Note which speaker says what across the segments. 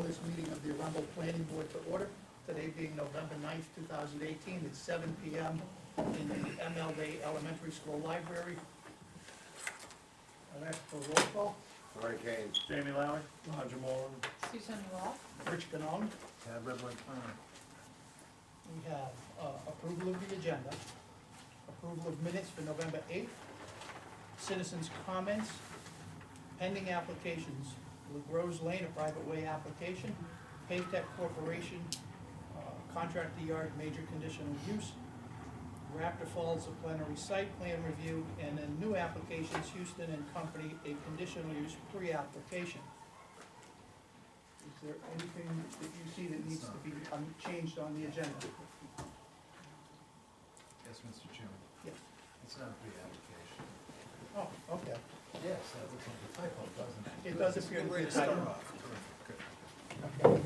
Speaker 1: call this meeting of the Arundel Planning Board to order. Today being November 9th, 2018, it's 7 PM in the MLD Elementary School Library. I'll ask for a roll call.
Speaker 2: Cory Kane.
Speaker 3: Jamie Lowry. Roger Moore.
Speaker 4: Susan Roth.
Speaker 1: Rich Ganong.
Speaker 3: Ted Redwood Planner.
Speaker 1: We have approval of the agenda, approval of minutes for November 8th, citizens' comments, pending applications, LaGrose Lane, a private way application, Pavtech Corporation, contractor yard, major conditional use, Raptor Falls, a plenary site plan review, and then new applications, Houston and Company, a conditional use pre-application. Is there anything that you see that needs to be changed on the agenda?
Speaker 5: Yes, Mr. Chairman,
Speaker 1: Yes.
Speaker 5: it's not a pre-application.
Speaker 1: Oh, okay.
Speaker 5: Yes, that looks like a typo, doesn't it?
Speaker 1: It does appear to be a
Speaker 5: Good start
Speaker 1: typo.
Speaker 5: off. Good.
Speaker 1: Okay.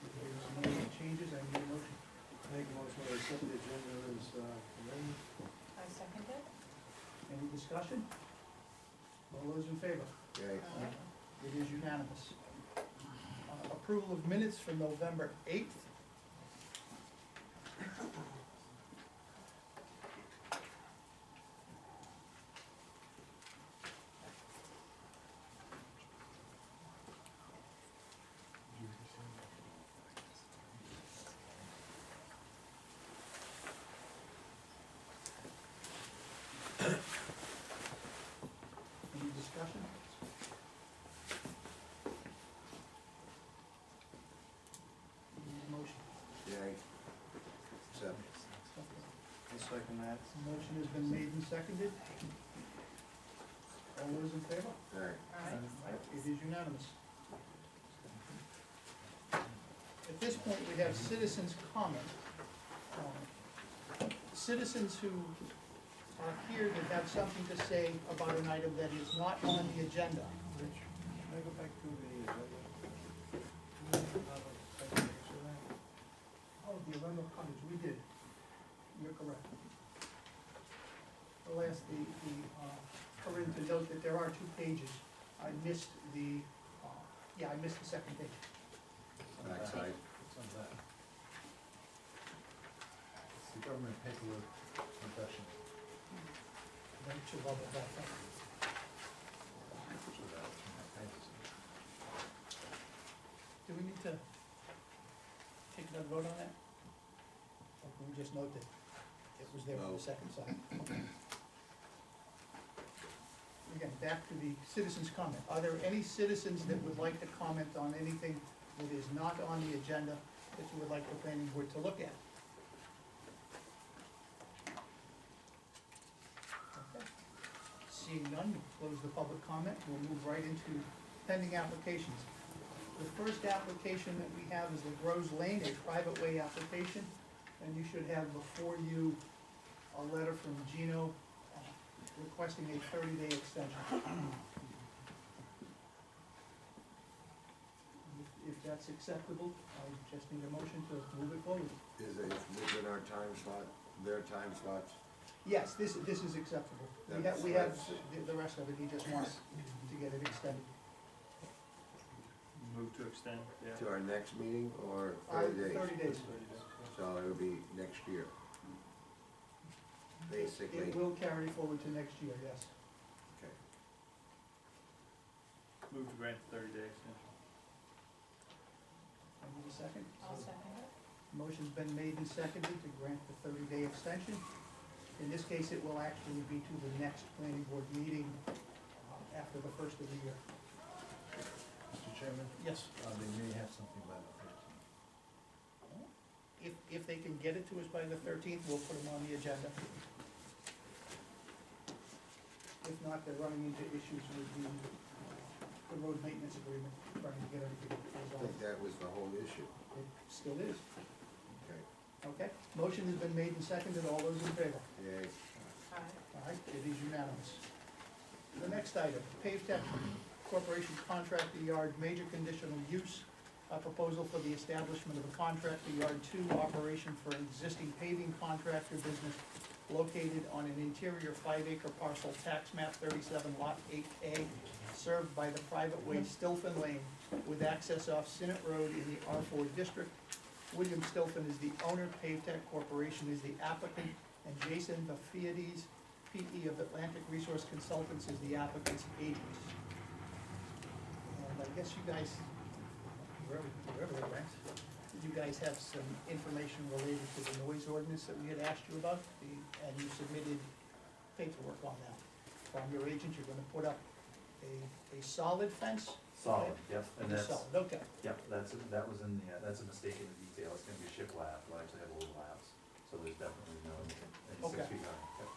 Speaker 1: If there's no changes, I need a motion.
Speaker 6: Make a motion to accept the agenda as written.
Speaker 4: I second it.
Speaker 1: Any discussion? All those in favor?
Speaker 2: Yay.
Speaker 1: It is unanimous. Approval of minutes for November 8th. Any discussion? Need a motion.
Speaker 2: Yay. Accept.
Speaker 6: I'll second that.
Speaker 1: Motion has been made and seconded. All those in favor?
Speaker 2: All right.
Speaker 4: Aye.
Speaker 1: It is unanimous. At this point, we have citizens' comment. Citizens who are here that have something to say about an item that is not on the agenda.
Speaker 6: Rich, can I go back to the agenda?
Speaker 1: Oh, the Arundel Cottage, we did. You're correct. I'll ask Corinne to note that there are 2 pages. I missed the, I missed the second page.
Speaker 2: Backside.
Speaker 5: It's on that. It's the government paperwork profession.
Speaker 1: Then to love it back up.
Speaker 5: So that's my pages.
Speaker 1: Do we need to take another vote on that? Or can we just note that it was there on
Speaker 2: No.
Speaker 1: the second side? Again, back to the citizens' comment. Are there any citizens that would like to comment on anything that is not on the agenda that you would like the planning board to look at? Okay. Seeing none, we'll close the public comment. We'll move right into pending applications. The first application that we have is LaGrose Lane, a private way application, and you should have before you a letter from Gino requesting a 30-day extension. If that's acceptable, I just need a motion to move it forward.
Speaker 2: Is it within our time slot, their time slots?
Speaker 1: Yes, this is acceptable. We have the rest of it, he just wants to get it extended.
Speaker 3: Move to extend, yeah.
Speaker 2: To our next meeting or 30 days?
Speaker 1: 30 days.
Speaker 2: So it'll be next year. Basically.
Speaker 1: It will carry forward to next year, yes.
Speaker 2: Okay.
Speaker 3: Move to grant the 30-day extension.
Speaker 1: I need a second.
Speaker 4: I'll second it.
Speaker 1: Motion's been made and seconded to grant the 30-day extension. In this case, it will actually be to the next planning board meeting after the first of the year.
Speaker 5: Mr. Chairman,
Speaker 1: Yes.
Speaker 5: they may have something by the 13th.
Speaker 1: If they can get it to us by the 13th, we'll put them on the agenda. If not, they're running into issues with the road maintenance agreement, trying to get everything
Speaker 2: I think
Speaker 1: resolved.
Speaker 2: that was the whole issue.
Speaker 1: It still is.
Speaker 2: Okay.
Speaker 1: Okay, motion has been made and seconded. All those in favor?
Speaker 2: Yay.
Speaker 4: Aye.
Speaker 1: All right, it is unanimous. The next item, Pavtech Corporation Contractor Yard Major Conditional Use, a proposal for the establishment of a contractor yard 2 operation for an existing paving contractor business located on an interior 5-acre parcel, tax map 37, lot 8A, served by the private way Stilfen Lane, with access off Sinnott Road in the R4 district. William Stilfen is the owner, Pavtech Corporation is the applicant, and Jason Vafiades, PE of Atlantic Resource Consultants, is the applicant's agent. And I guess you guys, wherever it went, you guys have some information related to the noise ordinance that we had asked you about, and you submitted paperwork on that. From your agent, you're gonna put up a solid fence?
Speaker 7: Solid, yep, and that's,
Speaker 1: Solid, okay.
Speaker 7: yep, that was in the, that's a mistake in the detail, it's gonna be a shiplap, we'll actually have a little lapse, so there's definitely no, any 6
Speaker 1: Okay.
Speaker 7: feet high. Yep.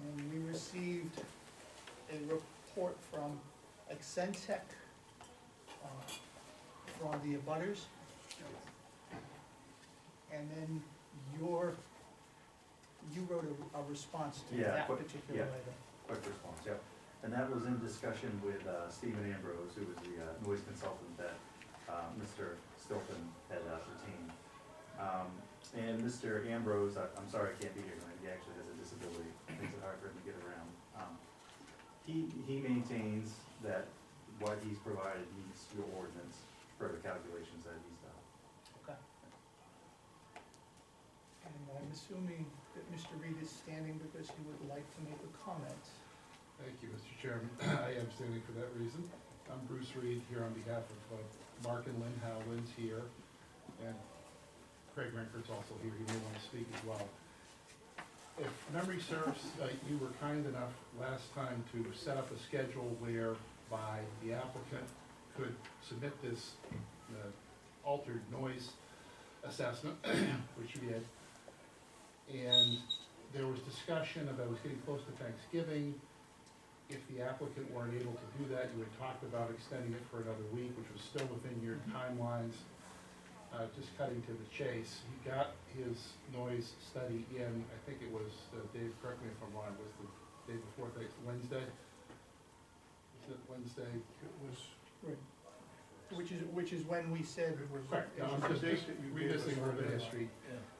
Speaker 1: And we received a report from Accentech, from the abutters. And then you wrote a response to
Speaker 7: Yeah,
Speaker 1: that
Speaker 7: quick-
Speaker 1: particular
Speaker 7: yeah.
Speaker 1: item.
Speaker 7: Quick response, yep. And that was in discussion with Stephen Ambrose, who was the noise consultant that Mr. Stilton had retained. And Mr. Ambrose, I'm sorry I can't be here tonight, he actually has a disability, makes it hard for him to get around. He maintains that what he's provided meets your ordinance for the calculations that he's done.
Speaker 1: Okay. And I'm assuming that Mr. Reed is standing because he would like to make a comment.
Speaker 6: Thank you, Mr. Chairman. I am standing for that reason. I'm Bruce Reed here on behalf of Mark and Lynn Howe. Lynn's here, and Craig Rankert's also here. He may want to speak as well. If memory serves, you were kind enough last time to set up a schedule whereby the applicant could submit this altered noise assessment, which you did. And there was discussion about, it was getting close to Thanksgiving. If the applicant weren't able to do that, you had talked about extending it for another week, which was still within your timelines. Just cutting to the chase, he got his noise study in, I think it was, Dave, correct me if I'm wrong, was the day before, Wednesday? Was it Wednesday? It was.
Speaker 1: Right. Which is when we said it was.
Speaker 6: Correct,
Speaker 1: it
Speaker 6: I'm
Speaker 1: was-
Speaker 6: just revisiting a little bit of history,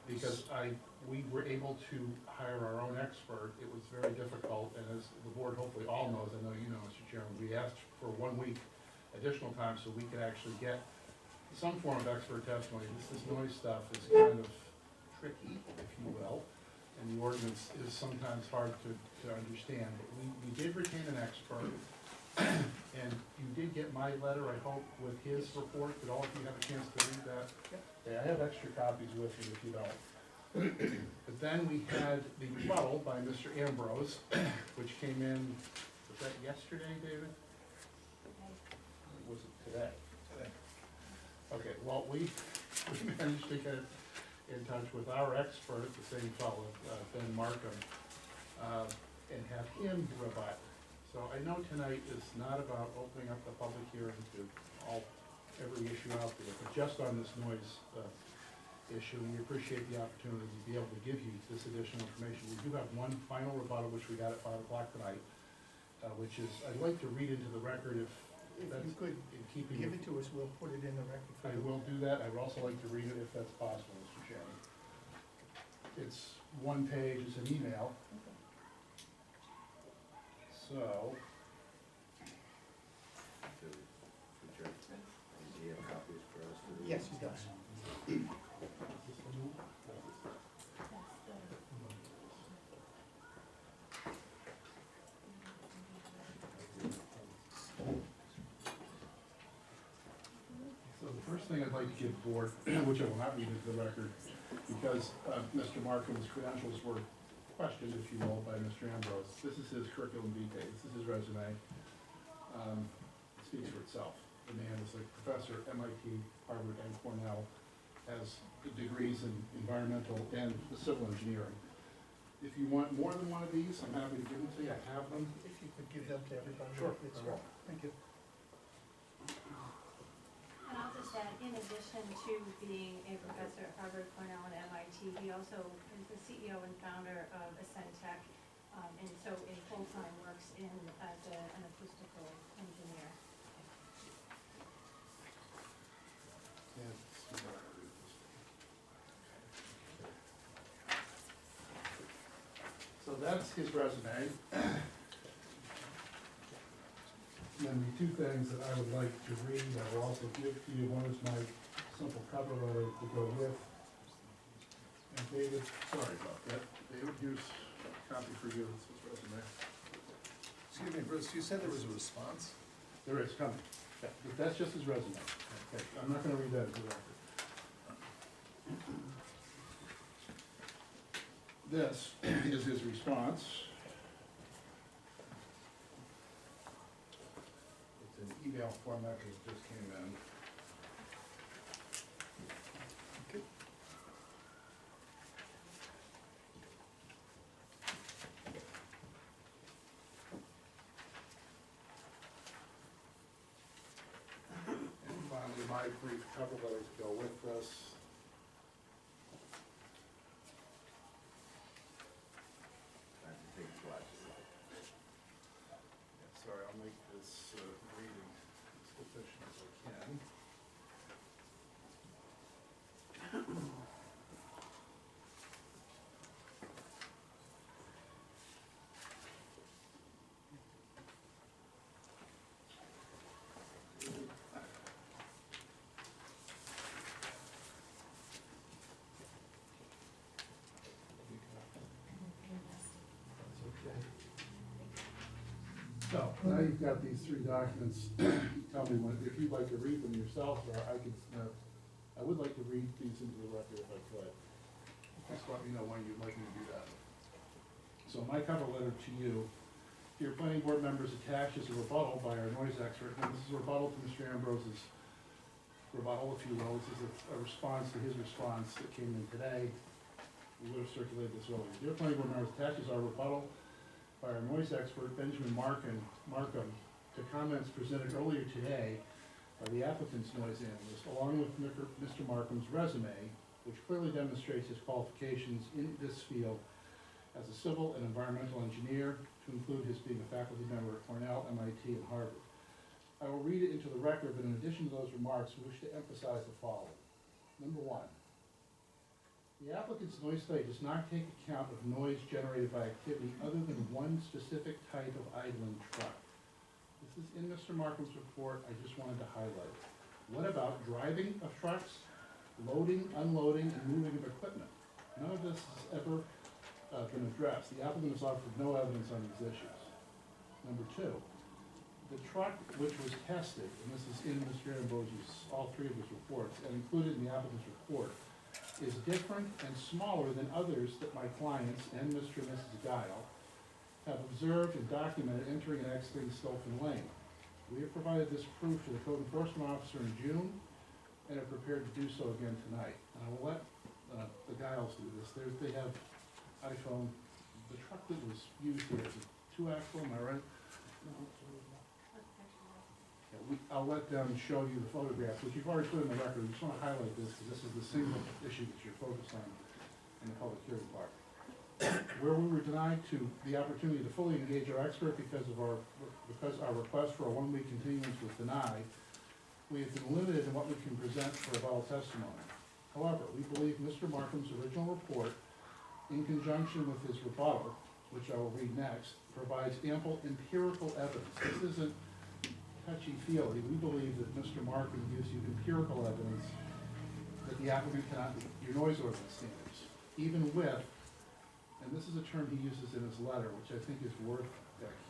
Speaker 6: because we were able to hire our own expert. It was very difficult, and as the board hopefully all knows, I know you know, Mr. Chairman, we asked for 1 week additional time so we could actually get some form of expert testimony. This noise stuff is kind of tricky, if you will, and the ordinance is sometimes hard to understand. But we did retain an expert, and you did get my letter, I hope, with his report. Did all of you have a chance to read that? Yeah, I have extra copies with you if you don't. But then we had the rebuttal by Mr. Ambrose, which came in, was that yesterday, David? Or was it today? Today. Okay, well, we managed to get in touch with our expert, the same fellow, Ben Markham, and have him rebut. So I know tonight is not about opening up the public hearing to every issue out there, but just on this noise issue, we appreciate the opportunity to be able to give you this additional information. We do have one final rebuttal, which we got at 5 o'clock tonight, which is, I'd like to read into the record if
Speaker 1: If
Speaker 6: that's
Speaker 1: you could
Speaker 6: in keeping
Speaker 1: give
Speaker 6: with.
Speaker 1: it to us, we'll put it in the record. for
Speaker 6: I
Speaker 1: the-
Speaker 6: will do that. I would also like to read it if that's possible, Mr. Chairman. It's 1 page, it's an email. So,
Speaker 2: Does he have copies for us to read?
Speaker 1: Yes, he does.
Speaker 6: so the first thing I'd like to give the board, which I will not read into the record, because Mr. Markham's credentials were questioned, if you will, by Mr. Ambrose. This is his curriculum vitae, this is his resume. It speaks for itself. The man is a professor at MIT, Harvard, and Cornell, has degrees in environmental and civil engineering. If you want more than one of these, I'm happy to give them to you, I have them.
Speaker 1: If you could give them to everybody.
Speaker 6: Sure,
Speaker 1: it's
Speaker 6: I will.
Speaker 1: Thank you.
Speaker 8: And I'll just add, in addition to being a professor at Harvard, Cornell, and MIT, he also is the CEO and founder of Accentech, and so in full-time works as an acoustical engineer.
Speaker 6: that's his resume. And then the two things that I would like to read, I will also give to you, one is my simple cover letter to go with. And David, sorry about that, David, here's a copy for you, it's his resume.
Speaker 5: Excuse me, Bruce, you said there was a response?
Speaker 6: There is coming, but that's just his resume. Okay, I'm not gonna read that as a record. This is his response. It's an email format that just came in.
Speaker 5: Okay.
Speaker 6: And finally, my brief cover letter to go with this.
Speaker 2: Time to take glasses off.
Speaker 6: Yeah, sorry, I'll make this reading as efficient as I can. So, now you've got these three documents, tell me if you'd like to read them yourself, or I could, I would like to read these into the record if I could. Just let me know when you'd like me to do that. So my cover letter to you, dear planning board members, attached is a rebuttal by our noise expert, and this is a rebuttal to Mr. Ambrose's rebuttal, if you will. This is a response to his response that came in today. We would have circulated this earlier. Dear planning board members, attached is our rebuttal by our noise expert, Benjamin Markham, to comments presented earlier today by the applicant's noise analyst, along with Mr. Markham's resume, which clearly demonstrates his qualifications in this field as a civil and environmental engineer, to include his being a faculty member at Cornell, MIT, and Harvard. I will read it into the record, but in addition to those remarks, we wish to emphasize the following. Number one, the applicant's noise study does not take account of noise generated by activity other than one specific type of idling truck. This is in Mr. Markham's report, I just wanted to highlight. What about driving of trucks, loading, unloading, and moving of equipment? None of this has ever been addressed. The applicant has offered no evidence on these issues. Number two, the truck which was tested, and this is in Mr. Ambrose's, all three of his reports, and included in the applicant's report, is different and smaller than others that my clients and Mr. and Mrs. Guile have observed and documented entering and exiting Stoughton Lane. We have provided this proof to the code enforcement officer in June and are prepared to do so again tonight. And I will let the Guiles do this. They have iPhone. The truck that was used here is a 2-axle, am I right? Yeah, I'll let them show you the photographs, which you've already put in the record. I just want to highlight this, because this is the single issue that you're focused on in the public hearing part. Where we were denied the opportunity to fully engage our expert because our request for a 1-week continuance was denied, we have been limited in what we can present for rebuttal testimony. However, we believe Mr. Markham's original report, in conjunction with his rebuttal, which I will read next, provides ample empirical evidence. This isn't touchy-feely. We believe that Mr. Markham gives you empirical evidence that the applicant cannot meet your noise ordinance standards, even with, and this is a term he uses in his letter, which I think is worth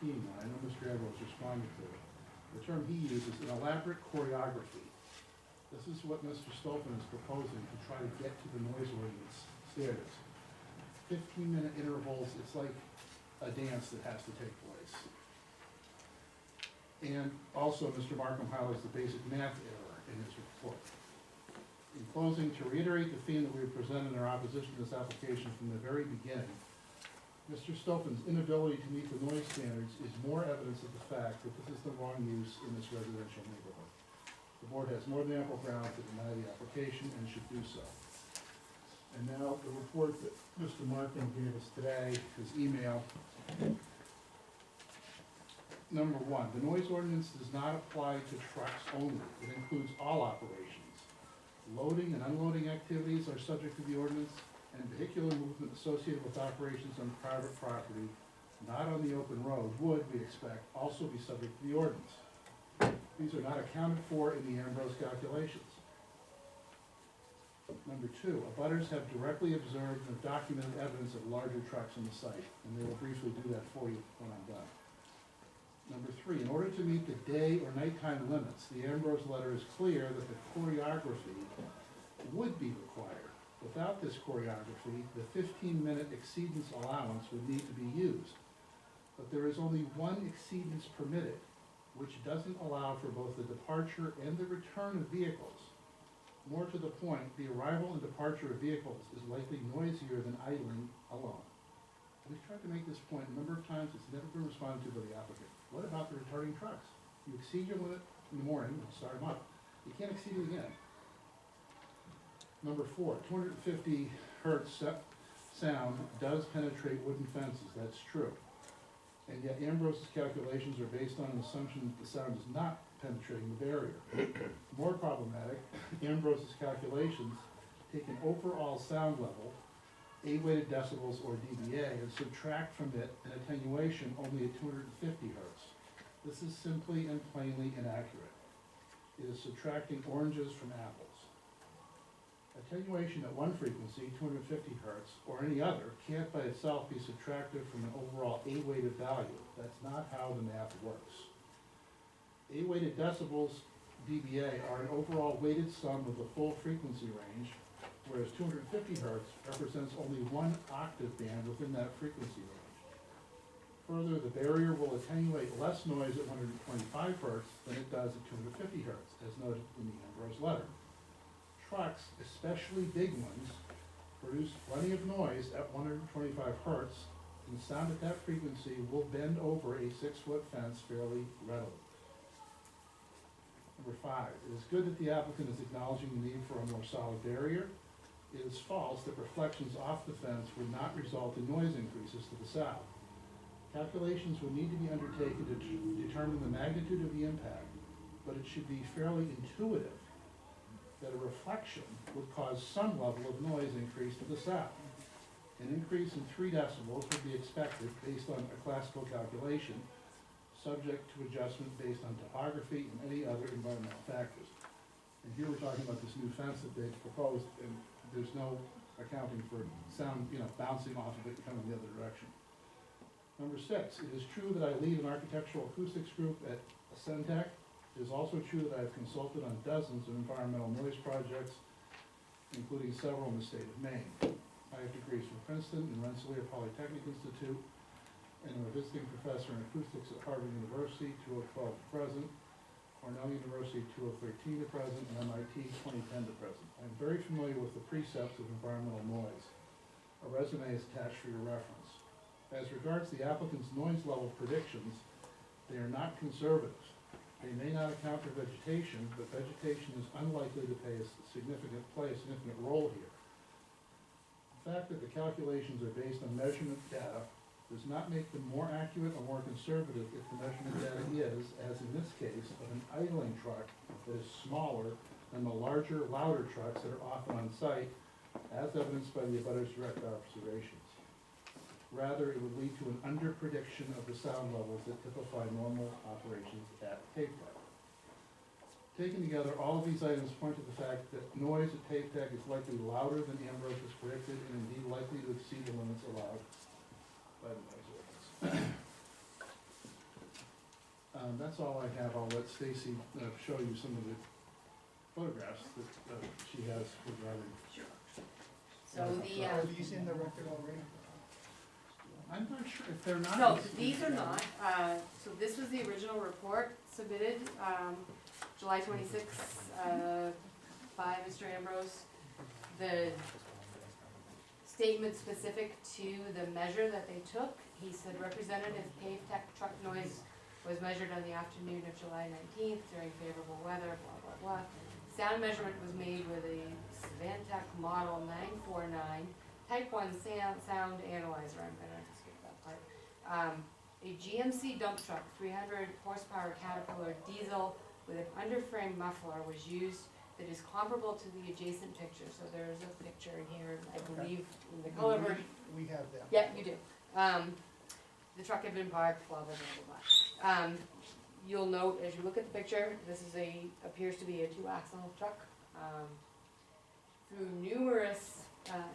Speaker 6: keying on. I know Mr. Ambrose responded to it. The term he uses, an elaborate choreography. This is what Mr. Stoughton is proposing to try to get to the noise ordinance standards. 15-minute intervals, it's like a dance that has to take place. And also, Mr. Markham highlights the basic math error in his report. In closing, to reiterate the theme that we have presented in our opposition to this application from the very beginning, Mr. Stoughton's inability to meet the noise standards is more evidence of the fact that this is the wrong use in this residential neighborhood. The board has more than ample grounds to deny the application and should do so. And now, the report that Mr. Markham gave us today, his email. Number one, the noise ordinance does not apply to trucks only. It includes all operations. Loading and unloading activities are subject to the ordinance, and vehicular movement associated with operations on private property, not on the open road, would, we expect, also be subject to the ordinance. These are not accounted for in the Ambrose calculations. Number two, abutters have directly observed and documented evidence of larger trucks on the site, and they will briefly do that for you when I'm done. Number three, in order to meet the day or nighttime limits, the Ambrose letter is clear that the choreography would be required. Without this choreography, the 15-minute exceedance allowance would need to be used. But there is only one exceedance permitted, which doesn't allow for both the departure and the return of vehicles. More to the point, the arrival and departure of vehicles is likely noisier than idling alone. We've tried to make this point a number of times, it's never been responded to by the applicant. What about the returning trucks? You exceed your limit in the morning, you start them up. You can't exceed it again. Number four, 250 hertz sound does penetrate wooden fences, that's true. And yet Ambrose's calculations are based on an assumption that the sound is not penetrating the barrier. More problematic, Ambrose's calculations take an overall sound level, 8 weighted decibels or dBA, and subtract from it an attenuation only at 250 hertz. This is simply and plainly inaccurate. It is subtracting oranges from apples. Attenuation at one frequency, 250 hertz, or any other, can't by itself be subtracted from an overall 8 weighted value. That's not how the math works. 8 weighted decibels dBA are an overall weighted sum of the full frequency range, whereas 250 hertz represents only one octave band within that frequency range. Further, the barrier will attenuate less noise at 125 hertz than it does at 250 hertz, as noted in the Ambrose letter. Trucks, especially big ones, produce plenty of noise at 125 hertz, and sound at that frequency will bend over a 6-foot fence fairly readily. Number five, it is good that the applicant is acknowledging the need for a more solid barrier. It is false that reflections off the fence would not result in noise increases to the south. Calculations would need to be undertaken to determine the magnitude of the impact, but it should be fairly intuitive that a reflection would cause some level of noise increase to the south. An increase in 3 decibels would be expected based on a classical calculation, subject to adjustment based on topography and any other environmental factors. And here we're talking about this new fence that they've proposed, and there's no accounting for sound, bouncing off of it and coming the other direction. Number six, it is true that I lead an architectural acoustics group at Ascentech. It is also true that I have consulted on dozens of environmental noise projects, including several in the state of Maine. I have degrees from Princeton and Rensselaer Polytechnic Institute, and I'm a visiting professor in acoustics at Harvard University, 2012 to present, Cornell University, 2013 to present, and MIT, 2010 to present. I'm very familiar with the precepts of environmental noise. A resume is attached for your reference. As regards the applicant's noise level predictions, they are not conservative. They may not account for vegetation, but vegetation is unlikely to play a significant role here. The fact that the calculations are based on measurement data does not make them more accurate or more conservative if the measurement data is, as in this case, of an idling truck that is smaller than the larger, louder trucks that are often on site, as evidenced by the abutter's direct observations. Rather, it would lead to an under-prediction of the sound levels that typify normal operations at Tape Deck. Taken together, all of these items point to the fact that noise at Tape Deck is likely louder than Ambrose has predicted, and indeed likely to exceed the limits allowed by the noise ordinance. That's all I have. I'll let Stacy show you some of the photographs that she has regarding.
Speaker 9: So the,
Speaker 1: Are these in the record already?
Speaker 6: I'm not sure if they're not.
Speaker 9: no, these are not, so this was the original report submitted, July 26th, by Mr. Ambrose. The statement specific to the measure that they took, he said representative Pave Tech truck noise was measured on the afternoon of July 19th during favorable weather, blah, blah, blah. Sound measurement was made with a Savantech model 949, type 1 sound analyzer, I'm gonna skip that part. A GMC dump truck, 300 horsepower Caterpillar diesel with an underframe muffler was used that is comparable to the adjacent picture. So there's a picture in here, I believe in the color version.
Speaker 1: We have them.
Speaker 9: Yeah, you do. The truck had been parked, blah, blah, blah, blah, blah. You'll note, as you look at the picture, this is appears to be a two-axle truck. Through numerous,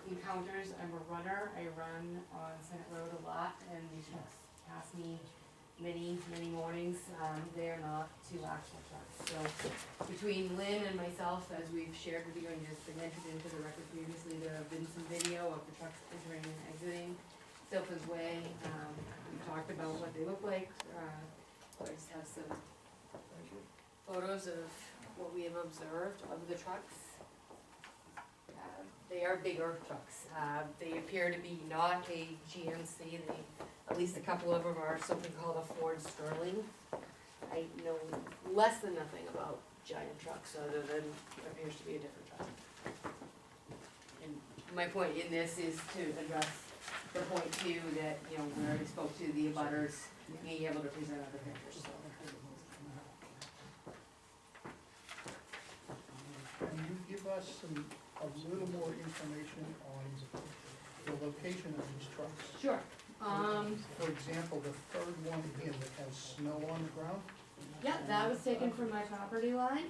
Speaker 9: encounters, I'm a runner, I run on Senate Road a lot, and these trucks pass me many mornings. They are not two-axle trucks. So between Lynn and myself, as we've shared with you and has been entered into the record previously, there have been some video of the trucks entering and exiting Stilton's Way. We talked about what they look like. I just have some photos of what we have observed of the trucks. They are bigger trucks. They appear to be not a GMC. At least a couple of them are something called a Ford Sterling. I know less than nothing about giant trucks, other than it appears to be a different truck. And my point in this is to address the point too, that, you know, we already spoke to the abutters, being able to present other pictures, so.
Speaker 1: Can you give us a little more information on the location of these trucks?
Speaker 9: Sure.
Speaker 1: For example, the third one here that has snow on the ground?
Speaker 9: Yeah, that was taken from my property line.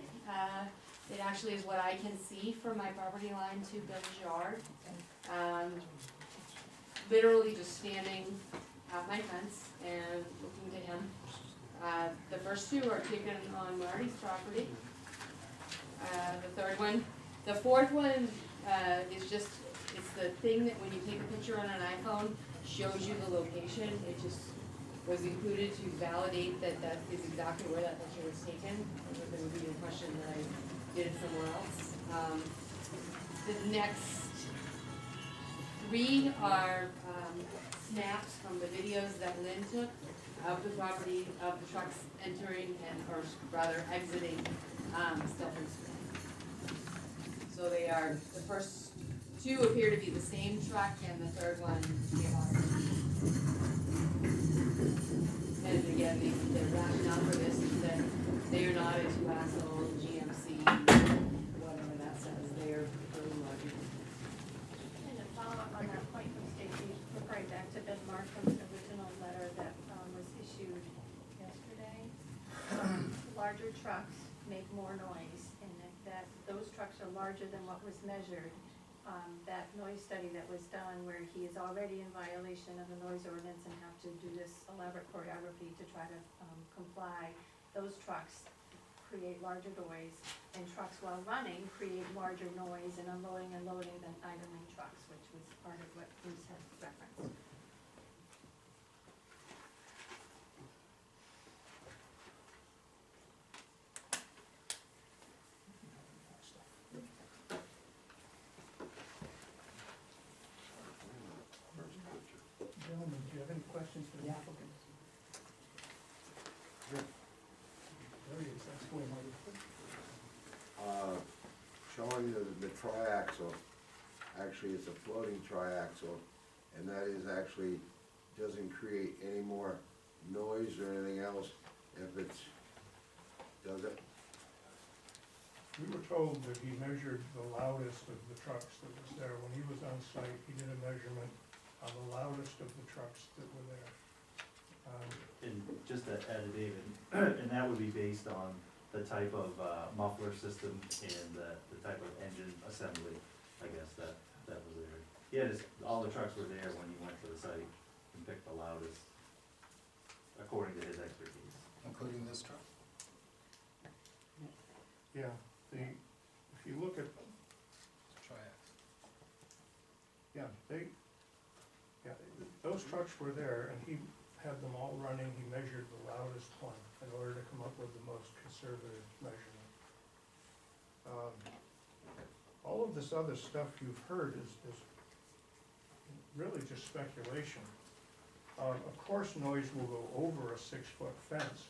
Speaker 9: It actually is what I can see from my property line to Bill's yard. Literally just standing at my fence and looking to him. The first two are taken on Marty's property. The fourth one, is just, it's the thing that when you take a picture on an iPhone, shows you the location. It just was included to validate that that is exactly where that picture was taken, or that there would be a question that I did it somewhere else. The next three are, snaps from the videos that Lynn took of the property, of the trucks entering and, or rather exiting, Stilton's Way. So they are, the first two appear to be the same truck, and the third one, the other. And again, the rationale for this is that they are not a two-axle GMC, whatever that says, they are really larger.
Speaker 8: And to follow up on that point from Stacy, referring back to Ben Markham's original letter that was issued yesterday. Larger trucks make more noise, and that those trucks are larger than what was measured. That noise study that was done where he is already in violation of the noise ordinance and have to do this elaborate choreography to try to comply. Those trucks create larger noise, and trucks while running create larger noise and unloading and loading than idling trucks, which was part of what Bruce had referenced.
Speaker 1: Gentlemen, do you have any questions for the applicant? There he is, that's where my report.
Speaker 2: Showing the triaxle, actually it's a floating triaxle, and that is actually, doesn't create any more noise or anything else if it's, does it?
Speaker 10: We were told that he measured the loudest of the trucks that was there. When he was on site, he did a measurement on the loudest of the trucks that were there.
Speaker 7: And just to add to David, and that would be based on the type of muffler system and the type of engine assembly, I guess, that was there. Yeah, all the trucks were there when he went to the site and picked the loudest, according to his expertise.
Speaker 5: Including this truck?
Speaker 10: Yeah, if you look at, those trucks were there, and he had them all running. He measured the loudest one in order to come up with the most conservative measurement. All of this other stuff you've heard is really just speculation. Of course, noise will go over a 6-foot fence.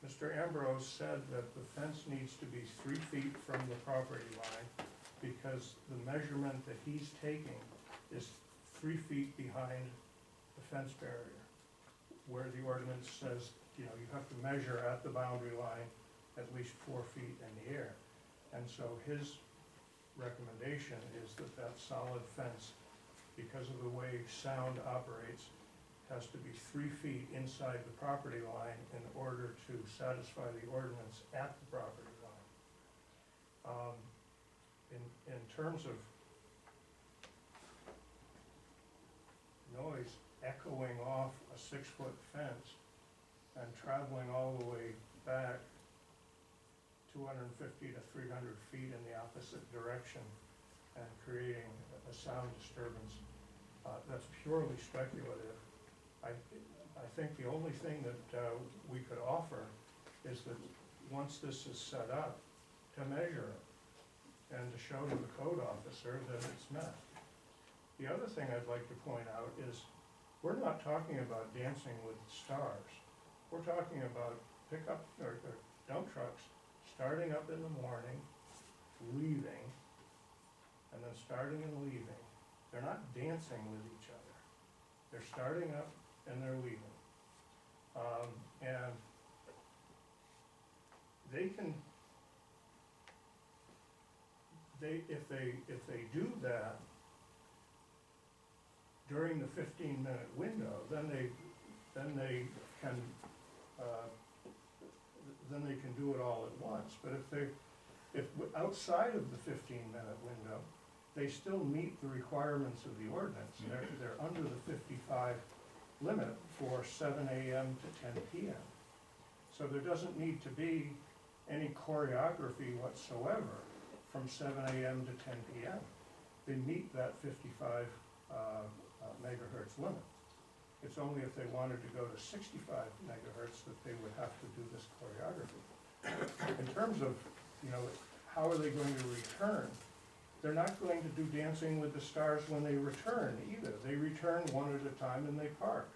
Speaker 10: Mr. Ambrose said that the fence needs to be 3 feet from the property line, because the measurement that he's taking is 3 feet behind the fence barrier, where the ordinance says, you know, you have to measure at the boundary line at least 4 feet in the air. And so his recommendation is that that solid fence, because of the way sound operates, has to be 3 feet inside the property line in order to satisfy the ordinance at the property line. In terms of noise echoing off a 6-foot fence and traveling all the way back 250 to 300 feet in the opposite direction and creating a sound disturbance, that's purely speculative. I think the only thing that we could offer is that once this is set up, to measure it and to show to the code officer that it's met. The other thing I'd like to point out is, we're not talking about dancing with stars. We're talking about pickup or dump trucks starting up in the morning, leaving, and then starting and leaving. They're not dancing with each other. They're starting up and they're leaving. And they can, if they do that during the 15-minute window, then they can do it all at once. But if outside of the 15-minute window, they still meet the requirements of the ordinance. They're under the 55 limit for 7 a.m. to 10 p.m. So there doesn't need to be any choreography whatsoever from 7 a.m. to 10 p.m. They meet that 55 megahertz limit. It's only if they wanted to go to 65 megahertz that they would have to do this choreography. In terms of, how are they going to return? They're not going to do Dancing with the Stars when they return either. They return one at a time and they park.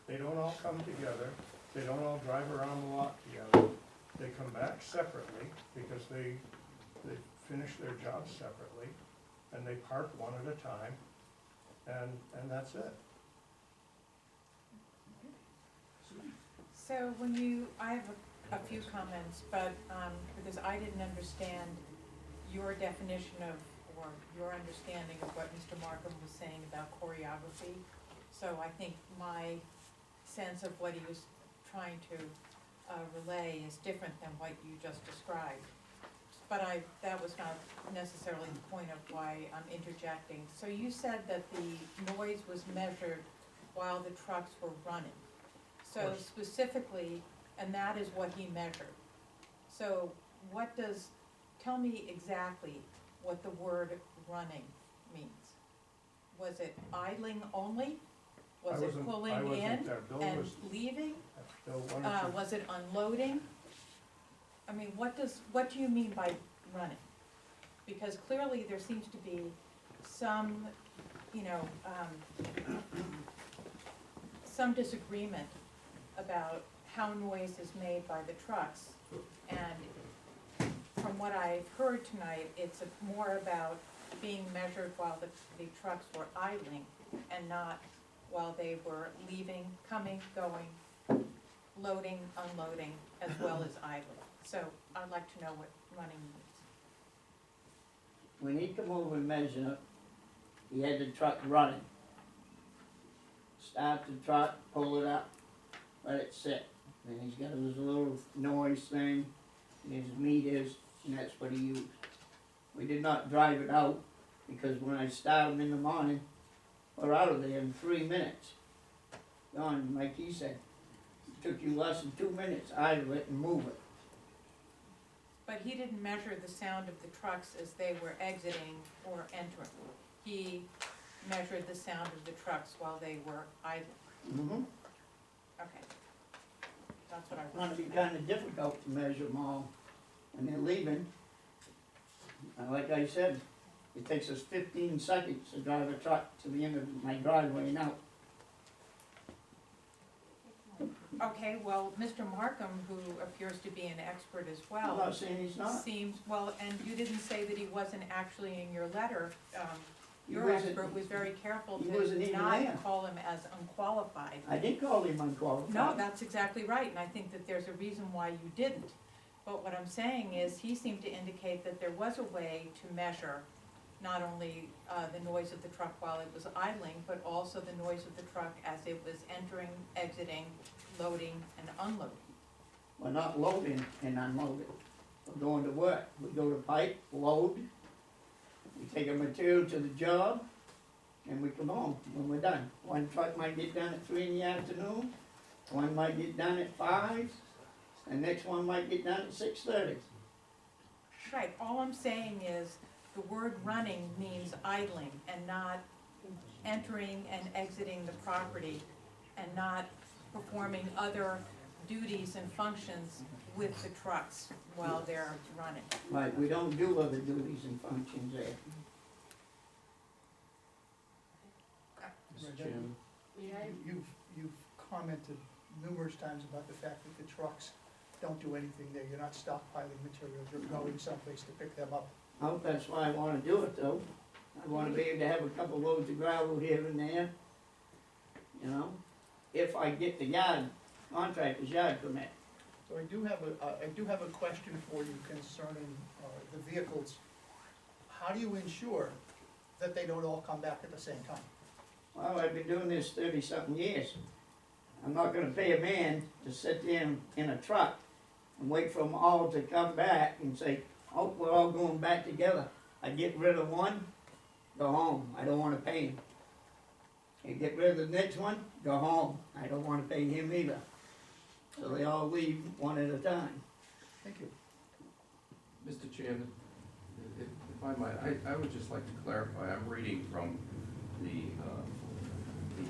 Speaker 10: They don't all come together. They don't all drive around the lot together. They come back separately because they finish their jobs separately, and they park one at a time, and that's it.
Speaker 4: So I have a few comments, but, because I didn't understand your definition of, or your understanding of what Mr. Markham was saying about choreography. So I think my sense of what he was trying to relay is different than what you just described. But that was not necessarily the point of why I'm interjecting. So you said that the noise was measured while the trucks were running. So specifically, and that is what he measured. So tell me exactly what the word running means. Was it idling only? Was it pulling in and leaving? Was it unloading? I mean, what do you mean by running? Because clearly there seems to be some, some disagreement about how noise is made by the trucks. And from what I've heard tonight, it's more about being measured while the trucks were idling and not while they were leaving, coming, going, loading, unloading, as well as idling. So I'd like to know what running means.
Speaker 11: When he come over and measure it, he had the truck running. Start the truck, pull it up, let it sit. Then he's got his little noise thing, and his meters, and that's what he used. We did not drive it out, because when I start him in the morning, we're out of there in 3 minutes. Gone, like he said, it took you less than 2 minutes, idle it and move it.
Speaker 4: But he didn't measure the sound of the trucks as they were exiting or entering. He measured the sound of the trucks while they were idling.
Speaker 11: Mm-hmm.
Speaker 4: Okay. That's what I
Speaker 11: It's gonna
Speaker 4: wanted
Speaker 11: be
Speaker 4: to know.
Speaker 11: kinda difficult to measure them all when they're leaving. And like I said, it takes us 15 seconds to drive a truck to the end of my driveway now.
Speaker 4: Okay, well, Mr. Markham, who appears to be an expert as
Speaker 11: I'm
Speaker 4: well,
Speaker 11: not saying he's not.
Speaker 4: seems, well, and you didn't say that he wasn't actually in your letter.
Speaker 11: He
Speaker 4: Your
Speaker 11: wasn't-
Speaker 4: expert was very careful
Speaker 11: he wasn't
Speaker 4: to
Speaker 11: even
Speaker 4: not
Speaker 11: there.
Speaker 4: call him as unqualified.
Speaker 11: I did call him unqualified.
Speaker 4: No, that's exactly right, and I think that there's a reason why you didn't. But what I'm saying is, he seemed to indicate that there was a way to measure not only the noise of the truck while it was idling, but also the noise of the truck as it was entering, exiting, loading, and unloading.
Speaker 11: We're not loading and unloading. We're going to work. We go to pipe, load, we take our material to the job, and we come home when we're done. One truck might get done at 3 in the afternoon, one might get done at 5, and next one might get done at 6:30.
Speaker 4: Right, all I'm saying is, the word running means idling and not entering and exiting the property and not performing other duties and functions with the trucks while they're running.
Speaker 11: Right, we don't do other duties and functions there.
Speaker 1: Right,
Speaker 6: Chairman.
Speaker 1: You've commented numerous times about the fact that the trucks don't do anything there, you're not stockpiling materials, you're going someplace to pick them up.
Speaker 11: Oh, that's why I wanna do it though. I wanna be able to have a couple loads of gravel here and there, you know, if I get the contractor's yard permit.
Speaker 1: So I do have a question for you concerning the vehicles. How do you ensure that they don't all come back at the same time?
Speaker 11: Well, I've been doing this 30-something years. I'm not gonna pay a man to sit there in a truck and wait for them all to come back and say, oh, we're all going back together. I get rid of one, go home, I don't wanna pay him. And get rid of the next one, go home, I don't wanna pay him either. So they all leave one at a time.
Speaker 1: Thank you.
Speaker 12: Mr. Chairman, if I might, I would just like to clarify, I'm reading from the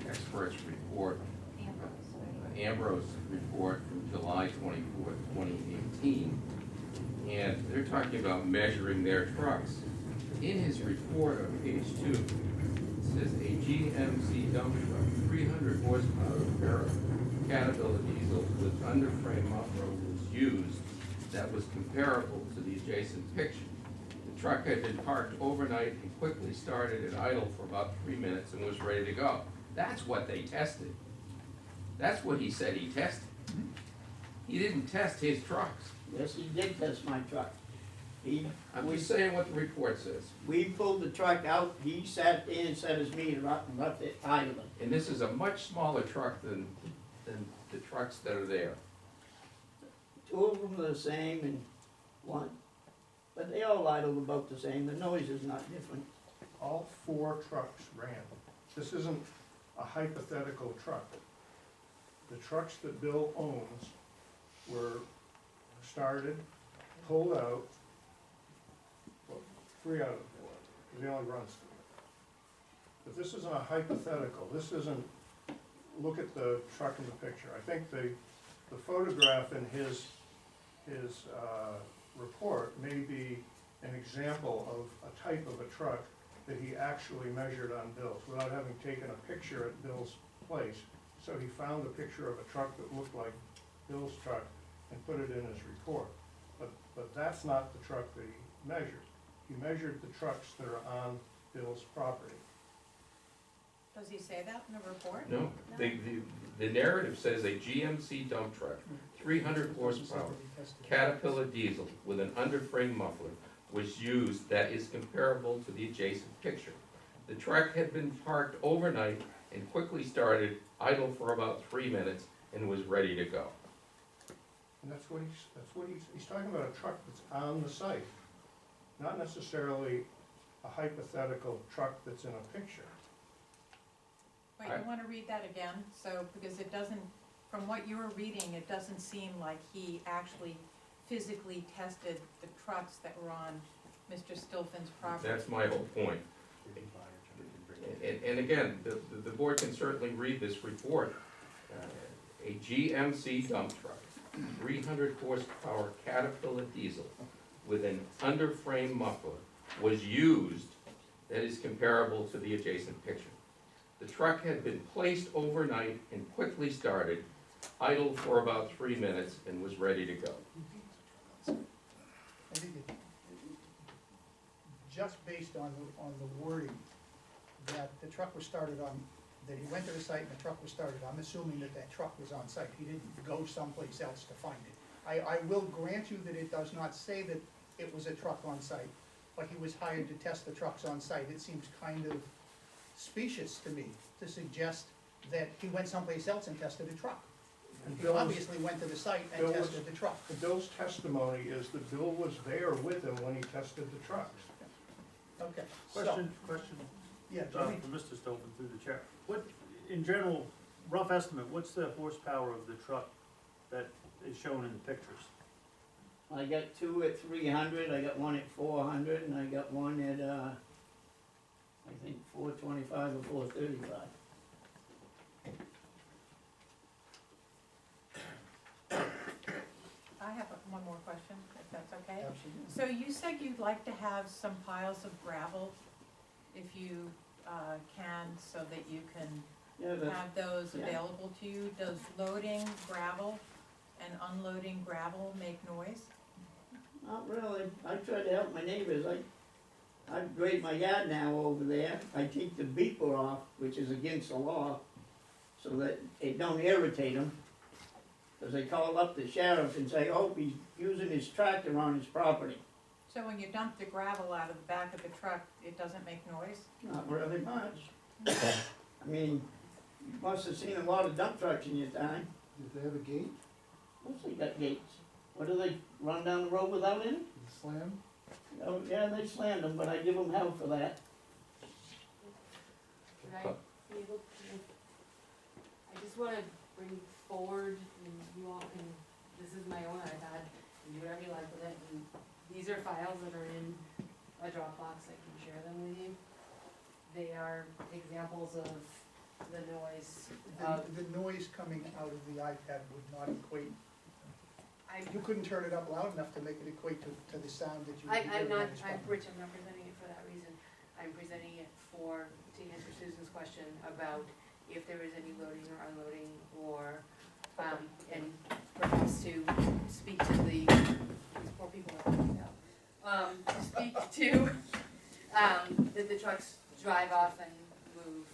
Speaker 12: expert's report, Ambrose report from July 24th, 2018, and they're talking about measuring their trucks. In his report on page 2, it says a GMC dump truck, 300 horsepower, Caterpillar diesel with underframe muffler was used that was comparable to the adjacent picture. The truck had been parked overnight and quickly started and idle for about 3 minutes and was ready to go. That's what they tested. That's what he said he tested. He didn't test his trucks.
Speaker 11: Yes, he did test my truck.
Speaker 12: I'm just saying what the report says.
Speaker 11: We pulled the truck out, he sat there and set his meter up and left it idling.
Speaker 12: And this is a much smaller truck than the trucks that are there.
Speaker 11: 2 of them are the same and one, but they all idle about the same, the noise is not different.
Speaker 10: All 4 trucks ran. This isn't a hypothetical truck. The trucks that Bill owns were started, pulled out, well, 3 out of 4, because he only runs 3. But this isn't a hypothetical, this isn't, look at the truck in the picture. I think the photograph in his report may be an example of a type of a truck that he actually measured on Bill's, without having taken a picture at Bill's place. So he found a picture of a truck that looked like Bill's truck and put it in his report. But that's not the truck that he measured. He measured the trucks that are on Bill's property.
Speaker 4: Does he say that in the report?
Speaker 12: No, the narrative says a GMC dump truck, 300 horsepower, Caterpillar diesel with an underframe muffler was used that is comparable to the adjacent picture. The truck had been parked overnight and quickly started, idle for about 3 minutes, and was ready to go.
Speaker 10: And that's what he's talking about, a truck that's on the site, not necessarily a hypothetical truck that's in a picture.
Speaker 4: Wait, you wanna read that again? So, because it doesn't, from what you were reading, it doesn't seem like he actually physically tested the trucks that were on Mr. Stilfon's property.
Speaker 12: That's my whole point. And again, the board can certainly read this report. A GMC dump truck, 300 horsepower Caterpillar diesel with an underframe muffler was used that is comparable to the adjacent picture. The truck had been placed overnight and quickly started, idle for about 3 minutes, and was ready to go.
Speaker 1: I think just based on the wording, that the truck was started on, that he went to the site and the truck was started, I'm assuming that that truck was on site. He didn't go someplace else to find it. I will grant you that it does not say that it was a truck on site, but he was hired to test the trucks on site. It seems kind of specious to me to suggest that he went someplace else and tested a truck.
Speaker 10: And
Speaker 1: He
Speaker 10: Bill's,
Speaker 1: obviously went to the site and
Speaker 10: Bill was-
Speaker 1: tested the truck.
Speaker 10: Bill's testimony is that Bill was there with him when he tested the trucks.
Speaker 1: Okay, so,
Speaker 3: Question,
Speaker 1: yeah,
Speaker 3: for
Speaker 1: Jimmy,
Speaker 3: Mr. Stolpen through the chair. What, in general, rough estimate, what's the horsepower of the truck that is shown in the pictures?
Speaker 11: I got two at 300, I got one at 400, and I got one at, I think 425 or 435.
Speaker 4: I have one more question, if that's okay.
Speaker 1: absolutely.
Speaker 4: So you said you'd like to have some piles of gravel, if you can, so that you can
Speaker 11: Yeah, but
Speaker 4: have those
Speaker 11: yeah.
Speaker 4: available to you. Does loading gravel and unloading gravel make noise?
Speaker 11: not really. I try to help my neighbors. I grade my yard now over there. I take the beeper off, which is against the law, so that it don't irritate them. Cause they call up the sheriff and say, oh, he's using his tractor on his property.
Speaker 4: So when you dump the gravel out of the back of the truck, it doesn't make noise?
Speaker 11: Not really much. I mean, you must have seen a lot of dump trucks in your time.
Speaker 6: Did they have a gate,
Speaker 11: Of course they got gates. What do they, run down the road without any?
Speaker 6: slam?
Speaker 11: Oh, yeah, they slammed them, but I give them hell for that.
Speaker 9: Can I be able I just wanna bring forward, and you all can, this is my own iPad, and do whatever you like with it, and these are files that are in a Dropbox, I can share them with you. They are examples of the noise of,
Speaker 1: The noise coming out of the iPad would not equate,
Speaker 9: I,
Speaker 1: you couldn't turn it up loud enough to make it equate to the sound that you would be
Speaker 9: I'm
Speaker 1: hearing on
Speaker 9: not,
Speaker 1: his
Speaker 9: I'm,
Speaker 1: phone.
Speaker 9: Rich, I'm not presenting it for that reason. I'm presenting it to answer Susan's question about if there is any loading or unloading, or, and perhaps to speak to the, these poor people are coming out. To speak to, that the trucks drive off and move.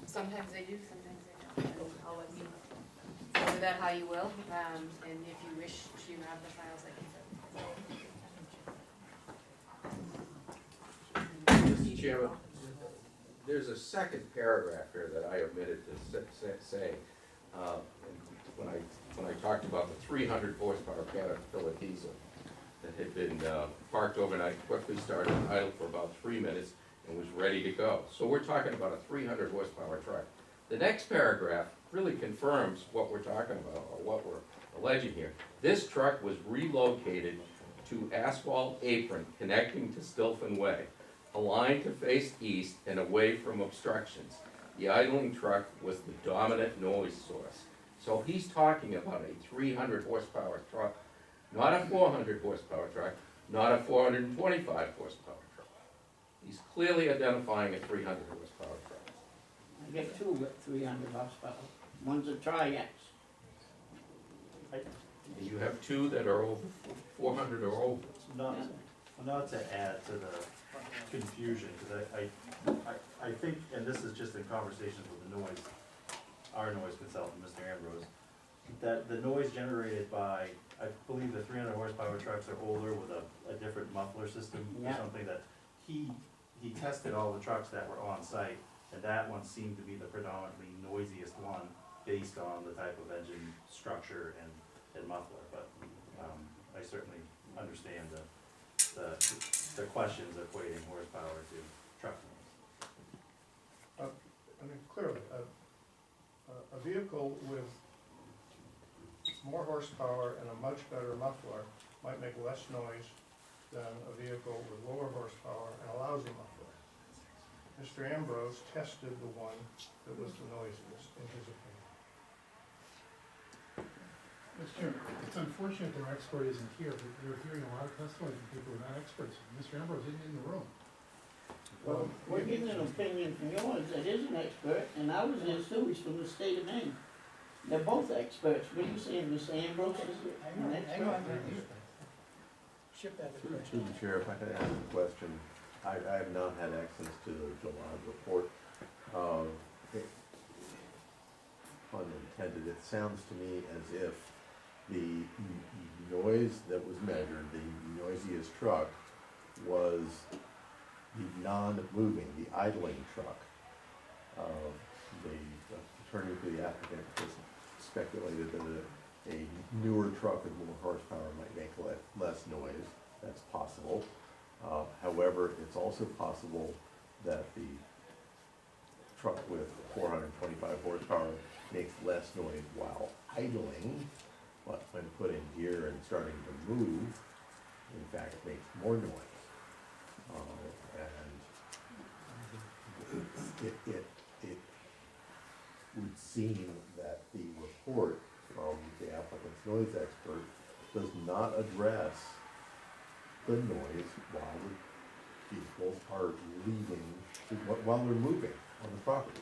Speaker 9: Sometimes they do, sometimes they don't, and I'll let you do that how you will, and if you wish to have the files, I can send.
Speaker 12: Mr. Chairman, there's a second paragraph here that I omitted to say. When I talked about the 300 horsepower Caterpillar diesel that had been parked overnight, quickly started idle for about 3 minutes and was ready to go. So we're talking about a 300 horsepower truck. The next paragraph really confirms what we're talking about, or what we're alleging here. This truck was relocated to asphalt apron connecting to Stilfen Way, aligned to face east and away from obstructions. The idling truck was the dominant noise source. So he's talking about a 300 horsepower truck, not a 400 horsepower truck, not a 425 horsepower truck. He's clearly identifying a 300 horsepower truck.
Speaker 11: I get two at 300 horsepower. One's a Triax.
Speaker 12: And you have two that are over 400 or over.
Speaker 7: Not to add to the confusion, because I think, and this is just in conversations with the noise, our noise consultant, Mr. Ambrose, that the noise generated by, I believe the 300 horsepower trucks are older with a different muffler system or
Speaker 11: Yeah.
Speaker 7: something, that he tested all the trucks that were on site, and that one seemed to be the predominantly noisiest one based on the type of engine structure and muffler, but I certainly understand the questions equating horsepower to truck noise.
Speaker 10: I mean, clearly, a vehicle with more horsepower and a much better muffler might make less noise than a vehicle with lower horsepower and a lousy muffler. Mr. Ambrose tested the one that was the noisiest, in his opinion.
Speaker 6: Mr. Chairman, it's unfortunate that our expert isn't here, but we're hearing a lot of testimony from people who are not experts. Mr. Ambrose isn't in the room.
Speaker 11: Well, we're getting an opinion from yours that is an expert, and ours is too, he's from the state of Maine. They're both experts. What are you saying, Mr. Ambrose is an
Speaker 1: Hang on,
Speaker 11: expert?
Speaker 1: ship that to Rich.
Speaker 13: Through the chair, if I could ask a question, I have not had access to the July report. Pun intended, it sounds to me as if the noise that was measured, the noisiest truck, was the non-moving, the idling truck. The attorney for the applicant just speculated that a newer truck with more horsepower might make less noise. That's possible. However, it's also possible that the truck with 425 horsepower makes less noise while idling, but when put in gear and starting to move, in fact, makes more noise. And it would seem that the report from the applicant's noise expert does not address the noise while the vehicles are leaving, while they're moving on the property,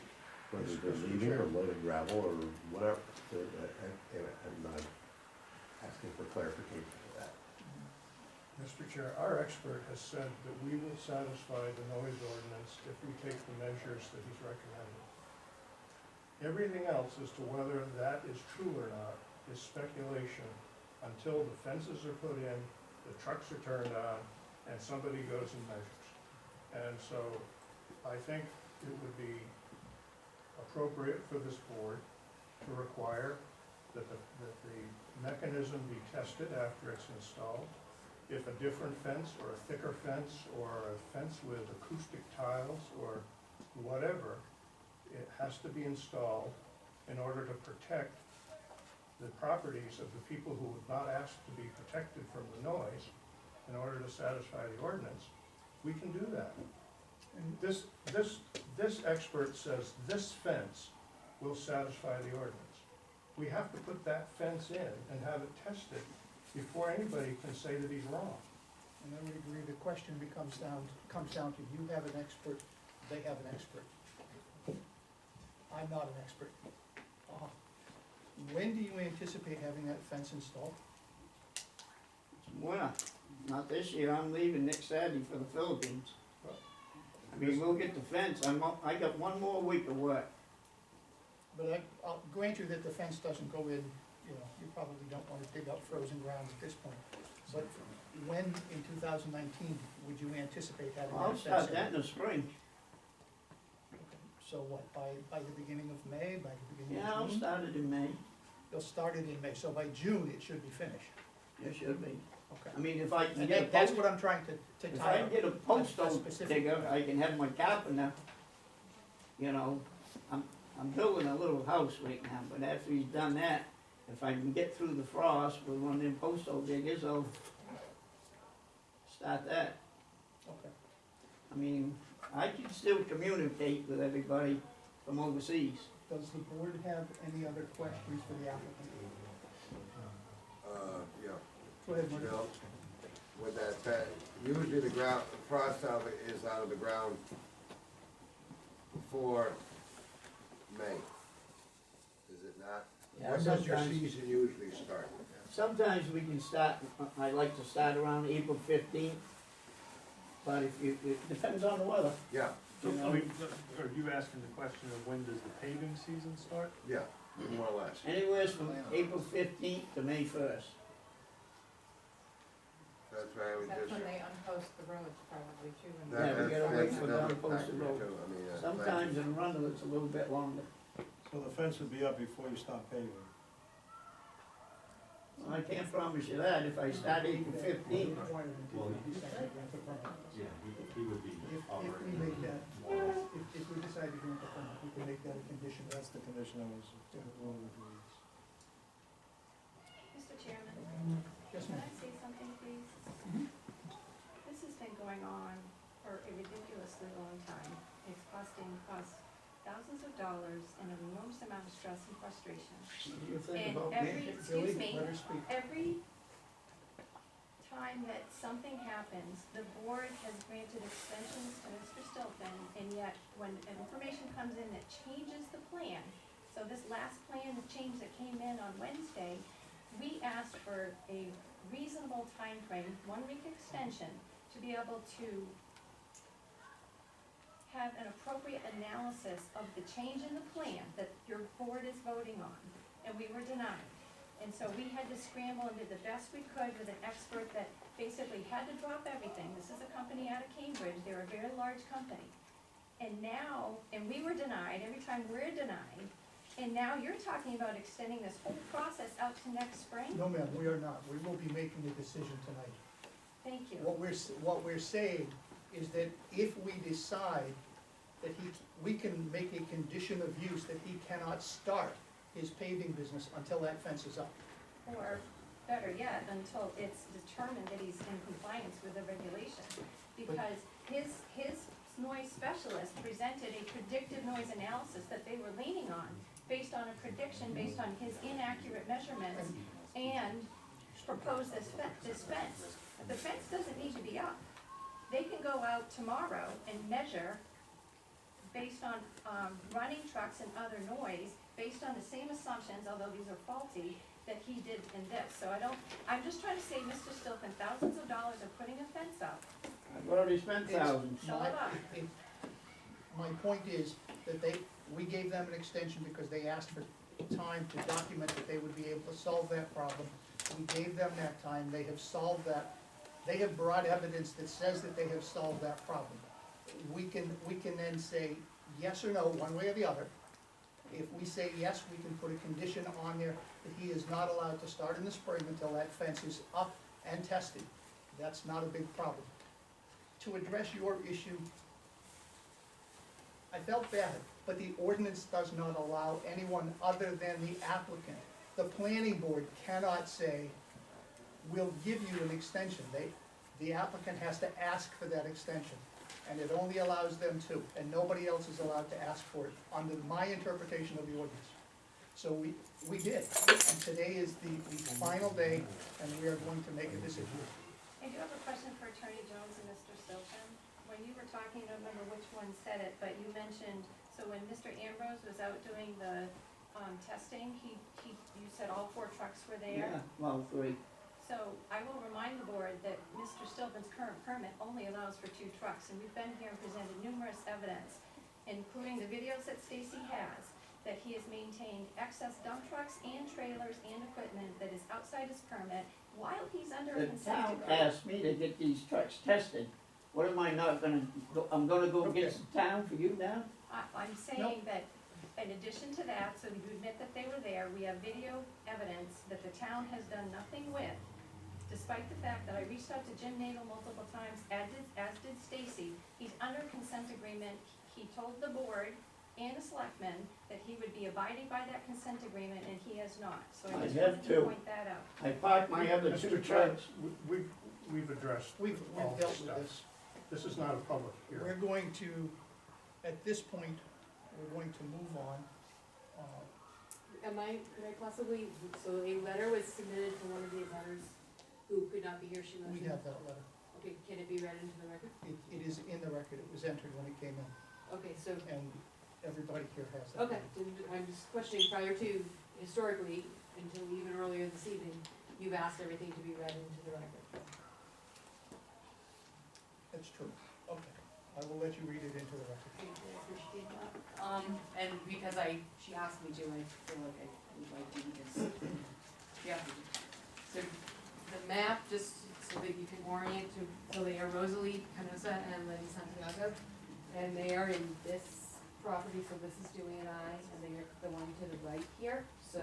Speaker 13: whether they're leaving or loading gravel or whatever. And I'm asking for clarification of that.
Speaker 10: Mr. Chair, our expert has said that we will satisfy the noise ordinance if we take the measures that he's recommended. Everything else as to whether that is true or not is speculation until the fences are put in, the trucks are turned on, and somebody goes and measures. And so I think it would be appropriate for this board to require that the mechanism be tested after it's installed. If a different fence or a thicker fence or a fence with acoustic tiles or whatever, it has to be installed in order to protect the properties of the people who would not ask to be protected from the noise in order to satisfy the ordinance. We can do that. And this expert says this fence will satisfy the ordinance. We have to put that fence in and have it tested before anybody can say that he's wrong.
Speaker 1: And I would agree, the question comes down to you have an expert, they have an expert. I'm not an expert. When do you anticipate having that fence installed?
Speaker 11: Well, not this year, I'm leaving next Saturday for the Philippines. I mean, we'll get the fence, I got one more week of work.
Speaker 1: But I'll grant you that the fence doesn't go in, you know, you probably don't wanna dig up frozen ground at this point. But when in 2019 would you anticipate having that
Speaker 11: I'll
Speaker 1: fence
Speaker 11: start
Speaker 1: in?
Speaker 11: that in the spring.
Speaker 1: So what, by the beginning of May, by the beginning
Speaker 11: Yeah, I'll
Speaker 1: of June?
Speaker 11: start it in May.
Speaker 1: You'll start it in May, so by June it should be finished.
Speaker 11: It should be.
Speaker 1: Okay.
Speaker 11: I mean, if I can
Speaker 1: And
Speaker 11: get a
Speaker 1: that's
Speaker 11: post,
Speaker 1: what I'm trying to
Speaker 11: if
Speaker 1: tie
Speaker 11: I
Speaker 1: up.
Speaker 11: can get a post
Speaker 1: That's
Speaker 11: hole
Speaker 1: specific.
Speaker 11: digger, I can have my carpenter, you know, I'm building a little house right now, but after he's done that, if I can get through the frost with one of them post hole diggers, I'll start that.
Speaker 1: Okay.
Speaker 11: I mean, I can still communicate with everybody from overseas.
Speaker 1: Does the board have any other questions for the applicant?
Speaker 2: Yeah.
Speaker 1: Go ahead,
Speaker 2: You
Speaker 1: Marty.
Speaker 2: know, with that, usually the frost out is out of the ground before May. Is it not?
Speaker 11: Yeah,
Speaker 2: When does your
Speaker 11: sometimes-
Speaker 2: season usually start?
Speaker 11: Sometimes we can start, I like to start around April 15th, but it depends on the weather.
Speaker 2: Yeah,
Speaker 3: So,
Speaker 11: You know?
Speaker 3: I mean, are you asking the question of when does the paving season start?
Speaker 2: yeah, more or less.
Speaker 11: Anywhere from April 15th to May 1st.
Speaker 2: That's why I was
Speaker 4: That's
Speaker 2: just.
Speaker 4: when they unpost the roads probably too. and-
Speaker 11: Yeah, we gotta wait for them to post
Speaker 2: that's
Speaker 11: the
Speaker 2: me
Speaker 11: road.
Speaker 2: too. I mean,
Speaker 11: Sometimes in Arundel it's a little bit longer.
Speaker 5: So the fence would be up before you start paving?
Speaker 11: I can't promise you that, if I start April 15th.
Speaker 7: Yeah, he would be
Speaker 1: If we
Speaker 7: operating.
Speaker 1: make that, if we decide to grant the permit, we can make that a condition.
Speaker 5: That's the condition I was willing to agree.
Speaker 8: Mr. Chairman,
Speaker 1: Yes,
Speaker 8: can
Speaker 1: ma'am.
Speaker 8: I say something, please? This has been going on for a ridiculously long time. It's costing us thousands of dollars and an enormous amount of stress and frustration.
Speaker 11: You think
Speaker 8: And
Speaker 11: about
Speaker 8: every,
Speaker 11: me?
Speaker 8: excuse me,
Speaker 1: Let her speak.
Speaker 8: every time that something happens, the board has granted extensions to Mr. Stilpen, and yet when information comes in that changes the plan, so this last plan, the change that came in on Wednesday, we asked for a reasonable time frame, 1 week extension, to be able to have an appropriate analysis of the change in the plan that your board is voting on, and we were denied. And so we had to scramble and did the best we could with an expert that basically had to drop everything. This is a company out of Cambridge, they're a very large company. And now, and we were denied, every time we're denied, and now you're talking about extending this whole process out to next spring?
Speaker 1: No, ma'am, we are not. We will be making a decision tonight.
Speaker 8: Thank you.
Speaker 1: What we're saying is that if we decide that we can make a condition of use that he cannot start his paving business until that fence is up.
Speaker 8: Or better yet, until it's determined that he's in compliance with the regulation. Because his noise specialist presented a predictive noise analysis that they were leaning on, based on a prediction, based on his inaccurate measurements, and proposed this fence. But the fence doesn't need to be up. They can go out tomorrow and measure based on, running trucks and other noise, based on the same assumptions, although these are faulty, that he did in this. So I'm just trying to save Mr. Stilpen thousands of dollars of putting a fence up.
Speaker 11: I've already spent thousands.
Speaker 8: Shut it up.
Speaker 1: My point is that we gave them an extension because they asked for time to document that they would be able to solve that problem. We gave them that time, they have solved that, they have brought evidence that says that they have solved that problem. We can then say yes or no, one way or the other. If we say yes, we can put a condition on there that he is not allowed to start in the spring until that fence is up and tested. That's not a big problem. To address your issue, I felt bad, but the ordinance does not allow anyone other than the applicant. The planning board cannot say, we'll give you an extension. The applicant has to ask for that extension, and it only allows them to, and nobody else is allowed to ask for it, under my interpretation of the ordinance. So we did, and today is the final day, and we are going to make a decision.
Speaker 8: I do have a question for Attorney Jones and Mr. Stilpen. When you were talking, I don't remember which one said it, but you mentioned, so when Mr. Ambrose was out doing the testing, you said all 4 trucks were there?
Speaker 11: Yeah, well, 3.
Speaker 8: So I will remind the board that Mr. Stilpen's current permit only allows for 2 trucks, and we've been here and presented numerous evidence, including the videos that Stacy has, that he has maintained excess dump trucks and trailers and equipment that is outside his permit while he's under a
Speaker 11: The
Speaker 8: consent
Speaker 11: town
Speaker 8: decree.
Speaker 11: asked me to get these trucks tested. What am I not gonna, I'm gonna go against the town for you now?
Speaker 8: I'm saying that in addition to that, so you admit that they were there, we have video evidence that the town has done nothing with, despite the fact that I reached out to Jim Nagle multiple times, as did Stacy. He's under consent agreement. He told the board and the selectmen that he would be abiding by that consent agreement, and he has not. So I just
Speaker 11: I have
Speaker 8: wanted to
Speaker 11: to.
Speaker 8: point that out.
Speaker 11: I parked my other 2 trucks.
Speaker 10: We've addressed
Speaker 1: We've
Speaker 10: all
Speaker 1: dealt
Speaker 10: this
Speaker 1: with
Speaker 10: stuff.
Speaker 1: this.
Speaker 10: This is not a public hearing.
Speaker 1: We're going to, at this point, we're going to move on.
Speaker 9: Could I possibly, so a letter was submitted to one of the abutters who could not be here, she
Speaker 1: We
Speaker 9: mentioned.
Speaker 1: have that letter.
Speaker 9: Okay, can it be read into the record?
Speaker 1: It is in the record, it was entered when it came in,
Speaker 9: Okay, so,
Speaker 1: and everybody here has that.
Speaker 9: okay, I'm just questioning prior to, historically, until even earlier this evening, you've asked everything to be read into the record.
Speaker 1: That's true, okay. I will let you read it into the record.
Speaker 9: Thank you, I appreciate that. And because she asked me to, I feel like I would like to, because, yeah. So the map, just so that you can orient to, so they are Rosalie Canosa and Lenny Santiago, and they are in this property, so this is Dewey and I, and they are the one to the right here, so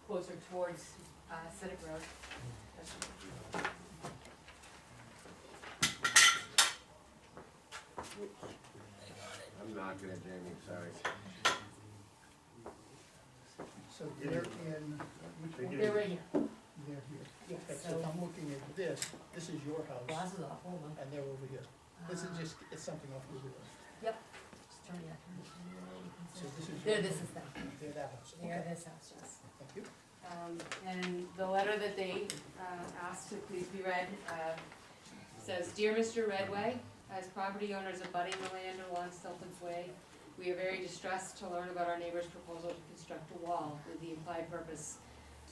Speaker 9: closer towards, Civic Road.
Speaker 2: I'm not gonna, Jamie, sorry.
Speaker 1: So they're in, which one?
Speaker 9: They're right here.
Speaker 1: They're here.
Speaker 9: Yes,
Speaker 1: Okay, so if
Speaker 9: so,
Speaker 1: I'm looking at this is your house,
Speaker 9: glasses off, hold on.
Speaker 1: and they're over here. This is just, it's something off the wheel.
Speaker 9: Just turn it up.
Speaker 1: So this is.
Speaker 9: There,
Speaker 1: your-
Speaker 9: this is them.
Speaker 1: They're that house,
Speaker 9: They're
Speaker 1: okay,
Speaker 9: this house, yes.
Speaker 1: thank you.
Speaker 9: And the letter that they, asked to please be read, says, Dear Mr. Redway, as property owners abutting the land along Stilton's Way, we are very distressed to learn about our neighbor's proposal to construct a wall with the implied purpose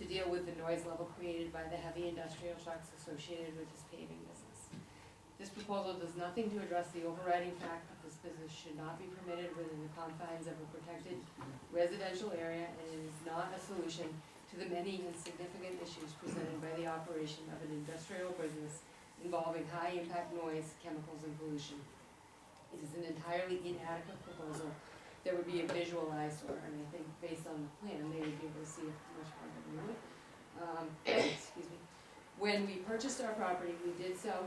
Speaker 9: to deal with the noise level created by the heavy industrial trucks associated with his paving business. This proposal does nothing to address the overriding fact that this business should not be permitted within the confines of a protected residential area, and it is not a solution to to the many and significant issues presented by the operation of an industrial business involving high-impact noise, chemicals, and pollution. It is an entirely inadequate proposal that would be a visual eyesore, and I think based on the plan, they would be able to see it much more than we would. Excuse me. When we purchased our property, we did so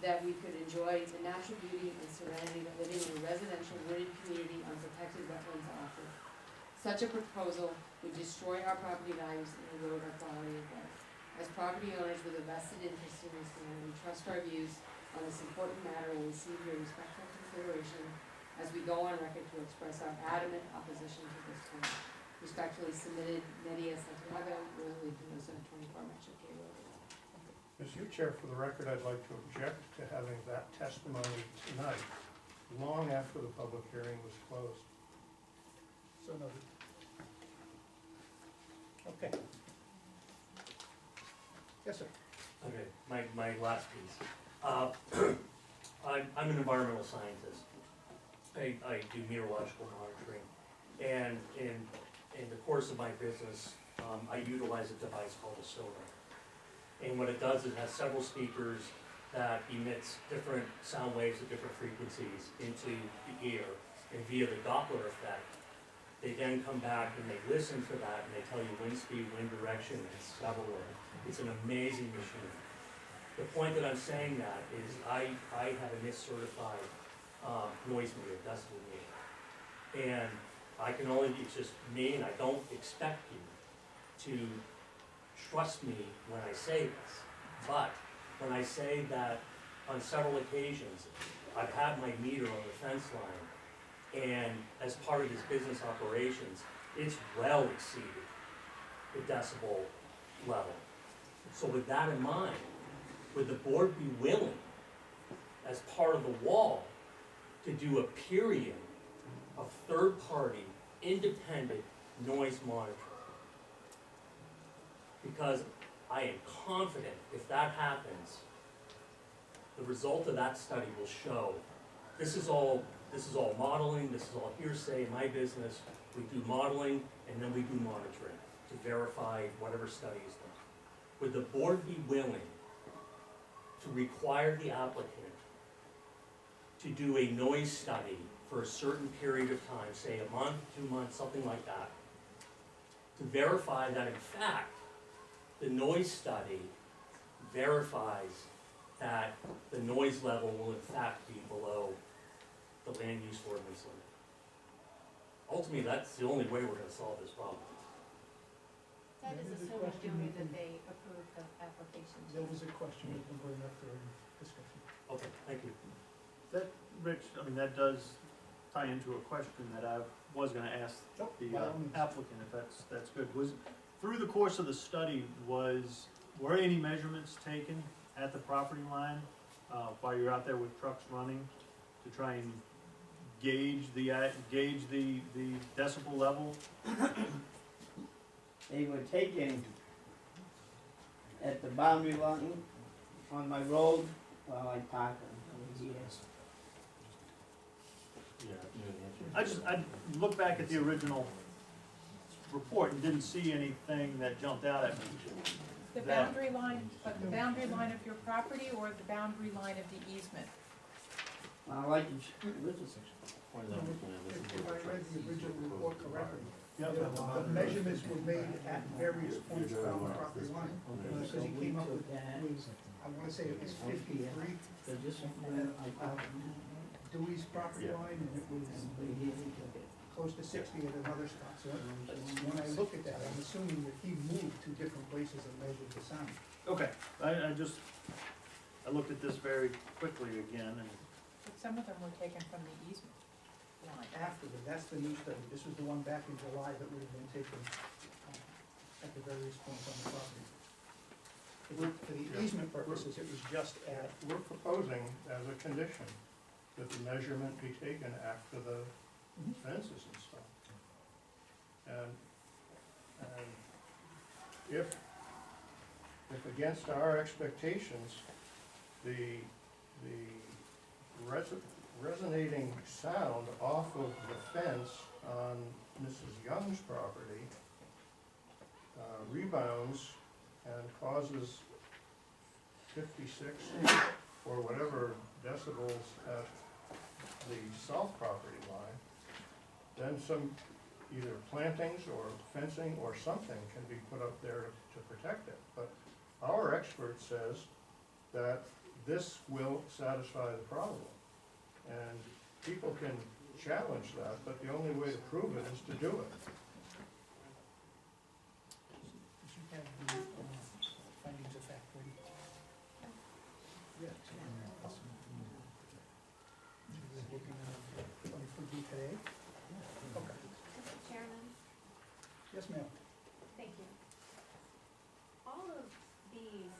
Speaker 9: that we could enjoy the natural beauty and serenity that living in a residential wooded community on protected wetlands offer. Such a proposal would destroy our property values and erode our quality of life. As property owners with a vested interest in this land, we trust our views on this important matter will receive your respectful consideration as we go on record to express our adamant opposition to this plan. Respectfully submitted, Nadia Santiago, Rosalie Pinoza, 24 Metro K Road.
Speaker 10: Mr. Chair, for the record, I'd like to object to having that testimony tonight, long after the public hearing was closed.
Speaker 1: So noted. Okay. Yes, sir.
Speaker 14: Okay, my last piece. I'm an environmental scientist. I do meteorological monitoring, and in the course of my business, I utilize a device called a sonar. And what it does is it has several speakers that emits different sound waves at different frequencies into the ear, and via the Doppler effect, they then come back and they listen for that, and they tell you wind speed, wind direction, and several. It's an amazing machine. The point that I'm saying that is I have a NIST certified noise meter, decibel meter. And I can only, it's just me, and I don't expect you to trust me when I say this. But when I say that on several occasions, I've had my meter on the fence line, and as part of his business operations, it's well exceeded the decibel level. So with that in mind, would the board be willing, as part of the wall, to do a period of third-party, independent noise monitoring? Because I am confident if that happens, the result of that study will show, this is all modeling, this is all hearsay. In my business, we do modeling and then we do monitoring to verify whatever study is done. Would the board be willing to require the applicant to do a noise study for a certain period of time, say a month, 2 months, something like that, to verify that in fact, the noise study verifies that the noise level will in fact be below the land use ordinance limit? Ultimately, that's the only way we're gonna solve this problem.
Speaker 8: That is assuming, Julie, that they approve the application.
Speaker 1: There was a question we can bring up during discussion.
Speaker 14: Okay, thank you.
Speaker 3: That, Rich, I mean, that does tie into a question that I was gonna ask
Speaker 1: Sure,
Speaker 3: the
Speaker 1: by all means.
Speaker 3: applicant, if that's good. Was, through the course of the study, were any measurements taken at the property line, while you're out there with trucks running, to try and gauge the decibel level?
Speaker 11: They were taken at the boundary line on my road while I park over here.
Speaker 3: I looked back at the original report and didn't see anything that jumped out at me.
Speaker 4: The boundary line of your property or the boundary line of the easement?
Speaker 11: Like,
Speaker 1: If I read the original report correctly,
Speaker 3: Yep.
Speaker 1: the measurements were made at various points around the property line. Because he came up with, I wanna say it was 53, Dewey's property line, and it was close to 60 at another spot. So when I look at that, I'm assuming that he moved to different places and measured the sound.
Speaker 3: Okay, I looked at this very quickly again, and
Speaker 4: But some of them were taken from the easement line.
Speaker 1: Afterward, that's the new study. This was the one back in July that would have been taken at the various points on the property. For the easement purposes, it was just at,
Speaker 10: We're proposing as a condition that the measurement be taken after the fences and stuff. And if against our expectations, the resonating sound off of the fence on Mrs. Young's property rebounds and causes 56 or whatever decibels at the south property line, then some either plantings or fencing or something can be put up there to protect it. But our expert says that this will satisfy the problem. And people can challenge that, but the only way to prove it is to do it.
Speaker 1: Did you have the findings of fact ready? Yeah. Looking at 24B today? Okay.
Speaker 8: Mr. Chairman,
Speaker 1: Yes, ma'am.
Speaker 8: thank you. All of these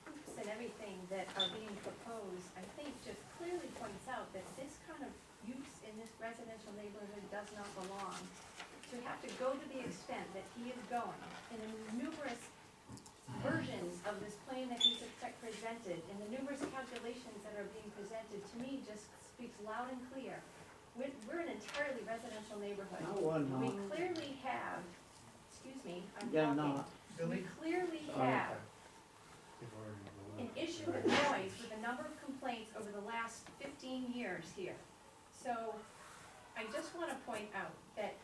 Speaker 8: hoops and everything that are being proposed, I think just clearly points out that this kind of use in this residential neighborhood does not belong. To have to go to the extent that he is going in the numerous versions of this plan that he's presented, and the numerous calculations that are being presented, to me just speaks loud and clear. We're an entirely residential neighborhood.
Speaker 11: No, we're not.
Speaker 8: We clearly have, excuse me, I'm
Speaker 11: They're
Speaker 8: talking.
Speaker 11: not.
Speaker 8: We clearly
Speaker 11: Sorry.
Speaker 8: have an issue with noise with a number of complaints over the last 15 years here. So I just want to point out that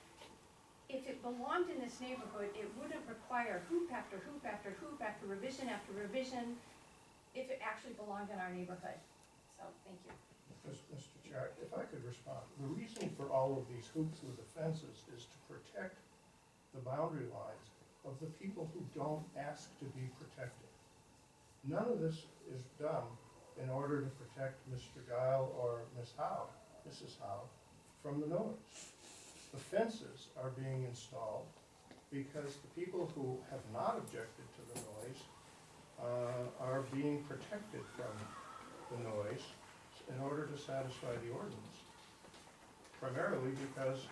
Speaker 8: if it belonged in this neighborhood, it wouldn't require hoop after hoop after hoop after revision if it actually belonged in our neighborhood. So, thank you.
Speaker 10: Mr. Chair, if I could respond, the reason for all of these hoops with the fences is to protect the boundary lines of the people who don't ask to be protected. None of this is done in order to protect Mr. Guile or Mrs. Howe, from the noise. The fences are being installed because the people who have not objected to the noise are being protected from the noise in order to satisfy the ordinance. Primarily because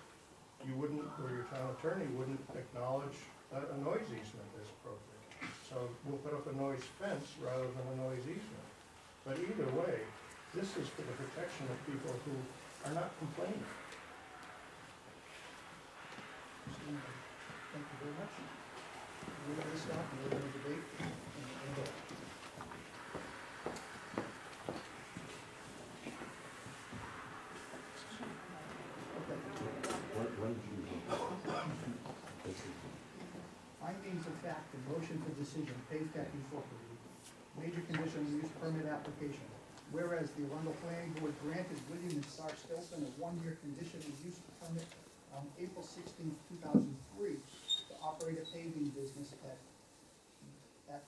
Speaker 10: you wouldn't, or your town attorney wouldn't acknowledge that a noise easement is appropriate. So we'll put up a noise fence rather than a noise easement. But either way, this is for the protection of people who are not complaining.
Speaker 1: Thank you very much. We're going to stop and we're going to debate and vote. Okay. Findings of fact and motion for decision, Pave Tech Incorporated. Major conditional use permit application. Whereas the Arundel Planning Board granted William and Star Stilson a one-year conditional use permit on April 16, 2003 to operate a paving business at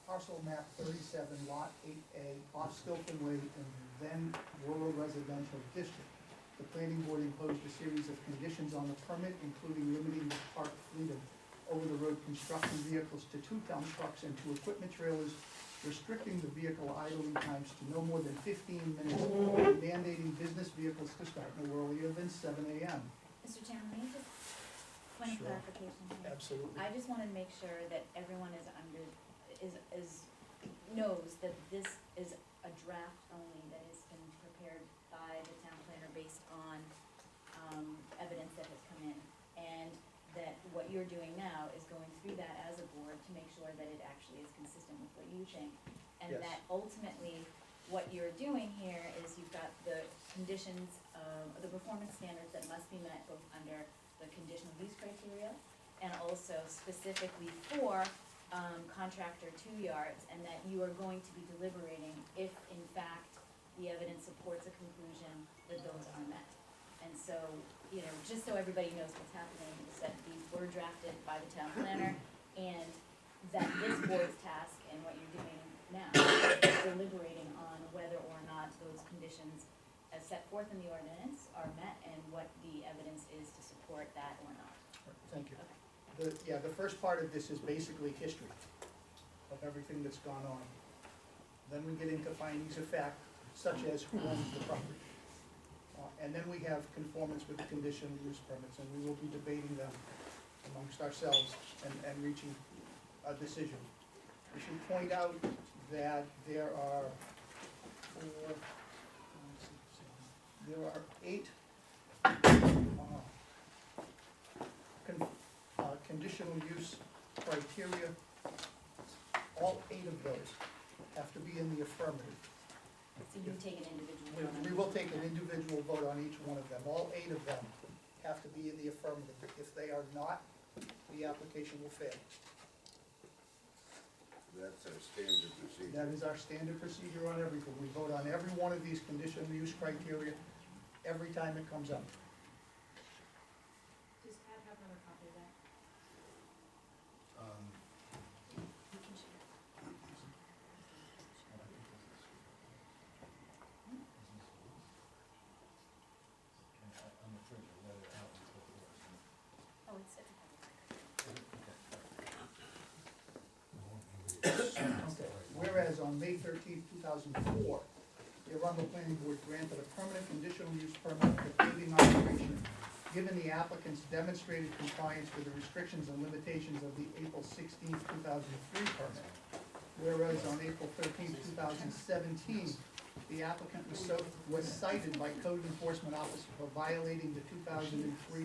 Speaker 1: parcel map 37, lot 8A, off Stilton Way in then rural residential district. The planning board imposed a series of conditions on the permit, including limiting the parked fleet of over-the-road construction vehicles to 2 dump trucks and 2 equipment trailers, restricting the vehicle idling times to no more than 15 minutes, and mandating business vehicles to start no earlier than 7 a.m.
Speaker 15: Mr. Chairman, may I just, point of
Speaker 1: Sure.
Speaker 15: clarification here?
Speaker 1: Absolutely.
Speaker 15: I just wanna make sure that everyone knows that this is a draft only that has been prepared by the town planner based on, evidence that has come in. And that what you're doing now is going through that as a board to make sure that it actually is consistent with what you think. And
Speaker 1: Yes.
Speaker 15: that ultimately, what you're doing here is you've got the conditions, the performance standards that must be met both under the conditional use criteria and also specifically for, contractor 2 yards, and that you are going to be deliberating if in fact the evidence supports a conclusion that those are met. And so, just so everybody knows what's happening, is that these were drafted by the town planner, and that this board's task and what you're doing now is deliberating on whether or not those conditions as set forth in the ordinance are met and what the evidence is to support that or not.
Speaker 1: Thank you.
Speaker 15: Okay.
Speaker 1: The first part of this is basically history of everything that's gone on. Then we get into findings of fact, such as who owns the property. And then we have conformance with the conditional use permits, and we will be debating them amongst ourselves and reaching a decision. We should point out that there are 8 conditional use criteria, all 8 of those have to be in the affirmative.
Speaker 15: So you take an individual vote on
Speaker 1: We
Speaker 15: each
Speaker 1: will
Speaker 15: one.
Speaker 1: take an individual vote on each one of them. All 8 of them have to be in the affirmative. If they are not, the application will fail.
Speaker 2: That's our standard procedure.
Speaker 1: That is our standard procedure on everything. We vote on every one of these conditional use criteria every time it comes up.
Speaker 8: Does Pat have another copy of that?
Speaker 15: You can share. Oh, it's at the
Speaker 1: Okay. Whereas on May 13th, 2004, the Arundel Planning Board granted a permanent conditional use permit for paving operation, given the applicant's demonstrated compliance with the restrictions and limitations of the April 16th, 2003 permit. Whereas on April 13th, 2017, the applicant was cited by code enforcement officer for violating the 2003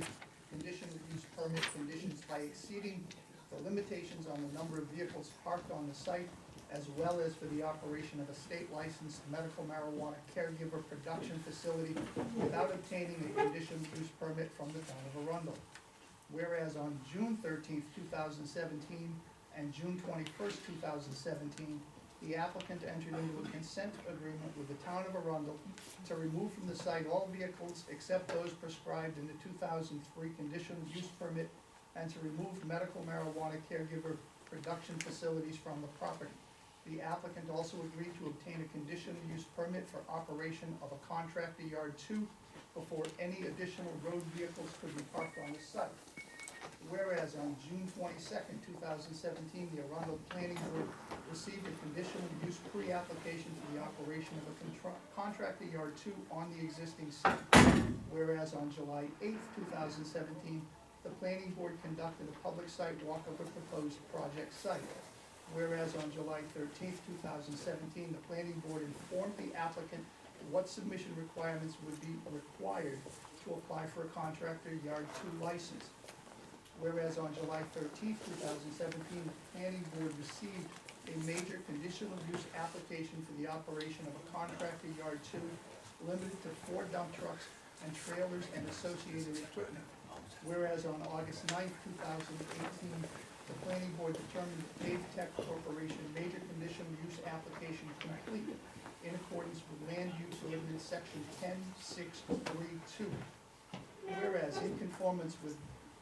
Speaker 1: conditional use permit conditions by exceeding the limitations on the number of vehicles parked on the site, as well as for the operation of a state licensed medical marijuana caregiver production facility without obtaining a conditional use permit from the town of Arundel. Whereas on June 13th, 2017 and June 21st, 2017, the applicant entered into a consent agreement with the town of Arundel to remove from the site all vehicles except those prescribed in the 2003 conditional use permit and to remove medical marijuana caregiver production facilities from the property. The applicant also agreed to obtain a conditional use permit for operation of a contractor yard 2 before any additional road vehicles could be parked on the site. Whereas on June 22nd, 2017, the Arundel Planning Board received a conditional use pre-application for the operation of a contractor yard 2 on the existing site. Whereas on July 8th, 2017, the Planning Board conducted a public site walk of the proposed project site. Whereas on July 13th, 2017, the Planning Board informed the applicant what submission requirements would be required to apply for a contractor yard 2 license. Whereas on July 13th, 2017, the Planning Board received a major conditional use application for the operation of a contractor yard 2 limited to 4 dump trucks and trailers and associated equipment. Whereas on August 9th, 2018, the Planning Board determined the Pave Tech Corporation major conditional use application complete in accordance with Land Use Ordinance Section 10632. Whereas in conformance with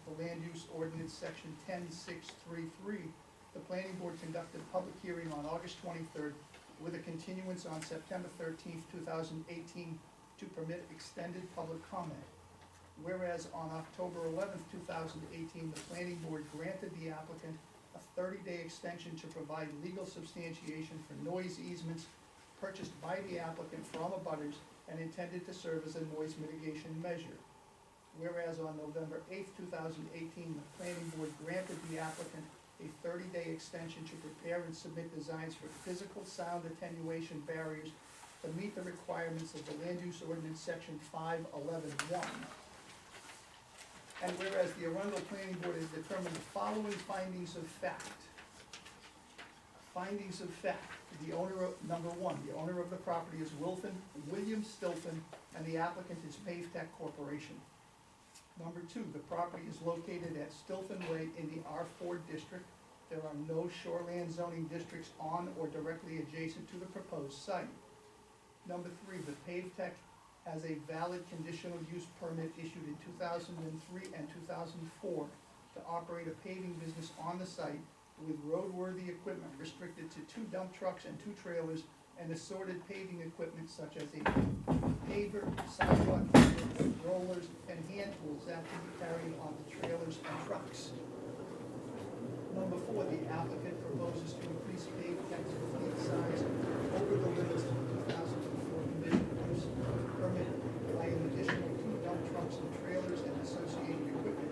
Speaker 1: the Land Use Ordinance Section 10633, the Planning Board conducted a public hearing on August 23rd with a continuance on September 13th, 2018 to permit extended public comment. Whereas on October 11th, 2018, the Planning Board granted the applicant a 30-day extension to provide legal substantiation for noise easements purchased by the applicant from abutters and intended to serve as a noise mitigation measure. Whereas on November 8th, 2018, the Planning Board granted the applicant a 30-day extension to prepare and submit designs for physical sound attenuation barriers to meet the requirements of the Land Use Ordinance Section 511(1). And whereas the Arundel Planning Board has determined the following findings of fact. Findings of fact, the owner of, number 1, the owner of the property is William Stilton, and the applicant is Pave Tech Corporation. Number 2, the property is located at Stilton Way in the R4 district. There are no shoreland zoning districts on or directly adjacent to the proposed site. Number 3, the Pave Tech has a valid conditional use permit issued in 2003 and 2004 to operate a paving business on the site with roadworthy equipment restricted to 2 dump trucks and 2 trailers and assorted paving equipment such as a paver, sidewalk, rollers, and hand tools that can be carried on the trailers and trucks. Number 4, the applicant proposes to increase Pave Tech's fleet size over the limits of the 2004 conditional use permit by an additional 2 dump trucks and trailers and associated equipment.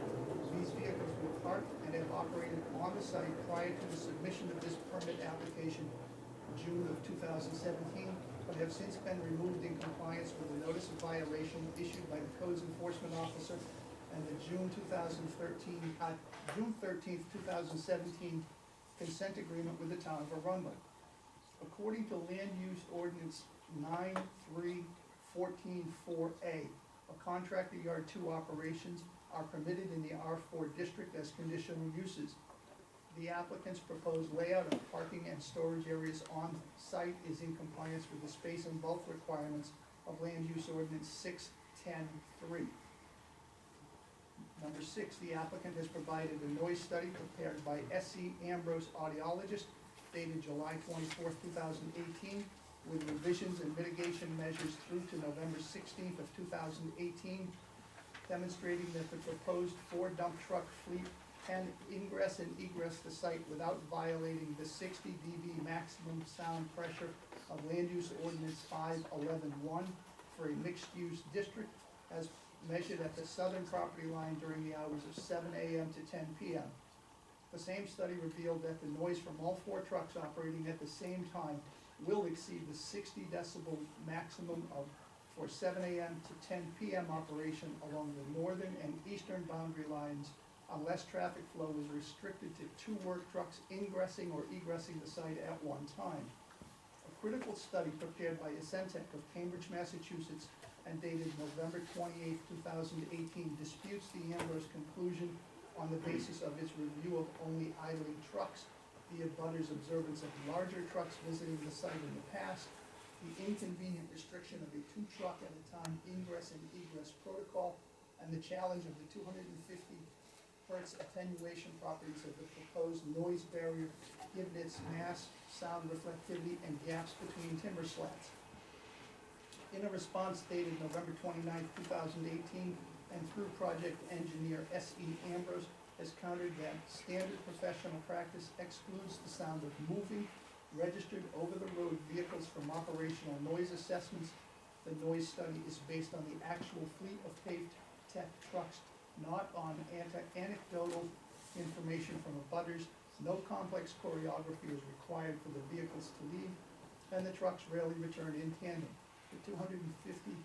Speaker 1: These vehicles were parked and have operated on the site prior to the submission of this permit application June of 2017, but have since been removed in compliance with the notice of violation issued by the Codes Enforcement Officer and the June 13th, 2017 consent agreement with the town of Arundel. According to Land Use Ordinance 9.3.14.4A, a contractor yard two operations are permitted in the R4 district as conditional uses. The applicant's proposed layout of parking and storage areas on site is in compliance with the space and bulk requirements of Land Use Ordinance 6.10.3. Number 6, the applicant has provided a noise study prepared by S.E. Ambrose Audiologist dated July 24th, 2018, with revisions and mitigation measures through to November 16th of 2018, demonstrating that the proposed 4-dump truck fleet can ingress and egress the site without violating the 60 dB maximum sound pressure of Land Use Ordinance 5.11.1 for a mixed-use district as measured at the southern property line during the hours of 7 a.m. to 10 p.m. The same study revealed that the noise from all 4 trucks operating at the same time will exceed the 60 decibel maximum for 7 a.m. to 10 p.m. operation along the northern and eastern boundary lines unless traffic flow is restricted to 2 work trucks ingressing or egressing the site at one time. A critical study prepared by Essentech of Cambridge, Massachusetts and dated November 28, 2018 disputes the Ambrose conclusion on the basis of its review of only idling trucks, the abutters' observance of larger trucks visiting the site in the past, the inconvenient restriction of a 2-truck at a time ingress and egress protocol, and the challenge of the 250 hertz attenuation properties of the proposed noise barrier given its mass, sound reflectivity, and gaps between timber slats. In a response dated November 29, 2018, and through project engineer S.E. Ambrose, has countered that standard professional practice excludes the sound of moving, registered over-the-road vehicles from operational noise assessments. The noise study is based on the actual fleet of paved tech trucks, not on anecdotal information from abutters. No complex choreography is required for the vehicles to leave, and the trucks rarely return in tandem. The 250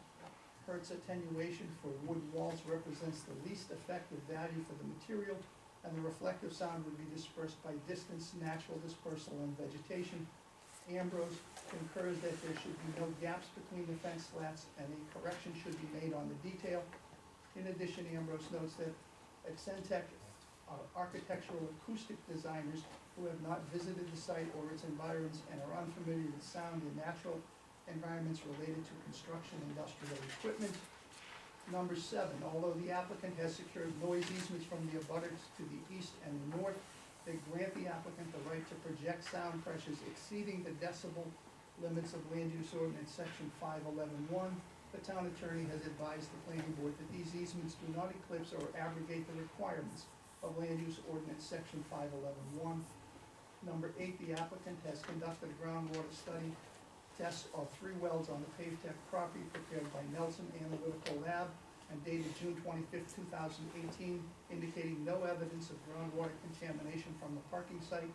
Speaker 1: hertz attenuation for wood walls represents the least effective value for the material, and the reflective sound would be dispersed by distance, natural dispersal, and vegetation. Ambrose concurs that there should be no gaps between the fence slats, and a correction should be made on the detail. In addition, Ambrose notes that Essentech architectural acoustic designers who have not visited the site or its environs and are unfamiliar with sound in natural environments related to construction industrial equipment. Number 7, although the applicant has secured noise easements from the abutters to the east and the north, they grant the applicant the right to project sound pressures exceeding the decibel limits of Land Use Ordinance Section 5.11.1. The town attorney has advised the planning board that these easements do not eclipse or abrogate the requirements of Land Use Ordinance Section 5.11.1. Number 8, the applicant has conducted a groundwater study test of 3 wells on the paved tech property prepared by Nelson Analytical Lab and dated June 25th, 2018, indicating no evidence of groundwater contamination from the parking site.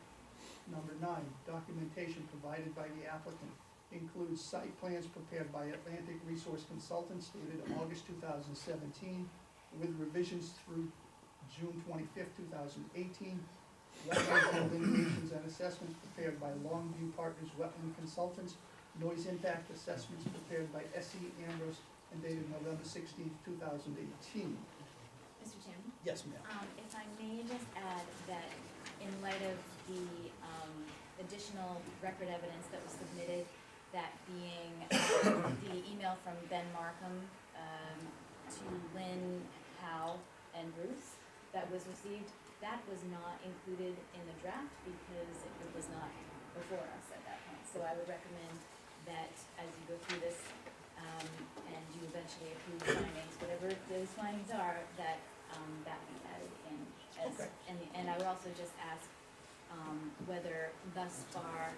Speaker 1: Number 9, documentation provided by the applicant includes site plans prepared by Atlantic Resource Consultants dated August 2017 with revisions through June 25th, 2018. Wetland delineations and assessments prepared by Longview Partners Wetland Consultants. Noise impact assessments prepared by S.E. Ambrose and dated November 16th, 2018.
Speaker 15: Mr. Chairman?
Speaker 1: Yes, ma'am.
Speaker 15: If I may just add that in light of the additional record evidence that was submitted, that being the email from Ben Markham to Lynn, Hal, and Bruce that was received, that was not included in the draft because it was not before us at that point. So I would recommend that as you go through this and you eventually approve the findings, whatever those findings are, that that be added in.
Speaker 1: Okay.
Speaker 15: And I would also just ask whether thus far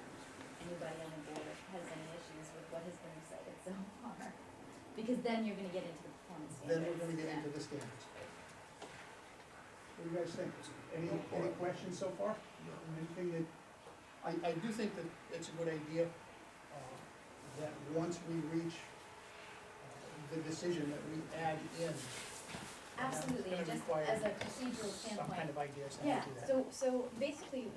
Speaker 15: anybody on the board has any issues with what has been recited so far. Because then you're gonna get into the performance standards.
Speaker 1: Then we're gonna get into the standards. What do you guys think? Any questions so far? Anything that, I do think that it's a good idea that once we reach the decision that we add in
Speaker 15: Absolutely,
Speaker 1: It's
Speaker 15: and
Speaker 1: gonna
Speaker 15: just
Speaker 1: require
Speaker 15: as a procedural
Speaker 1: some kind
Speaker 15: standpoint,
Speaker 1: of ideas how
Speaker 15: yeah,
Speaker 1: to do that.
Speaker 15: so basically,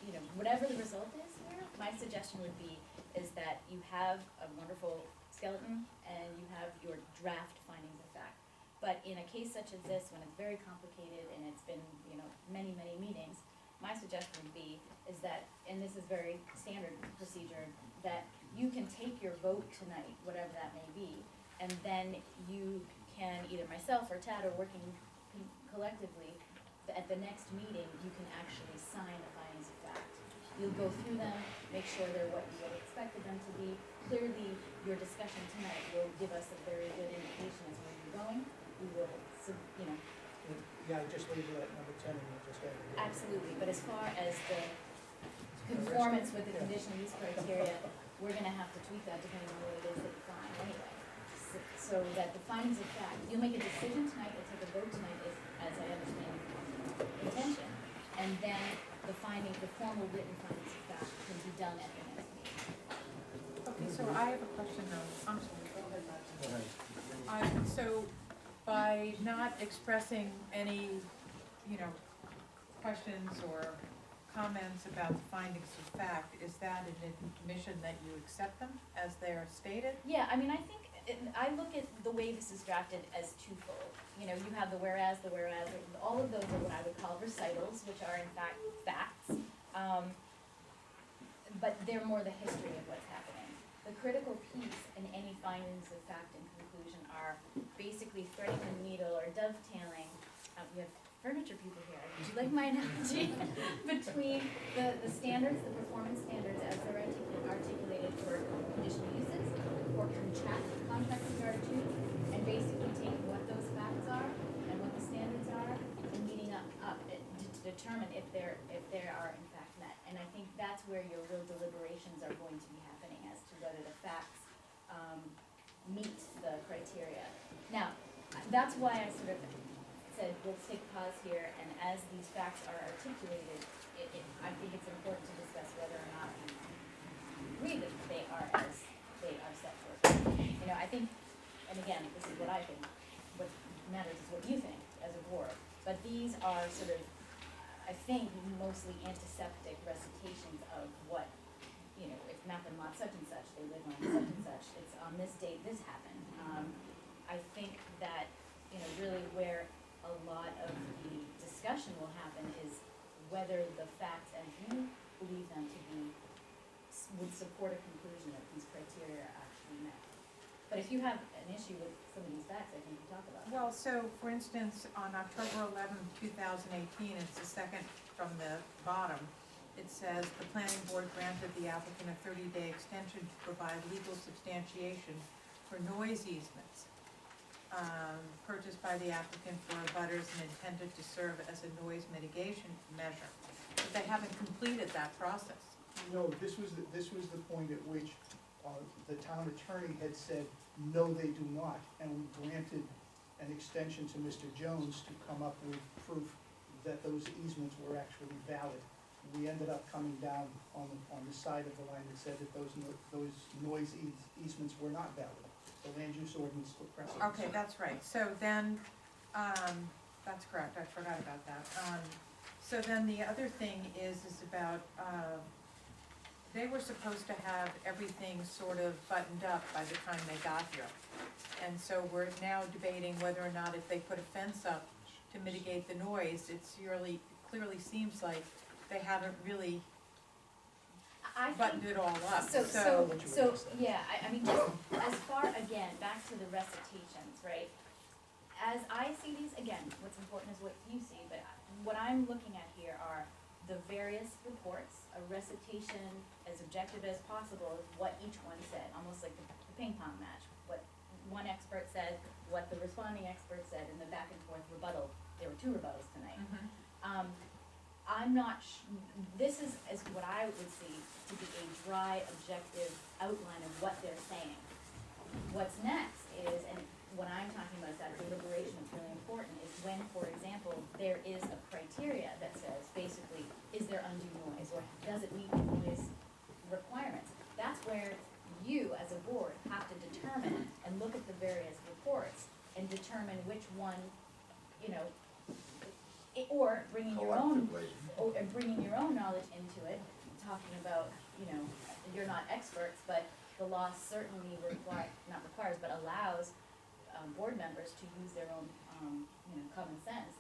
Speaker 15: you know, whatever the result is here, my suggestion would be is that you have a wonderful skeleton and you have your draft findings of fact. But in a case such as this, when it's very complicated and it's been, you know, many, many meetings, my suggestion would be is that, and this is very standard procedure, that you can take your vote tonight, whatever that may be, and then you can, either myself or Tad are working collectively, at the next meeting, you can actually sign the findings of fact. You'll go through them, make sure they're what you would expected them to be. Clearly, your discussion tonight will give us a very good indication as where you're going. We will, you know,
Speaker 1: Yeah, just leave it at number 10 and we'll just add it.
Speaker 15: absolutely, but as far as the conformance with the conditional use criteria, we're gonna have to tweak that depending on what it is that you find anyway. So that the findings of fact, you'll make a decision tonight, you'll take a vote tonight, as I understand intention, and then the finding, the formal written findings of fact can be done at the next meeting.
Speaker 4: Okay, so I have a question though, I'm sorry, go ahead, Roger. So by not expressing any, you know, questions or comments about the findings of fact, is that an admission that you accept them as they are stated?
Speaker 15: Yeah, I mean, I think, I look at the way this is drafted as twofold. You know, you have the whereas, all of those are what I would call recitals, which are in fact facts. But they're more the history of what's happening. The critical piece in any findings of fact and conclusion are basically threading the needle or dovetailing, we have furniture people here, do you like my analogy? Between the standards, the performance standards as they're articulated for conditional uses, for contract regard to, and basically taking what those facts are and what the standards are and meeting up to determine if they are in fact met. And I think that's where your real deliberations are going to be happening as to whether the facts meet the criteria. Now, that's why I sort of said, let's take a pause here, and as these facts are articulated, I think it's important to discuss whether or not we agree that they are as they are set forth. You know, I think, and again, this is what I think, what matters is what you think as a board, but these are sort of, I think, mostly antiseptic recitations of what, you know, if Matt and Mott such and such, they live on such and such, it's on this date, this happened. I think that, you know, really where a lot of the discussion will happen is whether the facts as you believe them to be would support a conclusion that these criteria are actually met. But if you have an issue with some of these facts, I think we talk about it.
Speaker 4: Well, so for instance, on October 11th, 2018, it's the second from the bottom, it says, the planning board granted the applicant a 30-day extension to provide legal substantiation for noise easements purchased by the applicant for abutters and intended to serve as a noise mitigation measure. But they haven't completed that process.
Speaker 1: No, this was the point at which the town attorney had said, no, they do not, and we granted an extension to Mr. Jones to come up with proof that those easements were actually valid. We ended up coming down on the side of the line that said that those noise easements were not valid. The land use ordinance took precedence.
Speaker 4: Okay, that's right. So then, that's correct, I forgot about that. So then the other thing is about, they were supposed to have everything sort of buttoned up by the time they got here. And so we're now debating whether or not if they put a fence up to mitigate the noise, it's clearly seems like they haven't really
Speaker 15: I
Speaker 4: buttoned
Speaker 15: think,
Speaker 4: it all up.
Speaker 15: so, yeah, I mean, just as far, again, back to the recitations, right? As I see these, again, what's important is what you see, but what I'm looking at here are the various reports, a recitation as objective as possible of what each one said, almost like the ping pong match. What one expert said, what the responding expert said, and the back and forth rebuttal. There were 2 rebuttals tonight. I'm not, this is what I would see to be a dry, objective outline of what they're saying. What's next is, and what I'm talking about is that deliberation is really important, is when, for example, there is a criteria that says, basically, is there undue noise, or does it meet the noise requirements? That's where you, as a board, have to determine and look at the various reports and determine which one you know, or bringing your own,
Speaker 2: Collectively.
Speaker 15: or bringing your own knowledge into it, talking about, you know, you're not experts, but the law certainly not requires, but allows, board members to use their own, you know, common sense.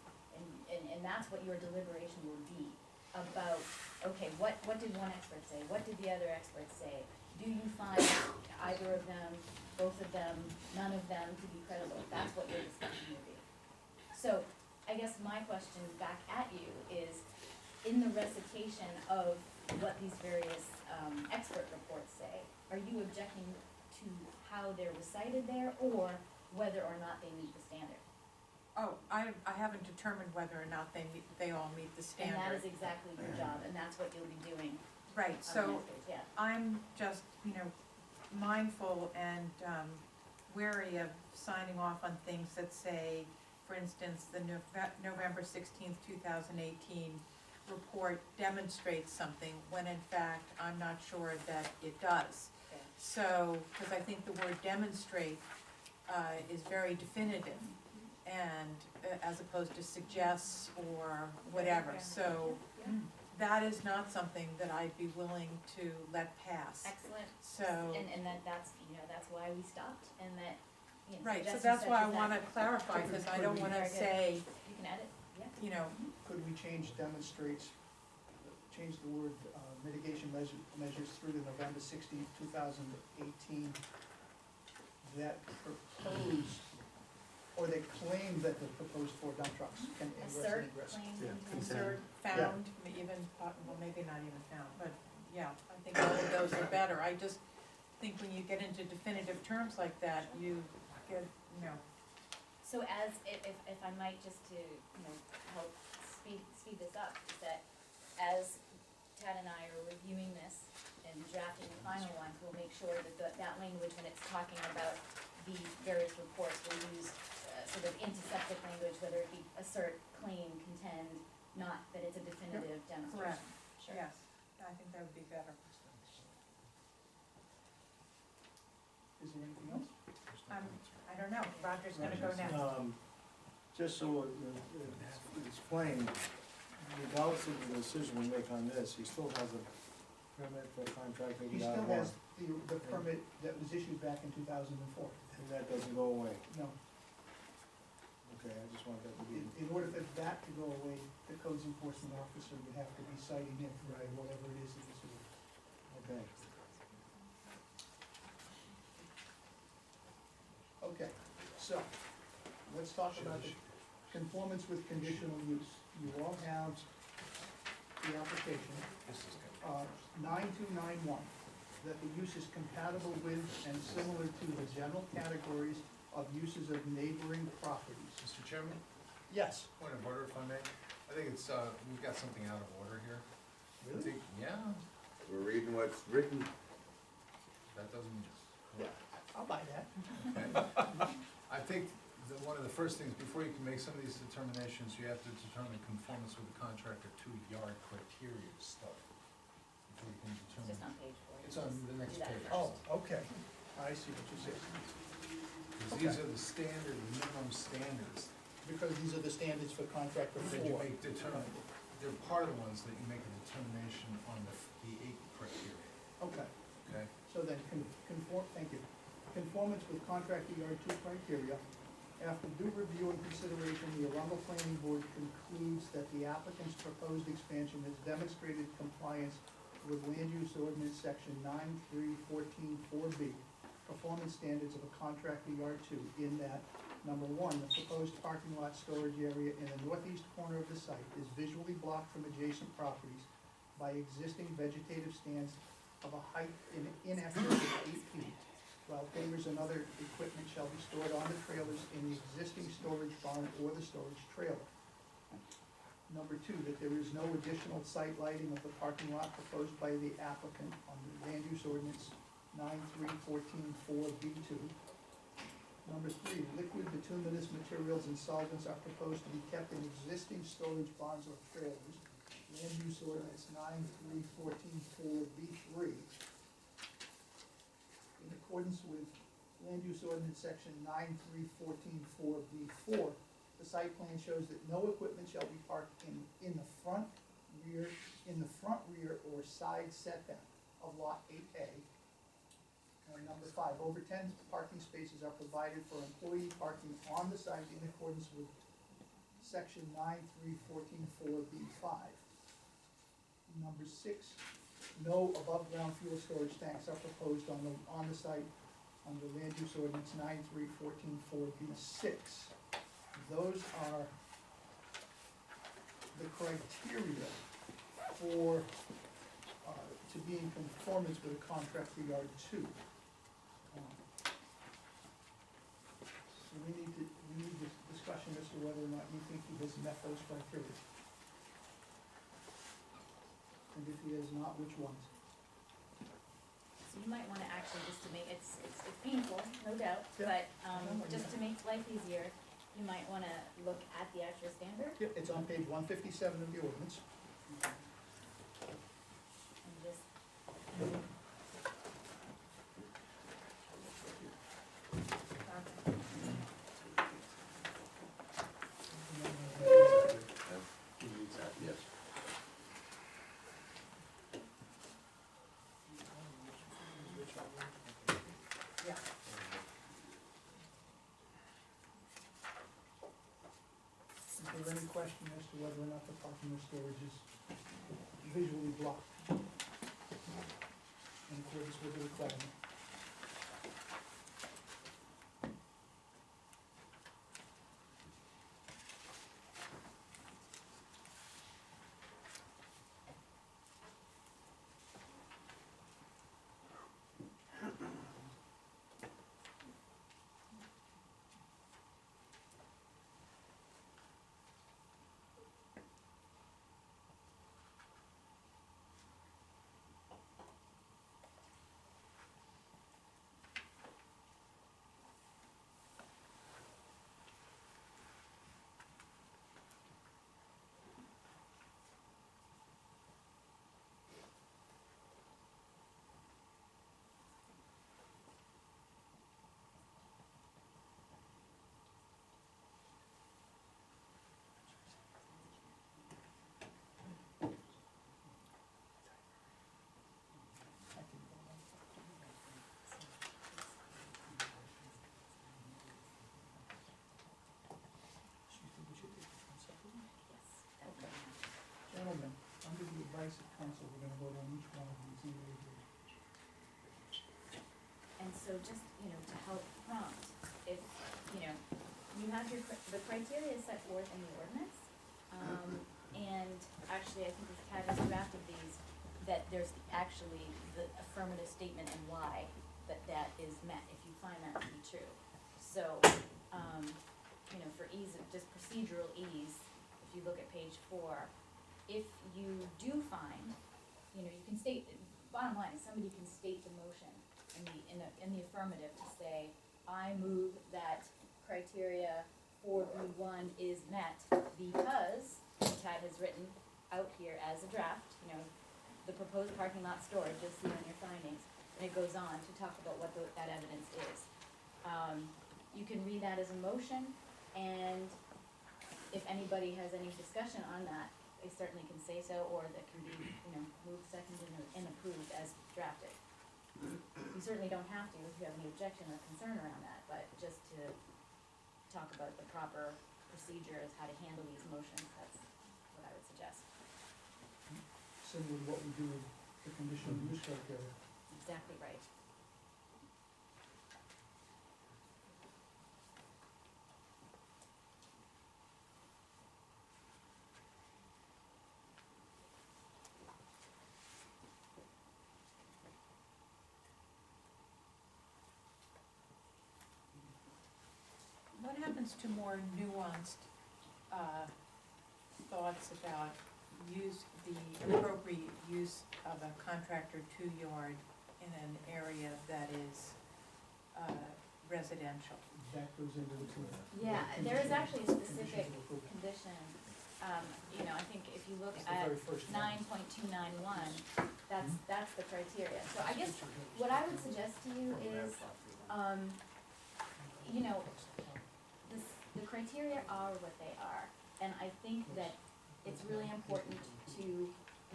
Speaker 15: And that's what your deliberation will be about, okay, what did one expert say? What did the other experts say? Do you find either of them, both of them, none of them to be credible? That's what your discussion will be. So, I guess my question back at you is, in the recitation of what these various, expert reports say, are you objecting to how they're recited there, or whether or not they meet the standard?
Speaker 4: Oh, I haven't determined whether or not they all meet the
Speaker 15: And
Speaker 4: standard.
Speaker 15: that is exactly your job, and that's what you'll be doing
Speaker 4: Right,
Speaker 15: on the
Speaker 4: so
Speaker 15: next page, yeah.
Speaker 4: I'm just, you know, mindful and wary of signing off on things that say, for instance, the November 16th, 2018 report demonstrates something, when in fact, I'm not sure that it does.
Speaker 15: Okay.
Speaker 4: So, because I think the word demonstrate is very definitive, and as opposed to suggests or whatever.
Speaker 15: Yeah.
Speaker 4: So,
Speaker 15: Yeah.
Speaker 4: that is not something that I'd be willing to let pass.
Speaker 15: Excellent.
Speaker 4: So,
Speaker 15: And that's, you know, that's why we stopped, and that, you know,
Speaker 4: right, so
Speaker 15: suggestions
Speaker 4: that's
Speaker 15: such
Speaker 4: why I
Speaker 15: as
Speaker 4: wanna
Speaker 15: that,
Speaker 4: clarify, because I don't wanna
Speaker 15: Very good.
Speaker 4: say,
Speaker 15: you can edit, yeah.
Speaker 4: you know,
Speaker 1: Could we change demonstrates, change the word mitigation measures through to November 16th, 2018, that propose, or they claim that the proposed 4 dump trucks can ingress and
Speaker 15: Assert,
Speaker 1: egress?
Speaker 15: claim,
Speaker 3: Yeah,
Speaker 15: contend.
Speaker 4: insert, found, even, well, maybe not even found, but, yeah, I think all of those are better. I just think when you get into definitive terms like that, you get, you know,
Speaker 15: So as, if I might just to, you know, help speed this up, is that as Tad and I are reviewing this and drafting the final ones, we'll make sure that that language, when it's talking about the various reports, we'll use sort of antiseptic language, whether it be assert, claim, contend, not that it's a definitive demonstration.
Speaker 4: Correct.
Speaker 15: Sure.
Speaker 4: yes, I think that would be better.
Speaker 1: Is there anything else?
Speaker 4: I don't know, Roger's gonna go next.
Speaker 5: Just so it's plain, regardless of the decision we make on this, he still has a permit for contractor
Speaker 1: He
Speaker 5: without
Speaker 1: still
Speaker 5: warrant,
Speaker 1: has the permit that was issued back in 2004.
Speaker 5: and that doesn't go away.
Speaker 1: No,
Speaker 5: Okay, I just wanted that to be.
Speaker 1: in order for that to go away, the codes enforcement officer would have to be citing him for whatever it is that he's doing.
Speaker 5: Okay.
Speaker 1: Okay, so, let's talk about the conformance with conditional use. You all have the application, 9291, that the use is compatible with and similar to the general categories of uses of neighboring properties.
Speaker 5: Mr. Chairman,
Speaker 1: Yes,
Speaker 5: point of order if I may. I think it's, we've got something out of order here. I
Speaker 1: really?
Speaker 5: think- Yeah,
Speaker 2: We're reading what's written.
Speaker 5: that doesn't.
Speaker 1: Yeah, I'll buy that.
Speaker 5: Okay. I think that one of the first things, before you can make some of these determinations, you have to determine conformance with the contractor to yard criteria stuff. Before you can
Speaker 15: It's
Speaker 5: determine.
Speaker 15: just on page 4.
Speaker 5: It's on the next
Speaker 15: Do that
Speaker 5: page.
Speaker 15: first.
Speaker 1: Oh, okay, I see what you're saying.
Speaker 5: Because these are the standard, minimum standards
Speaker 1: Because these are the standards for contractor
Speaker 5: that you
Speaker 1: 4.
Speaker 5: make they're part of the ones that you make a determination on the 8 criteria,
Speaker 1: Okay.
Speaker 5: okay?
Speaker 1: So then, thank you. Conformance with contractor yard 2 criteria. After due review and consideration, the Arundel Planning Board concludes that the applicant's proposed expansion has demonstrated compliance with Land Use Ordinance Section 9314-4B, performance standards of a contractor yard 2, in that, number 1, the proposed parking lot storage area in the northeast corner of the site is visually blocked from adjacent properties by existing vegetative stands of a height in excess of 8 feet, while pavers and other equipment shall be stored on the trailers in the existing storage barn or the storage trailer. Number 2, that there is no additional site lighting of the parking lot proposed by the applicant under Land Use Ordinance 9314-4B2. Number 3, liquid bituminous materials and solvents are proposed to be kept in existing storage barns or trailers. Land Use Ordinance 9314-4B3. In accordance with Land Use Ordinance Section 9314-4B4, the site plan shows that no equipment shall be parked in the front, rear, or side setback of lot 8A. And number 5, over 10 parking spaces are provided for employee parking on the site in accordance with section 9.3.14.4B5. Number 6, no above-ground fuel storage tanks are proposed on the site under land use ordinance 9.3.14.4B6. Those are the criteria for, to be in conformance with a contract for yard 2. So we need this discussion as to whether or not you think he has met those criteria. And if he has not, which ones?
Speaker 15: So you might wanna actually, just to make, it's painful, no doubt,
Speaker 1: Yeah.
Speaker 15: but, just to make life easier, you might wanna look at the actual standard
Speaker 1: Yep, it's on page 157 of the ordinance.
Speaker 15: and just.
Speaker 13: Yes.
Speaker 1: Yeah. Is there any question as to whether or not the parking or storage is visually blocked in accordance with the requirement? Gentlemen, under the advice of counsel, we're gonna vote on each one of these individually.
Speaker 15: And so just, to help prompt, if, you have the criteria set forth in the ordinance. And actually, I think as Kat has drafted these, that there's actually the affirmative statement and why that is met, if you find that to be true. So, for ease of, just procedural ease, if you look at page 4, if you do find, you can state, bottom line, is somebody can state the motion in the affirmative to say, I move that criteria 4B1 is met because, Tad has written out here as a draft, the proposed parking lot storage, you'll see on your findings, and it goes on to talk about what that evidence is. You can read that as a motion, and if anybody has any discussion on that, they certainly can say so, or that can be, moved, seconded, and approved as drafted. You certainly don't have to if you have any objection or concern around that, but just to talk about the proper procedure as how to handle these motions, that's what I would suggest.
Speaker 1: Similar to what we do with the conditional use criteria.
Speaker 15: Exactly right.
Speaker 4: What happens to more nuanced, thoughts about the appropriate use of a contractor 2-yard in an area that is, residential?
Speaker 1: That goes into the two.
Speaker 15: Yeah, there is actually a specific
Speaker 1: Conditions of approval.
Speaker 15: condition, I think if you look
Speaker 1: It's the
Speaker 15: at
Speaker 1: very first one.
Speaker 15: 9.291, that's the criteria. So I guess what I would suggest to you is, the criteria are what they are, and I think that it's really important to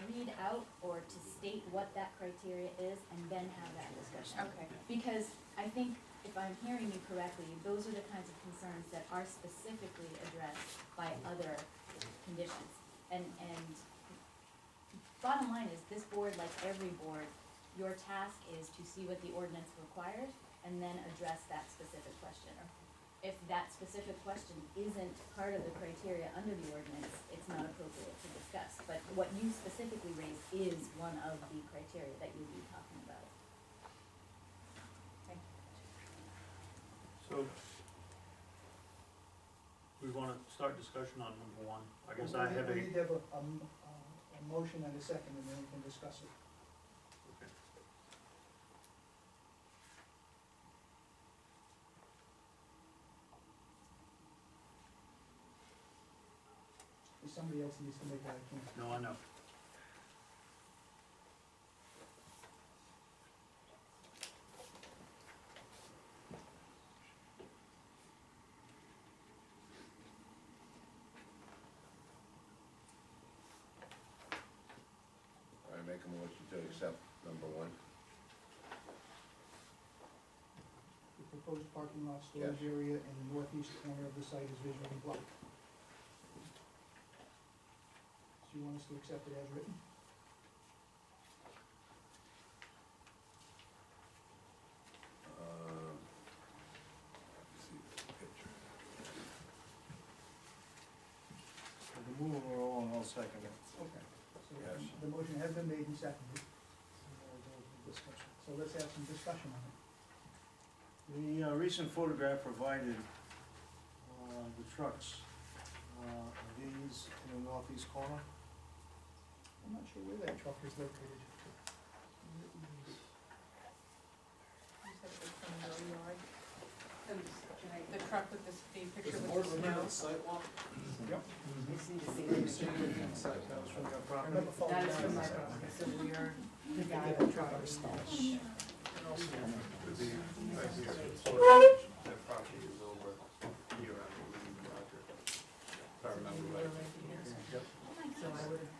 Speaker 15: read out or to state what that criteria is and then have that discussion.
Speaker 4: Okay.
Speaker 15: Because I think, if I'm hearing you correctly, those are the kinds of concerns that are specifically addressed by other conditions. And bottom line is, this board, like every board, your task is to see what the ordinance requires and then address that specific question. If that specific question isn't part of the criteria under the ordinance, it's not appropriate to discuss. But what you specifically raised is one of the criteria that you'll be talking about. Okay.
Speaker 3: So, we wanna start discussion on number one. I guess I have
Speaker 1: We
Speaker 3: a,
Speaker 1: need to have a motion and a second, and then we can discuss it.
Speaker 3: okay.
Speaker 1: If somebody else needs to make that, I can't.
Speaker 3: No, I know.
Speaker 2: I make a motion to accept number one.
Speaker 1: The proposed parking lot storage area in the northeast corner of the site is visually blocked. Do you want us to accept it as written?
Speaker 2: See the picture.
Speaker 5: For the move along, I'll second it.
Speaker 1: Okay. So
Speaker 2: Yes.
Speaker 1: the motion has been made and seconded. So let's have some discussion on it.
Speaker 5: The recent photograph provided, the trucks, these in the northeast corner.
Speaker 1: I'm not sure where that truck is located.
Speaker 4: You said it was from your yard? The truck with the picture with the snow?
Speaker 5: sidewalk?
Speaker 1: Yep.
Speaker 5: That
Speaker 1: I remember falling
Speaker 9: That is
Speaker 1: down.
Speaker 9: from my property, so we are the guy
Speaker 1: Yeah,
Speaker 9: of the
Speaker 1: the truck
Speaker 9: property.
Speaker 1: is
Speaker 9: that-
Speaker 6: That property is over here on the Living Project, if I remember right.
Speaker 9: So I would have,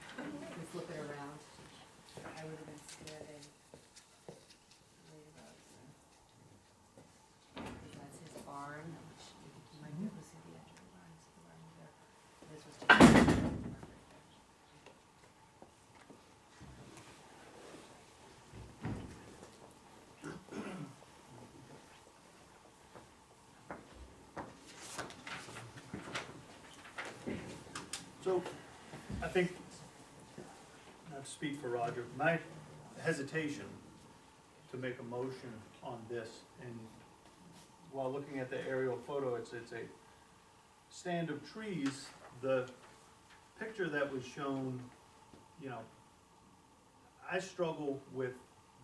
Speaker 9: if you flip it around, I would have been standing right about there. Because that's his barn, which you might be able to see the edge of the barn, so the barn is there. This was just.
Speaker 3: So, I think, not to speak for Roger, my hesitation to make a motion on this, and while looking at the aerial photo, it's a stand of trees. The picture that was shown, you know, I struggle with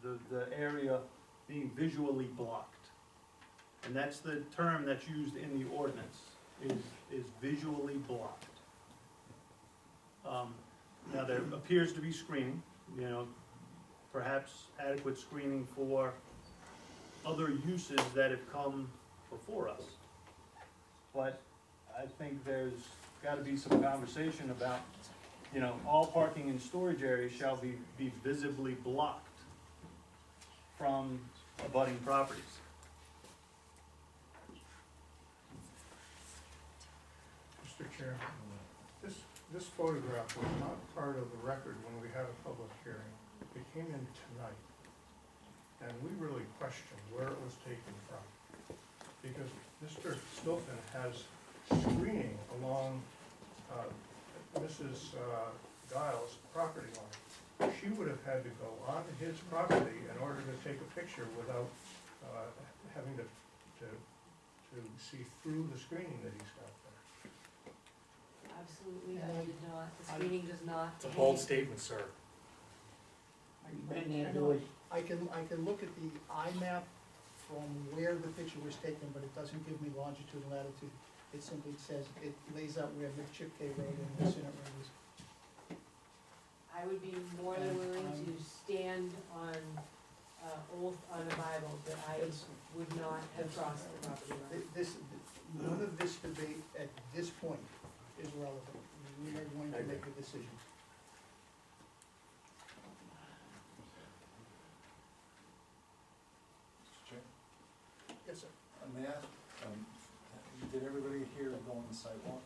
Speaker 3: the area being visually blocked. And that's the term that's used in the ordinance, is visually blocked. Now, there appears to be screening, you know, perhaps adequate screening for other uses that have come before us. But I think there's gotta be some conversation about, you know, all parking and storage areas shall be visibly blocked from abutting properties.
Speaker 10: Mr. Chair, this photograph was not part of the record when we had a public hearing. It came in tonight, and we really questioned where it was taken from. Because Mr. Stilton has screening along Mrs. Giles' property line. She would have had to go onto his property in order to take a picture without having to see through the screening that he's got there.
Speaker 9: Absolutely, I did not, the screening does not.
Speaker 14: It's a bold statement, sir.
Speaker 11: Been there, do it.
Speaker 1: I can look at the IMAP from where the picture was taken, but it doesn't give me longitude and latitude. It simply says, it lays out where McChipke Road and Lieutenant Road is.
Speaker 9: I would be more than willing to stand on, oath on the Bible that I would not have crossed the property line.
Speaker 1: This, none of this debate at this point is relevant. We are going to make a decision.
Speaker 5: Mr. Chair,
Speaker 1: Yes, sir.
Speaker 5: may I ask, did everybody here go on the sidewalk?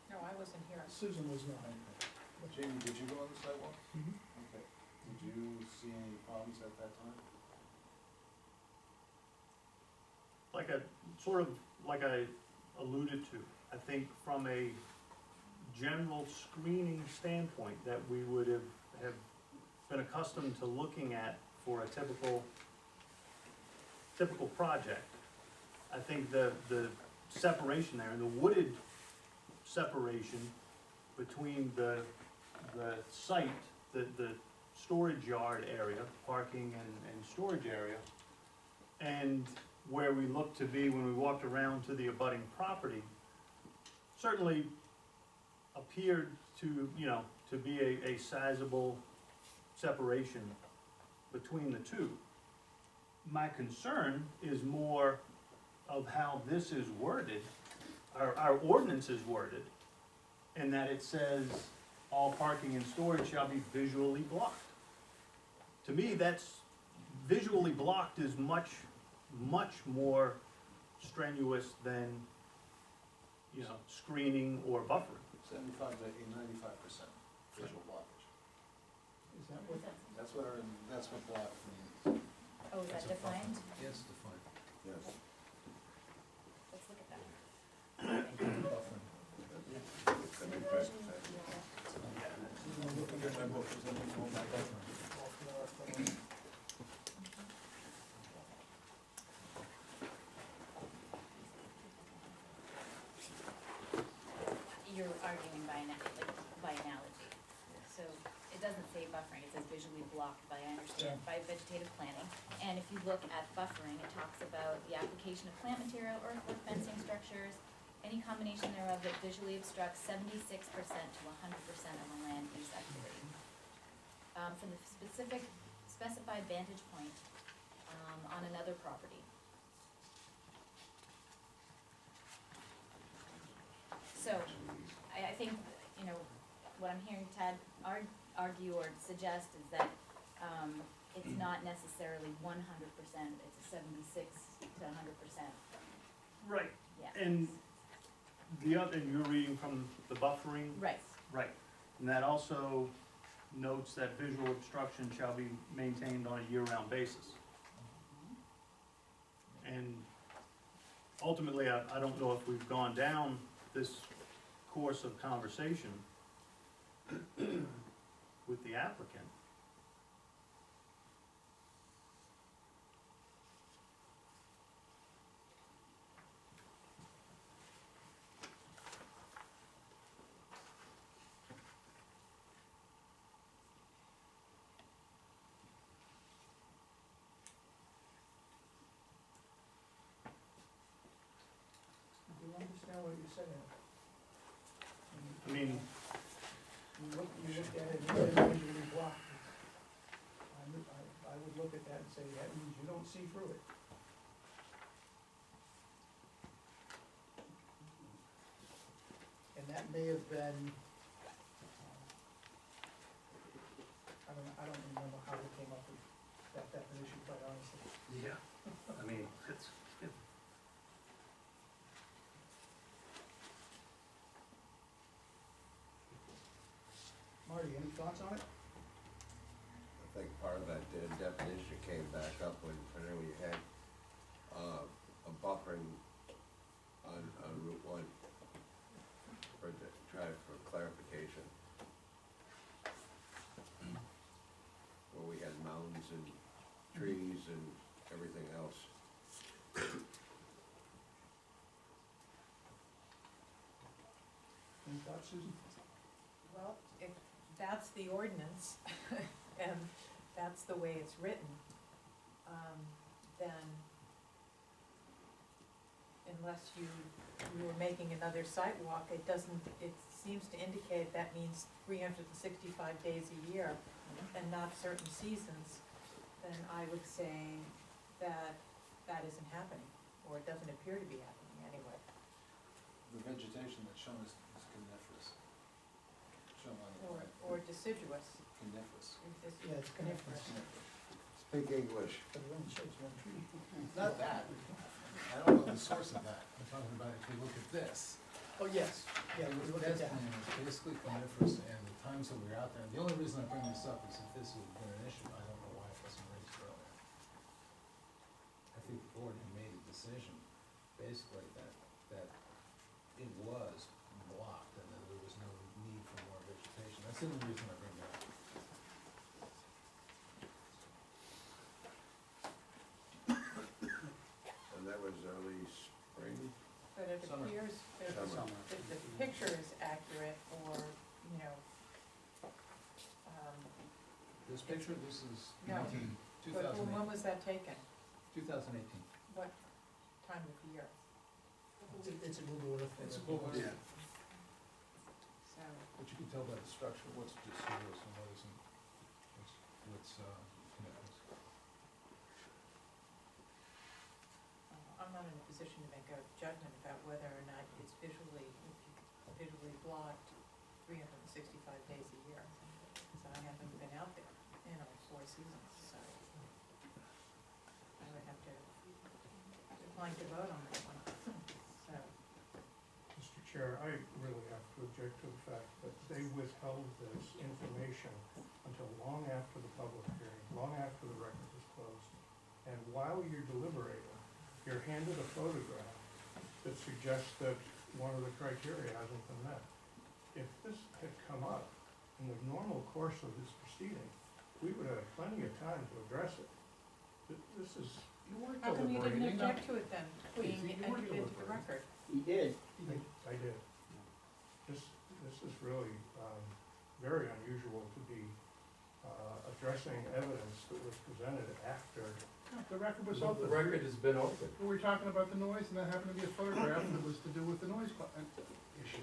Speaker 4: No, I wasn't here.
Speaker 1: Susan was not.
Speaker 5: Jamie, did you go on the sidewalk?
Speaker 1: Mhm.
Speaker 5: Okay. Did you see any problems at that time?
Speaker 3: Like a, sort of, like I alluded to, I think from a general screening standpoint that we would have been accustomed to looking at for a typical project, I think the separation there, and the wooded separation between the site, the storage yard area, parking and storage area, and where we looked to be when we walked around to the abutting property, certainly appeared to, you know, to be a sizable separation between the two. My concern is more of how this is worded, our ordinance is worded, and that it says all parking and storage shall be visually blocked. To me, that's, visually blocked is much more strenuous than, you know, screening or buffering.
Speaker 5: 75 to 95% visual blockage.
Speaker 1: Is that what?
Speaker 5: That's what block means.
Speaker 15: Oh, is that defined?
Speaker 5: Yes, defined.
Speaker 2: Yes.
Speaker 15: Let's look at that. You're arguing by analogy. So it doesn't say buffering, it says visually blocked by, I understand, by vegetative planting. And if you look at buffering, it talks about the application of plant material, earthwork, fencing structures, any combination thereof that visually obstructs 76% to 100% of a land use activity. From the specified vantage point, on another property. So, I think, you know, what I'm hearing Tad argue or suggest is that, it's not necessarily 100%, it's a 76 to 100%.
Speaker 3: Right.
Speaker 15: Yeah.
Speaker 3: And the other, you're reading from the buffering?
Speaker 15: Right.
Speaker 3: Right, and that also notes that visual obstruction shall be maintained on a year-round basis. And ultimately, I don't know if we've gone down this course of conversation with the applicant.
Speaker 1: Do you understand what you're saying?
Speaker 3: I mean,
Speaker 1: You look at it, and it's visually blocked. I would look at that and say, that means you don't see through it. And that may have been, I don't remember how we came up with that definition, quite honestly.
Speaker 3: yeah, I mean, it's,
Speaker 1: Marty, any thoughts on it?
Speaker 2: I think part of that definition came back up when we had, a buffering on Route 1 for clarification. Where we had mountains and trees and everything else.
Speaker 1: Any thoughts, Susan?
Speaker 4: Well, if that's the ordinance, and that's the way it's written, then unless you were making another sidewalk, it seems to indicate that means 365 days a year and not certain seasons, then I would say that that isn't happening, or it doesn't appear to be happening anyway.
Speaker 5: the vegetation that's shown is coniferous. Shown on the plan,
Speaker 4: Or deciduous.
Speaker 5: coniferous.
Speaker 1: Yeah, it's coniferous.
Speaker 2: Speak English.
Speaker 1: But it only shows one tree.
Speaker 5: Not that, I don't know the source of that, I'm talking about if you look at this.
Speaker 1: Oh, yes, yeah, we look at
Speaker 5: This
Speaker 1: that.
Speaker 5: plan is basically coniferous, and the times that we were out there, the only reason I bring this up is if this had been an issue, I don't know why it wasn't raised earlier. I think the board had made a decision, basically, that it was blocked, and that there was no need for more vegetation, that's the only reason I bring that up.
Speaker 2: And that was early spring.
Speaker 4: But it
Speaker 5: Summer.
Speaker 4: appears that
Speaker 2: Summer.
Speaker 4: if the picture is accurate, or, you know,
Speaker 5: This picture, this is
Speaker 4: No.
Speaker 5: 2008.
Speaker 4: when was that taken?
Speaker 5: 2018.
Speaker 4: What time of year?
Speaker 1: It's a Google Earth.
Speaker 5: It's a Google Earth.
Speaker 4: So,
Speaker 5: But you can tell by the structure what's deciduous and what isn't, what's coniferous.
Speaker 4: I'm not in a position to make a judgment about whether or not it's visually blocked 365 days a year, because I haven't been out there, you know, 4 seasons, so I would have to decline to vote on that one, so.
Speaker 10: Mr. Chair, I really have to object to the fact that they withheld this information until long after the public hearing, long after the record was closed. And while you're deliberating, you're handed a photograph that suggests that one of the criteria hasn't been met. If this had come up in the normal course of this proceeding, we would have had plenty of time to address it. This is,
Speaker 5: You weren't
Speaker 4: How come you didn't
Speaker 5: deliberating,
Speaker 4: object to it then,
Speaker 5: Please,
Speaker 4: being
Speaker 5: you weren't
Speaker 4: entered into the
Speaker 5: deliberating.
Speaker 4: record?
Speaker 11: He did.
Speaker 10: I did. This is really, very unusual to be, addressing evidence that was presented after the record was open.
Speaker 12: The record has been open.
Speaker 6: We were talking about the noise, and that happened to be a photograph that was to do with the noise issue.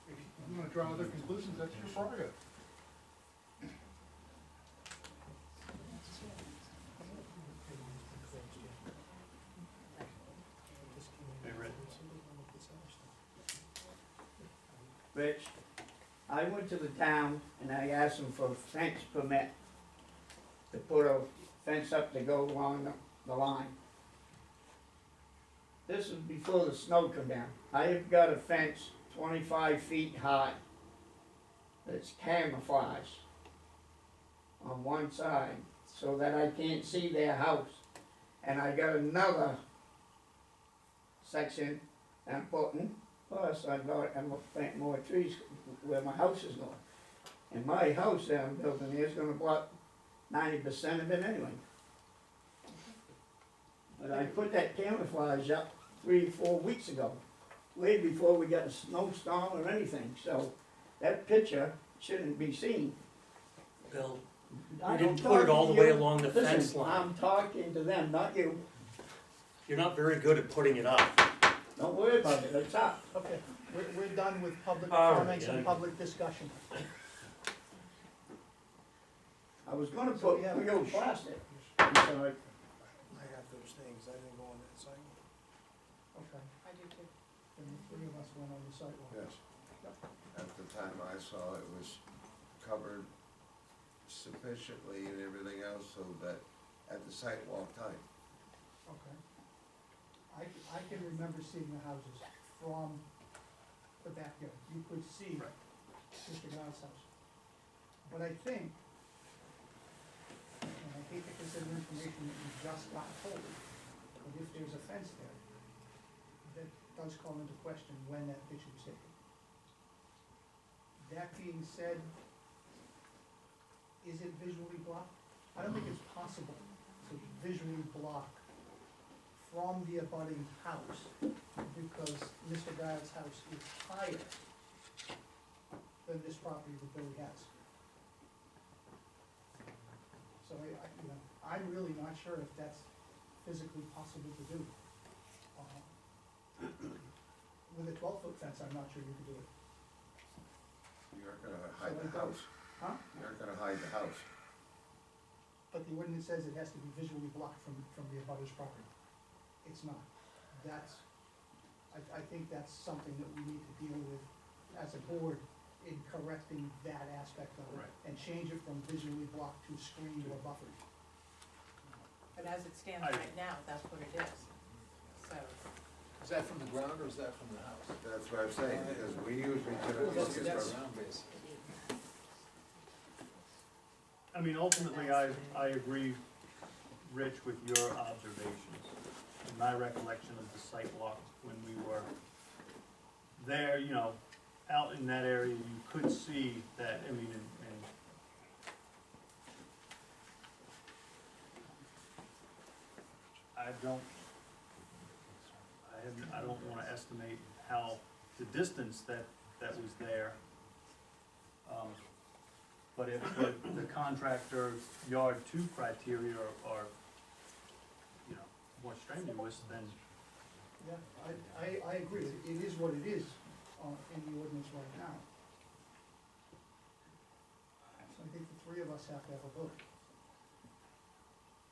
Speaker 6: If you wanna draw other conclusions, that's your prerogative.
Speaker 11: Rich, I went to the town and I asked them for a fence permit to put a fence up to go along the line. This was before the snow come down. I have got a fence 25 feet high that's camouflaged on one side so that I can't see their house. And I got another section I'm putting, plus I'm gonna plant more trees where my house is going. And my house that I'm building here is gonna block 90% of it anyway. But I put that camouflage up 3-4 weeks ago, way before we got a snowstorm or anything, so that picture shouldn't be seen.
Speaker 14: Bill,
Speaker 11: I
Speaker 14: you
Speaker 11: don't
Speaker 14: didn't put it
Speaker 11: talk
Speaker 14: all
Speaker 11: to
Speaker 14: the way
Speaker 11: you.
Speaker 14: along the fence
Speaker 11: Listen,
Speaker 14: line.
Speaker 11: I'm talking to them, not you.
Speaker 14: You're not very good at putting it up.
Speaker 11: Don't worry about it, it's up.
Speaker 1: Okay, we're done with public
Speaker 14: All right,
Speaker 1: comments and
Speaker 14: yeah.
Speaker 1: public discussion.
Speaker 11: I was gonna
Speaker 1: So
Speaker 11: put
Speaker 1: we have-
Speaker 11: real plastic. I'm sorry.
Speaker 16: I have those things, I didn't go on that site.
Speaker 1: Okay,
Speaker 4: I do too.
Speaker 1: then the 3 of us went on the sidewalk.
Speaker 2: Yes. At the time I saw it was covered sufficiently and everything else so that at the sidewalk time.
Speaker 1: Okay. I can remember seeing the houses from the backyard. You could see Mr. Guy's house. But I think, and I hate to consider information that you just got told, but if there's a fence there, that does call into question when that picture was taken. That being said, is it visually blocked? I don't think it's possible to visually block from the abutting house, because Mr. Giles' house is higher than this property that Billy has. So you know, I'm really not sure if that's physically possible to do. With a 12-foot fence, I'm not sure you could do it.
Speaker 2: You aren't gonna hide the
Speaker 1: So I
Speaker 2: house.
Speaker 1: Huh?
Speaker 2: You aren't gonna hide the house.
Speaker 1: But the ordinance says it has to be visually blocked from the abutter's property. It's not. That's I think that's something that we need to deal with as a board in correcting that aspect of it.
Speaker 3: Right.
Speaker 1: And change it from visually blocked to screened or buffered.
Speaker 4: But as it stands
Speaker 3: I-
Speaker 4: right now, that's what it is. So,
Speaker 5: Is that from the ground or is that from the house?
Speaker 2: That's what I'm saying, because we usually typically
Speaker 5: That's
Speaker 2: see
Speaker 5: the
Speaker 2: from,
Speaker 5: ground basically.
Speaker 3: I mean, ultimately, I agree, Rich, with your observations. In my recollection of the site walk, when we were there, you know, out in that area, you could see that, I mean, and I don't wanna estimate how, the distance that was there. But if the contractor yard two criteria are, you know, more strenuous, then
Speaker 1: Yeah, I agree, it is what it is, in the ordinance right now. So I think the three of us have to have a vote.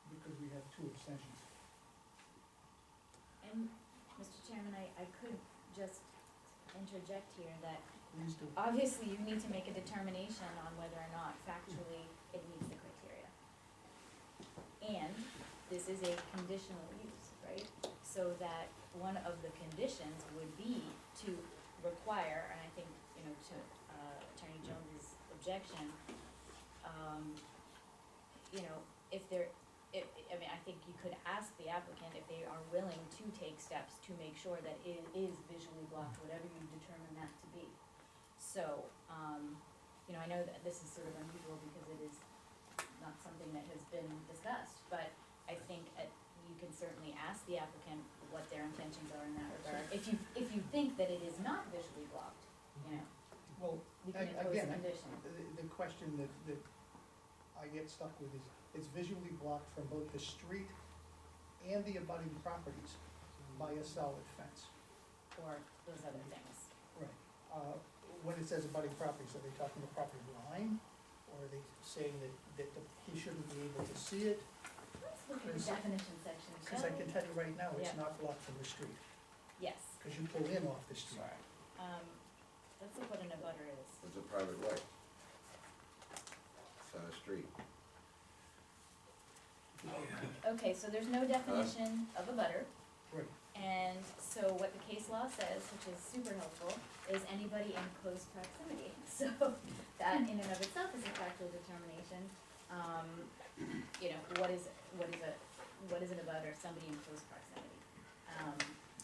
Speaker 1: Because we have two abstentions.
Speaker 15: And, Mr. Chairman, I could just interject here that
Speaker 1: Please do.
Speaker 15: obviously you need to make a determination on whether or not factually it meets the criteria. And this is a conditional use, right? So that one of the conditions would be to require, and I think, you know, to Attorney Jones's objection, you know, if I mean, I think you could ask the applicant if they are willing to take steps to make sure that it is visually blocked, whatever you determine that to be. So, you know, I know that this is sort of unusual because it is not something that has been discussed, but I think you can certainly ask the applicant what their intentions are in that regard. If you think that it is not visually blocked, you know,
Speaker 1: Well,
Speaker 15: you can impose a
Speaker 1: again,
Speaker 15: condition.
Speaker 1: the question that I get stuck with is, it's visually blocked from both the street and the abutting properties by a solid fence.
Speaker 15: Or those other things.
Speaker 1: Right. When it says abutting properties, are they talking the property line? Or are they saying that he shouldn't be able to see it?
Speaker 15: Let's look at the definition section,
Speaker 1: Because I
Speaker 15: shall
Speaker 1: can
Speaker 15: we?
Speaker 1: tell you right now, it's
Speaker 15: Yeah.
Speaker 1: not blocked from the street,
Speaker 15: Yes,
Speaker 1: because you pull in off the street.
Speaker 15: let's look what an abutter is.
Speaker 2: it's a private way. It's on a street.
Speaker 15: Okay, so there's no definition of a butter.
Speaker 1: Right.
Speaker 15: And so what the case law says, which is super helpful, is anybody in close proximity. So that in and of itself is a factual determination. You know, what is an abutter? Somebody in close proximity.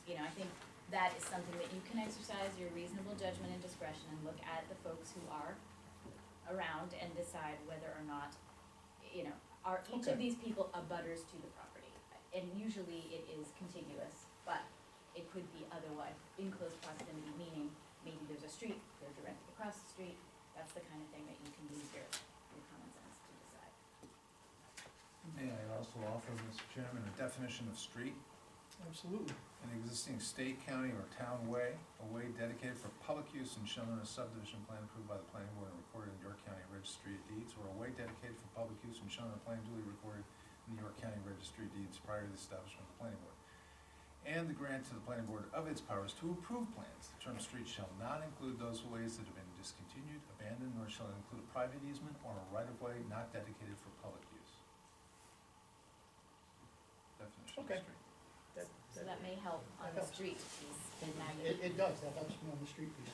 Speaker 15: You know, I think that is something that you can exercise your reasonable judgment and discretion and look at the folks who are around and decide whether or not, you know, are each of
Speaker 1: Okay.
Speaker 15: these people abutters to the property? And usually it is contiguous, but it could be otherwise, in close proximity, meaning maybe there's a street, they're directly across the street. That's the kind of thing that you can use your common sense to decide.
Speaker 5: May I also offer, Mr. Chairman, a definition of street?
Speaker 1: Absolutely.
Speaker 5: An existing state, county, or town way, a way dedicated for public use and shown on a subdivision plan approved by the planning board and recorded in York County Registry of Deeds, or a way dedicated for public use and shown on a plan duly recorded in the York County Registry of Deeds prior to the establishment of the planning board. And the grant to the planning board of its powers to approve plans. The term street shall not include those ways that have been discontinued, abandoned, nor shall it include a private easement or a right-of-way not dedicated for public use. Definition of
Speaker 1: Okay.
Speaker 5: street.
Speaker 15: So that may help on the
Speaker 1: helps.
Speaker 15: street piece, and now you.
Speaker 1: It does, that helps me on the street piece.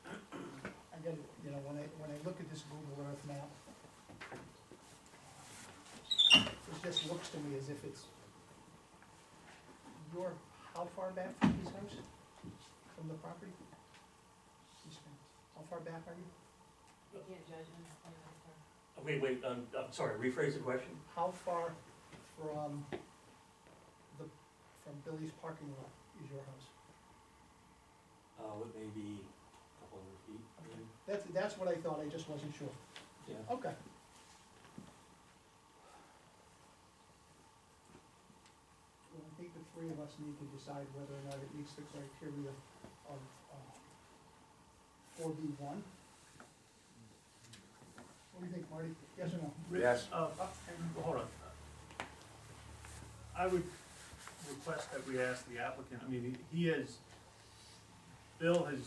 Speaker 1: I get it, you know, when I look at this Google Earth map, it just looks to me as if it's, how far back from his house? From the property? How far back are you?
Speaker 4: You can't judge him.
Speaker 14: Wait, I'm sorry, rephrase the question?
Speaker 1: How far from Billy's parking lot is your house?
Speaker 14: What, maybe a couple hundred feet, maybe?
Speaker 1: That's what I thought, I just wasn't sure.
Speaker 14: Yeah.
Speaker 1: Okay. Well, I think the three of us need to decide whether or not it meets the criteria of, 4B1. What do you think, Marty? Yes or no?
Speaker 2: Yes.
Speaker 3: hold on. I would request that we ask the applicant, I mean, Bill has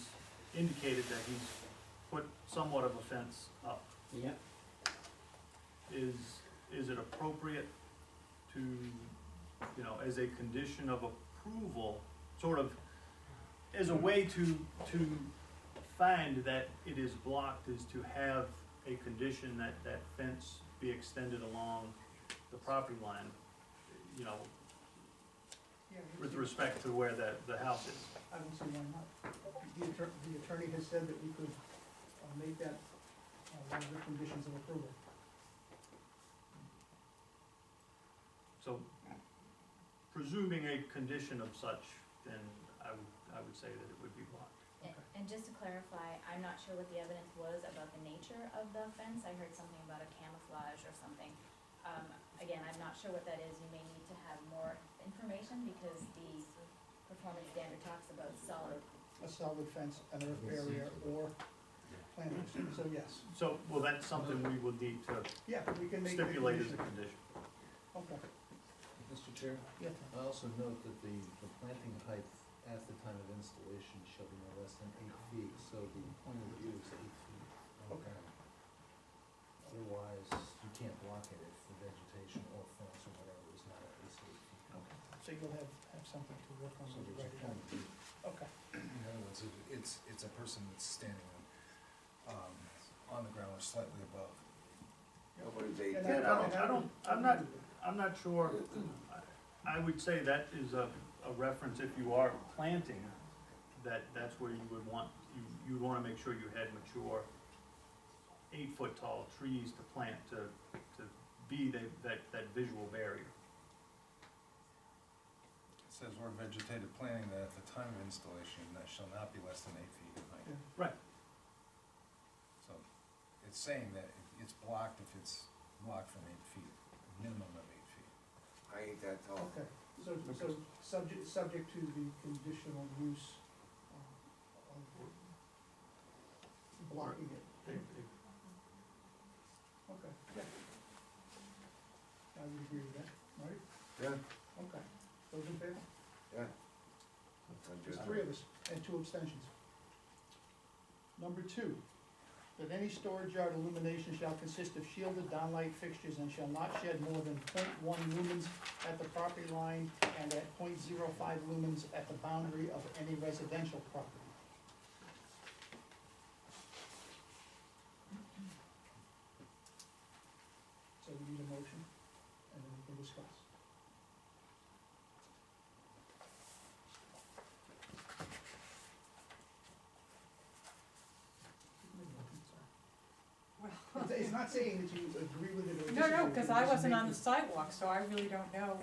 Speaker 3: indicated that he's put somewhat of a fence up.
Speaker 11: Yep.
Speaker 3: Is it appropriate to, you know, as a condition of approval, sort of, as a way to find that it is blocked, is to have a condition that that fence be extended along the property line, you know, with respect to where the house is?
Speaker 1: I don't see why not. The attorney has said that we could make that one of the conditions of approval.
Speaker 3: So, presuming a condition of such, then I would say that it would be blocked.
Speaker 15: And just to clarify, I'm not sure what the evidence was about the nature of the fence. I heard something about a camouflage or something. Again, I'm not sure what that is. You may need to have more information because the performance standard talks about
Speaker 1: A solid fence, an earth barrier, or planters, so yes.
Speaker 3: So, well, that's something we would need to
Speaker 1: Yeah, we can make the
Speaker 3: stipulate as a
Speaker 1: condition.
Speaker 3: condition.
Speaker 1: Okay,
Speaker 5: Mr. Chair,
Speaker 1: yeah.
Speaker 5: I also note that the planting height at the time of installation shall be no less than 8 feet, so the point of view is 8 feet.
Speaker 1: Okay.
Speaker 5: Otherwise, you can't block it if the vegetation or fence or whatever is not at least 8 feet.
Speaker 1: Okay, so you'll have something to work on.
Speaker 5: So
Speaker 1: with
Speaker 5: there's a
Speaker 1: right
Speaker 5: point
Speaker 1: now.
Speaker 5: of view.
Speaker 1: Okay,
Speaker 5: In other words, it's a person that's standing on the ground or slightly above.
Speaker 2: Nobody's
Speaker 1: And
Speaker 2: eight.
Speaker 3: I'm not sure, I would say that is a reference, if you are planting, that's where you would want, you wanna make sure you had mature 8-foot tall trees to plant to be that visual barrier.
Speaker 5: It says we're vegetative planting that at the time of installation, that shall not be less than 8 feet in height.
Speaker 1: Yeah.
Speaker 3: Right.
Speaker 5: So it's saying that it's blocked if it's blocked from 8 feet, minimum of 8 feet.
Speaker 2: I ain't that tall.
Speaker 1: okay, so subject to the conditional use of blocking it. Okay, yeah. I would agree with that, right?
Speaker 2: Yeah,
Speaker 1: Okay, those in favor?
Speaker 2: yeah.
Speaker 1: There's 3 of us, and 2 abstentions. Number 2, that any storage yard illumination shall consist of shielded downlight fixtures and shall not shed more than 0.1 lumens at the property line and at 0.05 lumens at the boundary of any residential property. So we need a motion, and then we can discuss. It's not saying that you agree with it or disagree.
Speaker 4: No,
Speaker 1: with it,
Speaker 4: because
Speaker 1: you're
Speaker 4: I
Speaker 1: just
Speaker 4: wasn't on the
Speaker 1: making-
Speaker 4: sidewalk, so I really don't know,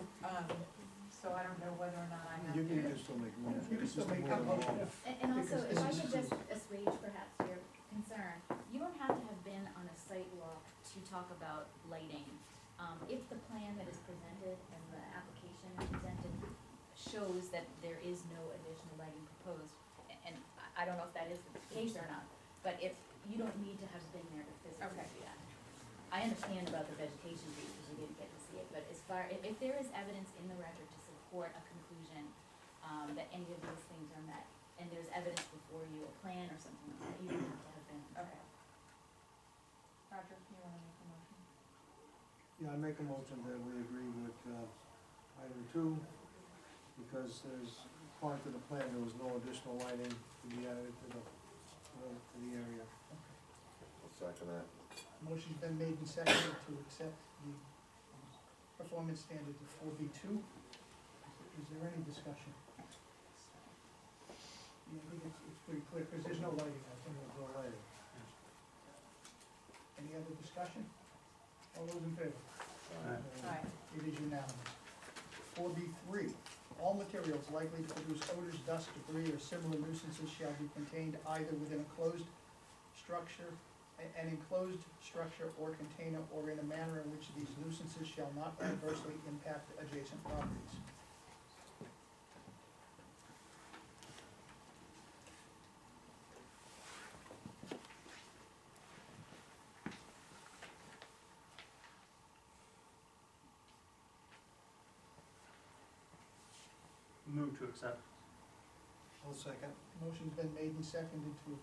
Speaker 4: so I don't know whether or not I have
Speaker 16: You
Speaker 4: to.
Speaker 16: can still make a motion.
Speaker 1: You can still make
Speaker 16: Just
Speaker 1: that
Speaker 16: more than
Speaker 1: motion.
Speaker 16: one.
Speaker 15: And also,
Speaker 1: Because
Speaker 15: if
Speaker 1: this
Speaker 15: I
Speaker 1: is-
Speaker 15: could just assuage perhaps your concern, you don't have to have been on a site walk to talk about lighting. If the plan that is presented and the application presented shows that there is no additional lighting proposed, and I don't know if that is the case or not, but if, you don't need to have been there to physically
Speaker 4: Okay.
Speaker 15: see that. I understand about the vegetation piece, because you didn't get to see it, but as far, if there is evidence in the record to support a conclusion, that any of those things are met, and there's evidence before you, a plan or something like that, you don't have to have been.
Speaker 4: Okay. Roger, you wanna make a motion?
Speaker 16: Yeah, I make a motion that we agree with, item 2, because there's, according to the plan, there was no additional lighting to be added to the area.
Speaker 2: I'll second that.
Speaker 1: Motion's been made and seconded to accept the performance standard to 4B2. Is there any discussion? Yeah, I think it's pretty clear, because there's no lighting, I think.
Speaker 16: There's no lighting.
Speaker 1: Any other discussion? All those in favor?
Speaker 4: Aye.
Speaker 1: It is unanimous. 4B3, all materials likely to produce odors, dust, debris, or similar nuisances shall be contained either within a closed structure, an enclosed structure or container, or in a manner in which these nuisances shall not adversely impact adjacent properties.
Speaker 3: move to accept.
Speaker 16: I'll second.
Speaker 1: Motion's been made and seconded to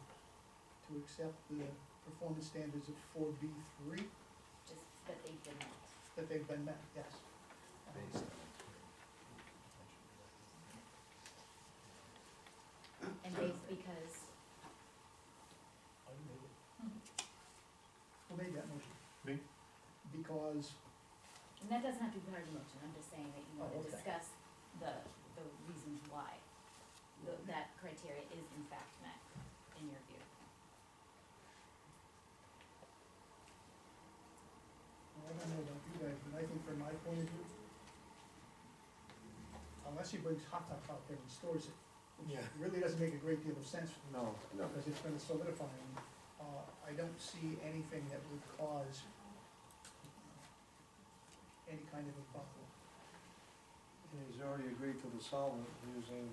Speaker 1: accept the performance standards of 4B3,
Speaker 15: Just that they've been met.
Speaker 1: that they've been met, yes.
Speaker 5: Based on.
Speaker 15: And based because,
Speaker 1: Who made that motion?
Speaker 3: Me?
Speaker 1: Because,
Speaker 15: and that doesn't have to be part of the motion, I'm just saying that you want
Speaker 1: Oh,
Speaker 15: to
Speaker 1: okay.
Speaker 15: discuss the reasons why that criteria is in fact met, in your view.
Speaker 1: well, I don't know about you guys, but I think from my point of view, unless he brings hot tub out there and stores it, which
Speaker 16: Yeah.
Speaker 1: really doesn't make a great deal of sense,
Speaker 16: No.
Speaker 2: No,
Speaker 1: because it's gonna solidify, and, I don't see anything that would cause any kind of a problem.
Speaker 16: And he's already agreed to the solvent, using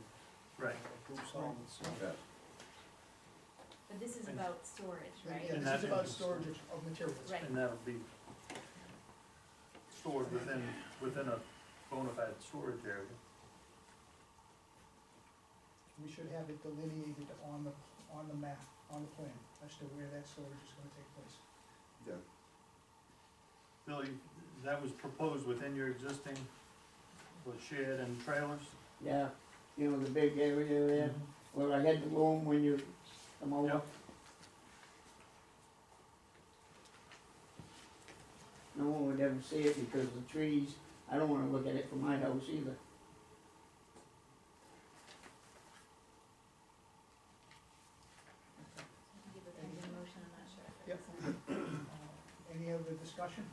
Speaker 3: Right.
Speaker 16: approved solvents.
Speaker 2: yeah,
Speaker 15: But this is
Speaker 3: And-
Speaker 15: about storage, right?
Speaker 1: Yeah,
Speaker 3: And
Speaker 1: this is
Speaker 3: that-
Speaker 1: about storage of materials.
Speaker 15: Right.
Speaker 3: And that'll be stored within a bona fide storage area.
Speaker 1: We should have it delineated on the map, on the plan, as to where that storage is gonna take place.
Speaker 2: yeah.
Speaker 3: Billy, that was proposed within your existing, shed and trailers?
Speaker 11: Yeah, you know, the big area there, where I had the room when you come over.
Speaker 3: Yep.
Speaker 11: No one would ever see it because of the trees, I don't wanna look at it from my house either.
Speaker 15: Give a pending motion, I'm not sure. if
Speaker 1: Yep.
Speaker 15: it's-
Speaker 1: Any other discussion?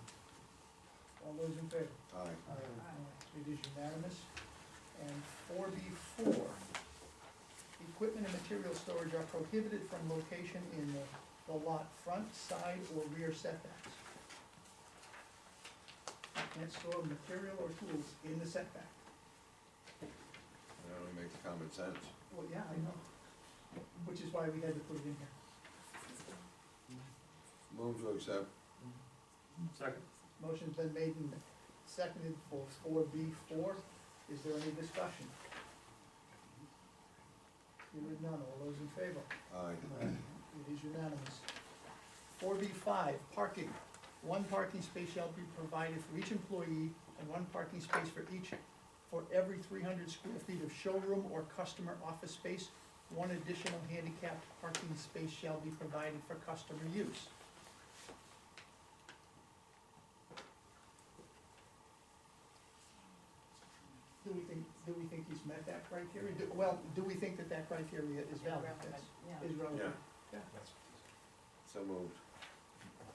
Speaker 1: All those in favor?
Speaker 2: Aye.
Speaker 1: It is unanimous. And 4B4, equipment and material storage are prohibited from location in the lot front, side, or rear setbacks. You can't store material or tools in the setback.
Speaker 2: That only makes common sense.
Speaker 1: Well, yeah, I know, which is why we had to put it in here.
Speaker 2: Move to accept.
Speaker 3: Second.
Speaker 1: Motion's been made and seconded for 4B4. Is there any discussion? Hearing none, all those in favor?
Speaker 2: Aye.
Speaker 1: It is unanimous. 4B5, parking. One parking space shall be provided for each employee and one parking space for every 300 square feet of showroom or customer office space. One additional handicapped parking space shall be provided for customer use. Do we think he's met that criteria? Do we think that that criteria is valid?
Speaker 4: Relevant, yeah.
Speaker 1: Is relevant?
Speaker 2: Yeah. So moved.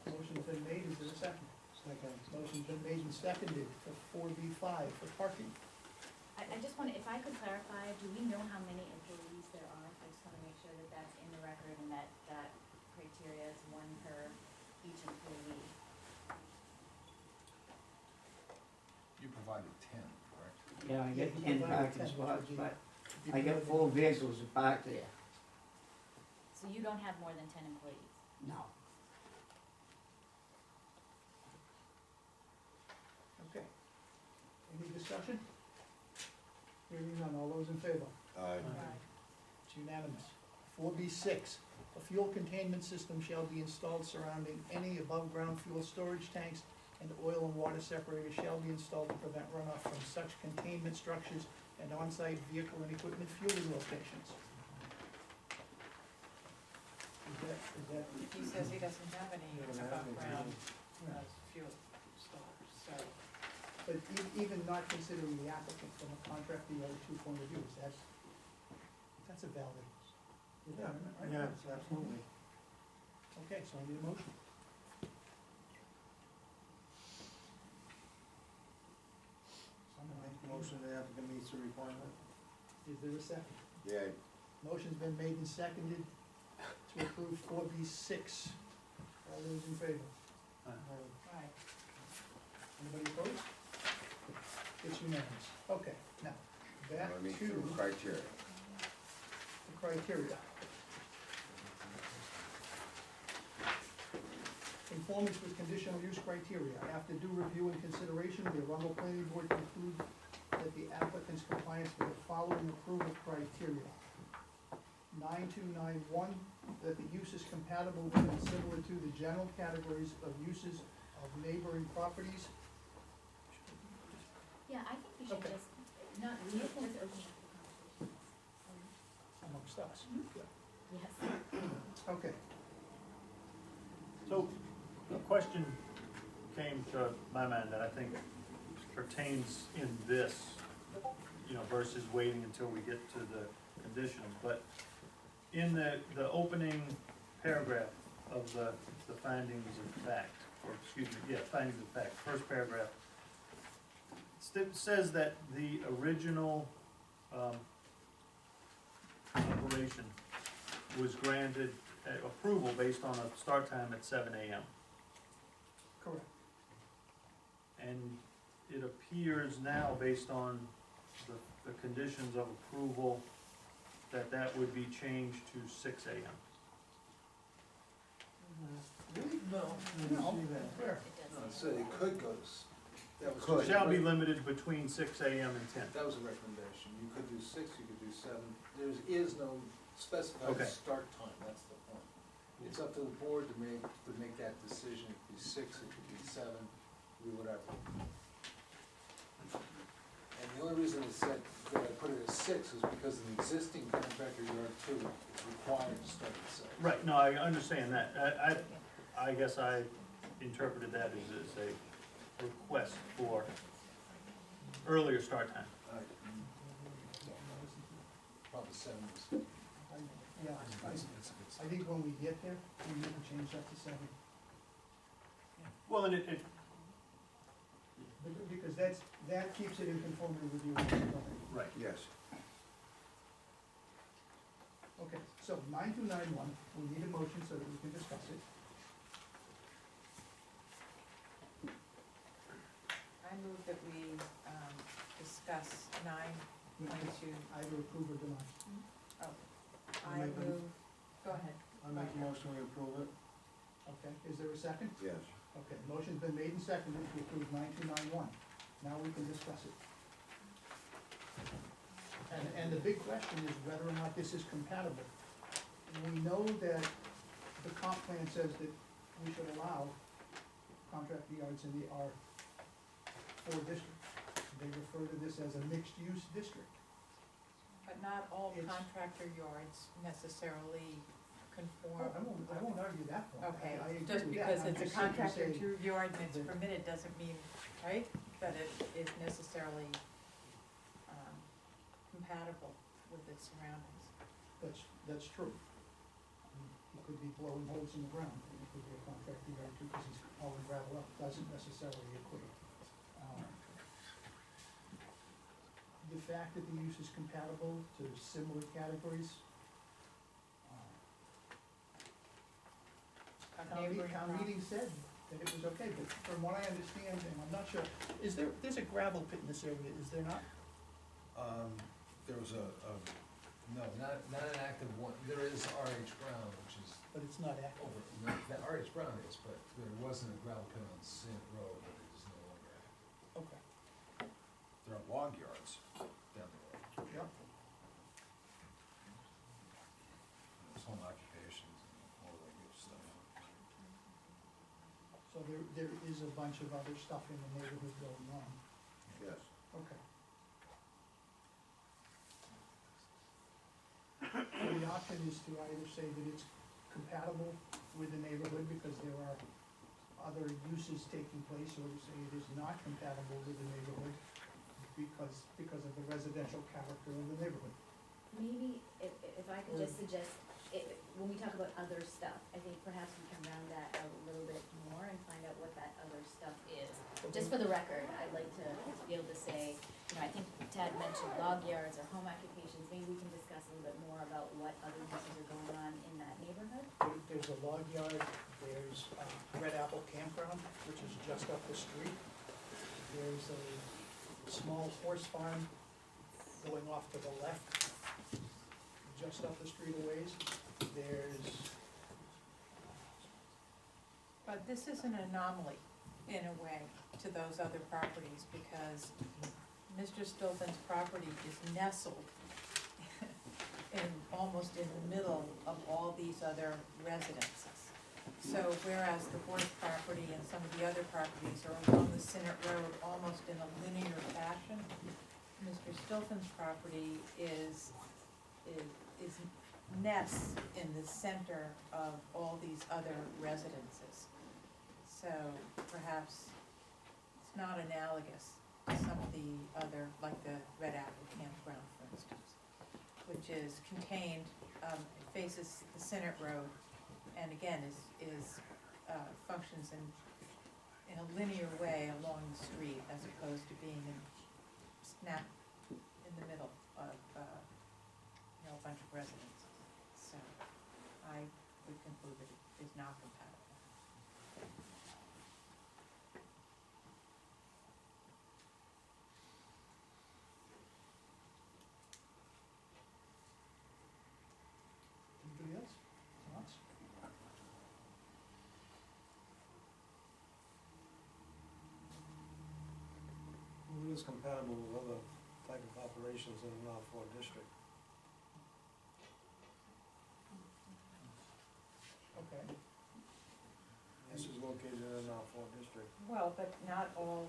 Speaker 1: Motion's been made, is there a second?
Speaker 16: Second.
Speaker 1: Motion's been made and seconded for 4B5 for parking.
Speaker 15: I just want, if I could clarify, do we know how many employees there are? I just wanna make sure that that's in the record and that criteria is one per each employee.
Speaker 5: You provided 10, correct?
Speaker 11: Yeah, I
Speaker 1: Yeah,
Speaker 11: get
Speaker 1: you
Speaker 11: 10
Speaker 1: provided
Speaker 11: parking
Speaker 1: 10,
Speaker 11: spots,
Speaker 1: which
Speaker 11: but
Speaker 1: would be-
Speaker 11: I got 4 vehicles to park there.
Speaker 15: So you don't have more than 10 employees?
Speaker 11: No.
Speaker 1: Okay. Any discussion? Hearing none, all those in favor?
Speaker 2: Aye.
Speaker 1: It's unanimous. 4B6, a fuel containment system shall be installed surrounding any above-ground fuel storage tanks, and oil and water separators shall be installed to prevent runoff from such containment structures and on-site vehicle and equipment fueling locations. Is that,
Speaker 4: He says he doesn't have any
Speaker 16: He doesn't have any
Speaker 4: above ground
Speaker 1: Yeah.
Speaker 4: fuel storage, so.
Speaker 1: but even not considering the applicant from a contract DO2 point of view, that's a valid requirement, right?
Speaker 16: Yes, absolutely.
Speaker 1: Okay, so I need a motion.
Speaker 16: I make the motion the applicant meets the requirement.
Speaker 1: Is there a second?
Speaker 2: Yeah,
Speaker 1: Motion's been made and seconded to approve 4B6. All those in favor?
Speaker 4: Right.
Speaker 1: Anybody opposed? It's unanimous. Okay, now, back
Speaker 2: I mean,
Speaker 1: to
Speaker 2: through criteria.
Speaker 1: the criteria. Conformance with conditional use criteria. After due review and consideration, the Arundel Planning Board concludes that that the applicant's compliance with the following approval criteria. 9291, that the use is compatible with and similar to the general categories of uses of neighboring properties.
Speaker 15: Yeah, I think we should
Speaker 1: Okay.
Speaker 15: just, not read it, just open up the conversation.
Speaker 1: Amongst us.
Speaker 15: Yes.
Speaker 1: Okay,
Speaker 3: So, a question came to my mind that I think pertains in this, versus waiting until we get to the conditions, but in the opening paragraph of the findings of fact, or excuse me, yeah, findings of fact, first paragraph, says that the original, operation was granted approval based on a start time at 7 a.m.
Speaker 1: correct.
Speaker 3: And it appears now, based on the conditions of approval, that would be changed to 6 a.m.
Speaker 1: Really?
Speaker 16: No, I didn't see that.
Speaker 1: Where?
Speaker 16: No, it said it could go that was
Speaker 2: Could.
Speaker 16: just.
Speaker 3: Shall be limited between 6 a.m. and 10.
Speaker 16: That was a recommendation, you could do 6, you could do 7, there is no specified
Speaker 3: Okay.
Speaker 16: start time, that's the point. It's up to the board to make that decision, it could be 6, it could be 7, it could be whatever. And the only reason it said that I put it as 6 is because the existing contractor yard 2 is required to start at 6.
Speaker 3: Right, no, I understand that. I guess I interpreted that as a request for earlier start time.
Speaker 16: Probably 7 was.
Speaker 1: Yeah, I think when we get there, we need to change that to 7.
Speaker 3: Well, and
Speaker 1: Because that keeps it in conformity with the original zoning.
Speaker 3: right.
Speaker 2: Yes.
Speaker 1: Okay, so 9291, we need a motion so that we can discuss it.
Speaker 4: I move that we, discuss 9.2.
Speaker 1: Either approve or deny.
Speaker 4: Oh,
Speaker 1: You
Speaker 4: I
Speaker 1: make a-
Speaker 4: move, go ahead.
Speaker 16: I make a motion, we approve it.
Speaker 1: Okay, is there a second?
Speaker 2: Yes.
Speaker 1: Okay, motion's been made and seconded to approve 9291. Now we can discuss it. And the big question is whether or not this is compatible. We know that the comp plan says that we should allow contract yards in the R4 district. They refer to this as a mixed-use district.
Speaker 4: But not all
Speaker 1: It's-
Speaker 4: contractor yards necessarily conform.
Speaker 1: I won't argue that point.
Speaker 4: Okay,
Speaker 1: I agree
Speaker 4: just
Speaker 1: with that.
Speaker 4: because
Speaker 1: I'm
Speaker 4: it's a
Speaker 1: just simply
Speaker 4: contractor
Speaker 1: saying
Speaker 4: yard and it's
Speaker 1: that-
Speaker 4: permitted doesn't mean, right, that it is necessarily, compatible with its surroundings.
Speaker 1: That's true. He could be blowing holes in the ground, and it could be a contractor yard too, because he's hauling gravel up, doesn't necessarily equate. The fact that the use is compatible to similar categories.
Speaker 4: Of
Speaker 1: Town
Speaker 4: neighboring
Speaker 1: meeting said that it was okay, but from what I understand, and I'm not sure, there's a gravel pit in this area, is there not?
Speaker 5: There was no, not an active one, there is RH Brown, which is
Speaker 1: But it's not active.
Speaker 5: over, no, that RH Brown is, but there wasn't a gravel pit on Sand Road, but it is no longer active.
Speaker 1: Okay.
Speaker 5: There are log yards down the road,
Speaker 1: Yep.
Speaker 5: there's home occupations and all that good stuff.
Speaker 1: So there is a bunch of other stuff in the neighborhood going on.
Speaker 2: Yes.
Speaker 1: Okay. The option is to either say that it's compatible with the neighborhood because there are other uses taking place, or to say it is not compatible with the neighborhood because of the residential character of the neighborhood.
Speaker 15: Maybe if I could just suggest, when we talk about other stuff, I think perhaps we can round that out a little bit more and find out what that other stuff is. Just for the record, I'd like to be able to say, I think Tad mentioned log yards or home occupations, maybe we can discuss a little bit more about what other uses are going on in that neighborhood.
Speaker 1: There's a log yard, there's Red Apple Campground, which is just up the street. There's a small horse farm going off to the left, just up the street a ways. There's,
Speaker 4: But this is an anomaly, in a way, to those other properties, because Mr. Stolten's property is nestled almost in the middle of all these other residences. So whereas the Worth property and some of the other properties are along the Senate Road almost in a linear fashion, Mr. Stolten's property is nests in the center of all these other residences. So perhaps it's not analogous to some of the other, like the Red Apple Campground, for instance, which is contained, faces the Senate Road, and again, functions in a linear way along the street as opposed to being snap in the middle of, a bunch of residences. So I would conclude that it is not compatible.
Speaker 1: Anybody else? Thoughts?
Speaker 16: Well, it is compatible with other type of operations in an R4 district.
Speaker 1: Okay.
Speaker 16: This is located in an R4 district.
Speaker 4: Well, but not all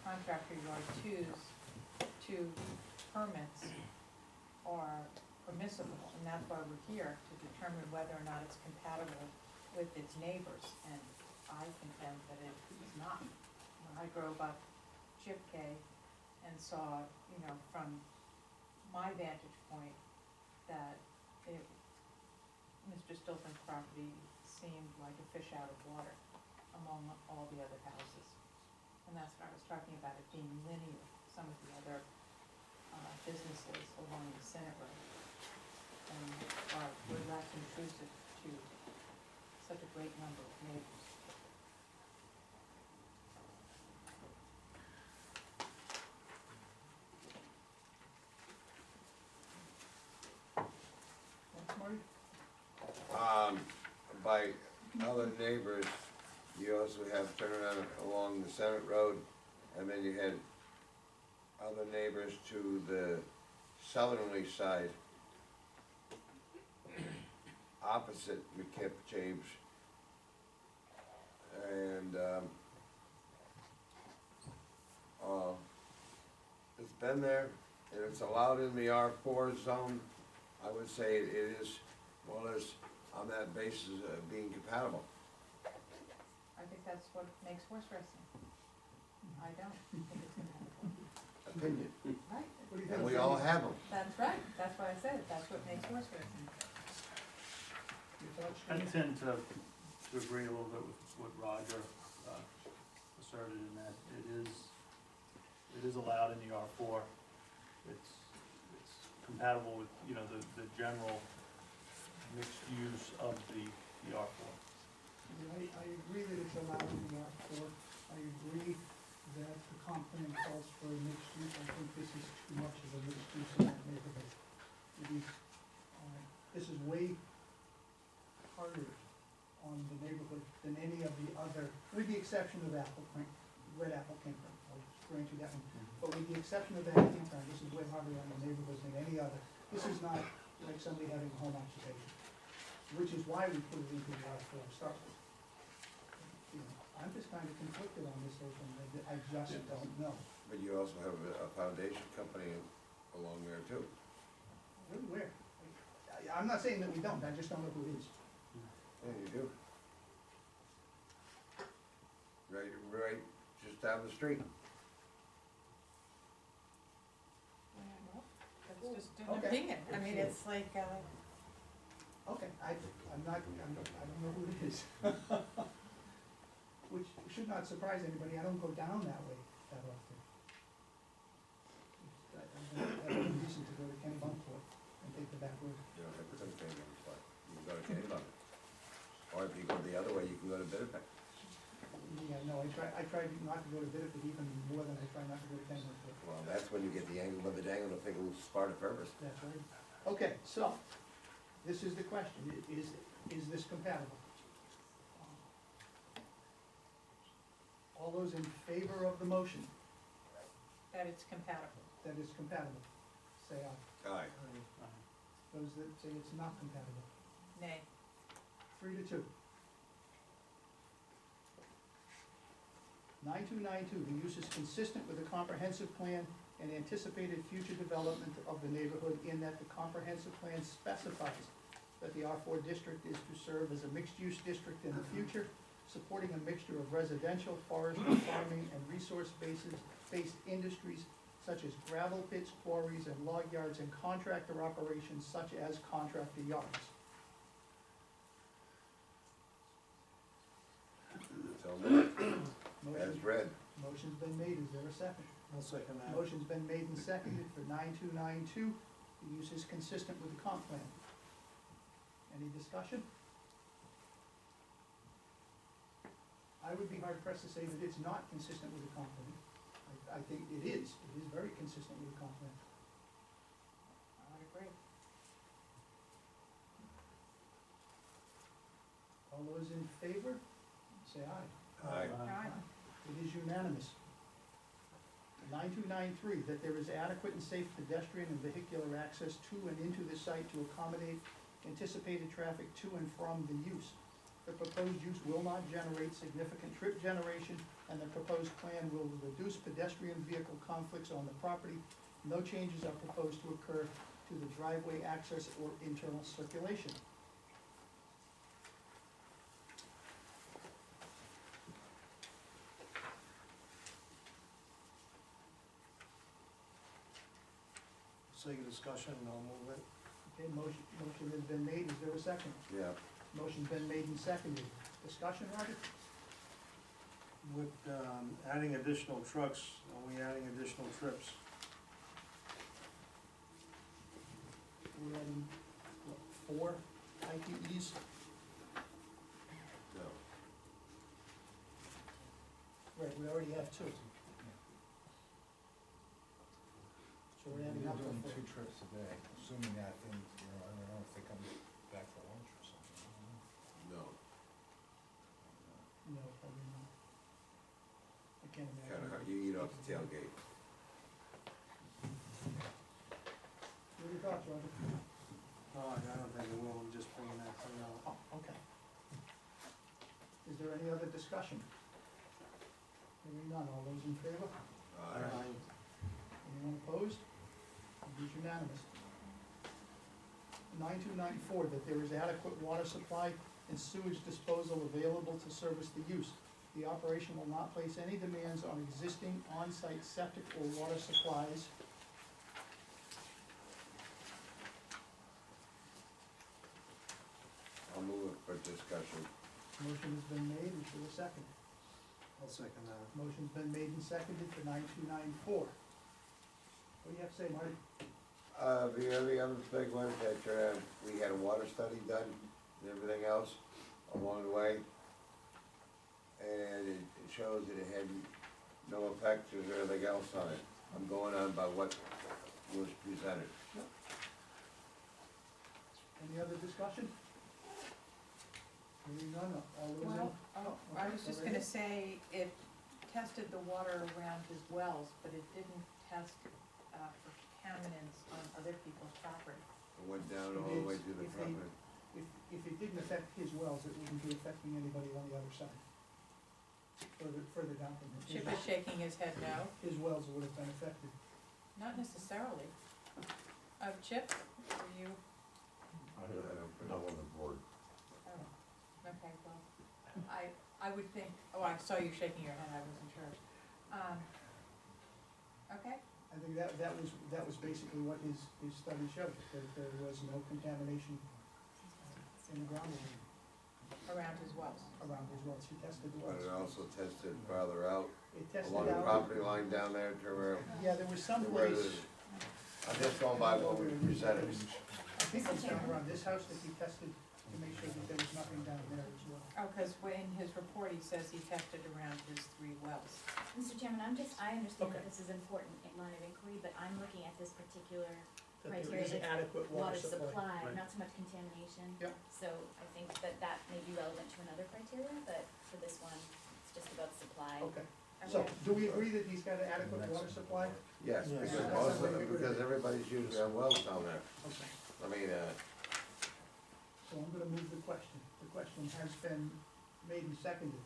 Speaker 4: contractor yard two permits are permissible, and that's why we're here, to determine whether or not it's compatible with its neighbors, and I contend that it is not. When I drove up Chipkay and saw, from my vantage point, that Mr. Stolten's property seemed like a fish out of water among all the other houses. And that's what I was talking about, it being linear, some of the other businesses along the Senate Road. And were less intrusive to such a great number of neighbors.
Speaker 1: Marty?
Speaker 2: By other neighbors, you also have turnaround along the Senate Road, and then you had other neighbors to the southerly side, opposite McKip James. And, it's been there, and it's allowed in the R4 zone. I would say it is, well, as on that basis of being compatible.
Speaker 4: I think that's what makes horse racing. I don't think it's compatible.
Speaker 2: Opinion.
Speaker 4: Right,
Speaker 1: What do you think?
Speaker 2: And we all have them.
Speaker 4: that's right, that's why I said it, that's what makes horse racing.
Speaker 1: Your thoughts,
Speaker 3: I
Speaker 1: Steve?
Speaker 3: tend to agree a little bit with what Roger asserted in that it is allowed in the R4. It's compatible with, the general mixed use of the R4.
Speaker 1: I agree that it's allowed in the R4. I agree that the comp plan calls for a mixed use. I think this is too much of a mixed use in that neighborhood. This is way harder on the neighborhood than any of the other, with the exception of Red Apple Campground. I'll just grant you that one. But with the exception of that campground, this is way harder on the neighborhood than any other. This is not like somebody having a home occupation, which is why we put it into the R4 to start with. I'm just kind of conflicted on this whole thing. I just don't know.
Speaker 2: But you also have a foundation company along there too.
Speaker 1: Really, where? I'm not saying that we don't, I just don't know who it is.
Speaker 2: Yeah, you do. Right, just down the street.
Speaker 4: That's just an
Speaker 1: Okay.
Speaker 4: opinion, I mean, it's like,
Speaker 1: Okay, I don't know who it is. Which should not surprise anybody, I don't go down that way that often. I have no reason to go to Kennebunkport and take the back road.
Speaker 2: You don't have to go to Kennebunk, but you can go to Kennebunk. Or if you go the other way, you can go to Biddeford.
Speaker 1: Yeah, no, I try not to go to Biddeford even more than I try not to go to Kennebunkport.
Speaker 2: Well, that's when you get the angle of the dangle to pickle Sparta purpose.
Speaker 1: That's right. Okay, so, this is the question, is this compatible? All those in favor of the motion?
Speaker 4: That it's compatible.
Speaker 1: that it's compatible, say aye.
Speaker 2: Aye.
Speaker 1: Those that say it's not compatible,
Speaker 4: Nay.
Speaker 1: 3-2. 9292, the use is consistent with the comprehensive plan and anticipated future development of the neighborhood in that the comprehensive plan specifies that the R4 district is to serve as a mixed-use district in the future, supporting a mixture of residential, forestry, farming, and resource-based industries such as gravel pits, quarries, and log yards, and contractor operations such as contractor yards.
Speaker 2: So moved.
Speaker 1: Motion-
Speaker 2: As read.
Speaker 1: Motion's been made, is there a second?
Speaker 16: I'll second that.
Speaker 1: Motion's been made and seconded for 9292, the use is consistent with the comp plan. Any discussion? I would be hard pressed to say that it's not consistent with the comp plan. I think it is very consistent with the comp plan.
Speaker 4: I would agree.
Speaker 1: All those in favor, say aye.
Speaker 2: Aye.
Speaker 4: Aye.
Speaker 1: It is unanimous. 9293, that there is adequate and safe pedestrian and vehicular access to and into the site to accommodate anticipated traffic to and from the use. The proposed use will not generate significant trip generation, and the proposed plan will reduce pedestrian vehicle conflicts on the property. No changes are proposed to occur to the driveway access or internal circulation.
Speaker 16: Sake of discussion, I'll move it.
Speaker 1: Okay, motion has been made, is there a second?
Speaker 2: Yeah.
Speaker 1: Motion's been made and seconded. Discussion, Roger?
Speaker 16: With, adding additional trucks, are we adding additional trips?
Speaker 1: We're adding, what, 4 IPEs?
Speaker 2: No.
Speaker 1: Right, we already have 2. So we're adding
Speaker 5: You're
Speaker 1: up to
Speaker 5: doing
Speaker 1: 4.
Speaker 5: 2 trips a day, assuming that, in, you know, I don't know if they come back for lunch or something. I don't know.
Speaker 2: No.
Speaker 1: No, probably not. I can't imagine.
Speaker 2: Kinda hard, you eat off the tailgate.
Speaker 1: What are your thoughts, Roger?
Speaker 16: Oh, I don't think it will, I'm just bringing that thing out.
Speaker 1: Oh, okay. Is there any other discussion? Hearing none, all those in favor?
Speaker 2: Aye.
Speaker 1: Anyone opposed? It is unanimous. 9294, that there is adequate water supply and sewage disposal available to service the use. The operation will not place any demands on existing on-site septic or water supplies.
Speaker 2: I'll move it for discussion.
Speaker 1: Motion has been made, is there a second?
Speaker 16: I'll second that.
Speaker 1: Motion's been made and seconded for 9294. What do you have to say, Marty?
Speaker 2: The other big one, that, we had a water study done and everything else along the way. And it shows that it had no effect or anything else on it. I'm going on by what was presented.
Speaker 1: Any other discussion? Hearing none, all those in?
Speaker 4: Well, I
Speaker 1: okay,
Speaker 4: was just
Speaker 1: go
Speaker 4: gonna
Speaker 1: ahead.
Speaker 4: say, it tested the water around his wells, but it didn't test, for contaminants on other people's property.
Speaker 2: It went down all the way to the
Speaker 1: If they-
Speaker 2: property.
Speaker 1: If it didn't affect his wells, it wouldn't be affecting anybody on the other side. Further down from him.
Speaker 4: Chip is shaking his head no,
Speaker 1: His wells would have been affected.
Speaker 4: not necessarily. Chip, are you,
Speaker 13: Not on the board.
Speaker 4: oh, okay, well, I would think, oh, I saw you shaking your head, I wasn't sure. Okay,
Speaker 1: I think that was basically what his study showed, that there was no contamination in the groundwater
Speaker 4: around his wells.
Speaker 1: around his wells. He tested the
Speaker 2: But
Speaker 1: wells.
Speaker 2: it also tested farther out,
Speaker 1: It tested
Speaker 2: along the
Speaker 1: out,
Speaker 2: property line down there to where,
Speaker 1: yeah, there was some
Speaker 2: where
Speaker 1: place,
Speaker 2: I'm just going by what we presented.
Speaker 1: I think it's down around this house that he tested to make sure that there was nothing down there as well.
Speaker 4: Oh, because in his report, he says he tested around his 3 wells.
Speaker 15: Mr. Chairman, I understand
Speaker 1: Okay.
Speaker 15: that this is important in line of inquiry, but I'm looking at this particular
Speaker 1: That there
Speaker 15: criteria
Speaker 1: is
Speaker 15: that's
Speaker 1: adequate
Speaker 15: water supply,
Speaker 3: Right.
Speaker 15: not so much contamination.
Speaker 1: Yep.
Speaker 15: So I think that may be relevant to another criteria, but for this one, it's just about supply.
Speaker 1: Okay, So, do we agree that he's got an adequate water supply?
Speaker 2: Yes,
Speaker 16: Yes.
Speaker 2: because most of them, because everybody's usually on wells down there.
Speaker 1: Okay.
Speaker 2: I mean,
Speaker 1: So I'm gonna move the question. The question has been made and seconded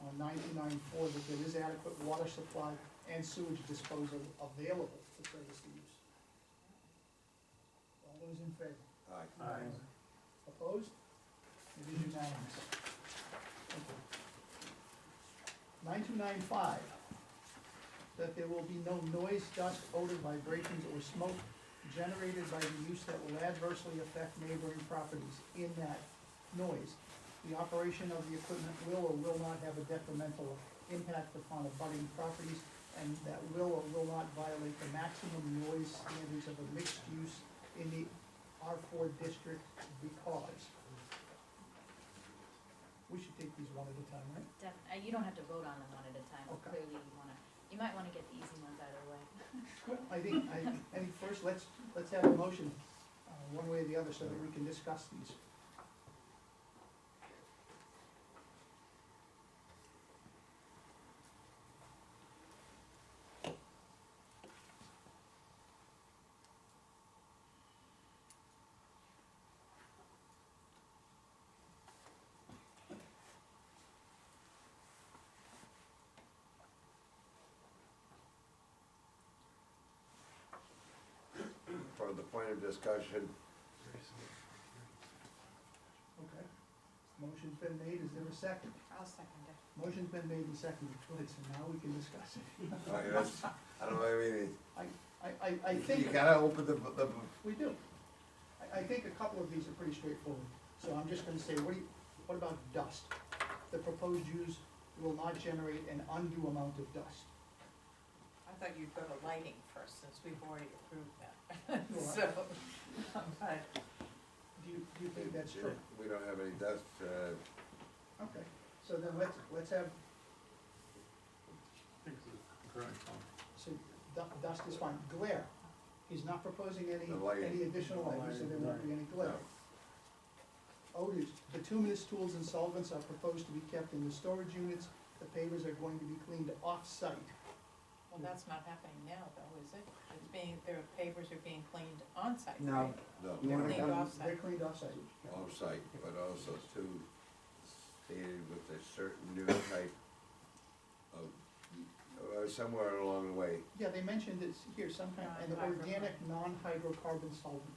Speaker 1: on 929-4 that there is adequate water supply and sewage disposal available to service the use. All those in favor?
Speaker 2: aye.
Speaker 1: Opposed? It is unanimous. 9295, that there will be no noise, dust, odor, vibrations, or smoke generated by the use that will adversely affect neighboring properties. In that noise, the operation of the equipment will or will not have a detrimental impact upon abutting properties, and that will or will not violate the maximum noise standards of a mixed use in the R4 district because. We should take these one at a time, right?
Speaker 15: You don't have to vote on them one at a time, but
Speaker 1: Okay.
Speaker 15: clearly you might wanna get the easy ones out of the way.
Speaker 1: Well, I think first, let's have a motion, one way or the other, so that we can discuss these.
Speaker 2: For the point of discussion,
Speaker 1: Okay. Motion's been made, is there a second?
Speaker 4: I'll second it.
Speaker 1: Motion's been made and seconded, good, so now we can discuss it.
Speaker 2: I don't know, I mean,
Speaker 1: I
Speaker 2: you
Speaker 1: think,
Speaker 2: gotta open the,
Speaker 1: we do. I think a couple of these are pretty straightforward, so I'm just gonna say, what about dust? The proposed use will not generate an undue amount of dust.
Speaker 4: I thought you'd go to lighting first, since we've already approved that.
Speaker 1: Well,
Speaker 4: So, but,
Speaker 1: Do you think that's true?
Speaker 2: we don't have any dust,
Speaker 1: Okay, so then let's have, so dust is fine. Glare, he's not proposing any
Speaker 2: The lighting.
Speaker 1: additional lighting, so there won't be any glare. Odors, bituminous tools and solvents are proposed to be kept in the storage units. The pavers are going to be cleaned off-site.
Speaker 4: well, that's not happening now, though, is it? It's being, their pavers are being cleaned on-site,
Speaker 11: No.
Speaker 4: right?
Speaker 2: no,
Speaker 11: You wanna
Speaker 4: Cleaned
Speaker 11: come,
Speaker 4: off-site.
Speaker 1: They're cleaned off-site.
Speaker 2: off-site, but also too, stated with a certain new type of, somewhere along the way,
Speaker 1: Yeah, they mentioned it's here, some kind, an organic, non-hydrocarbon solvent.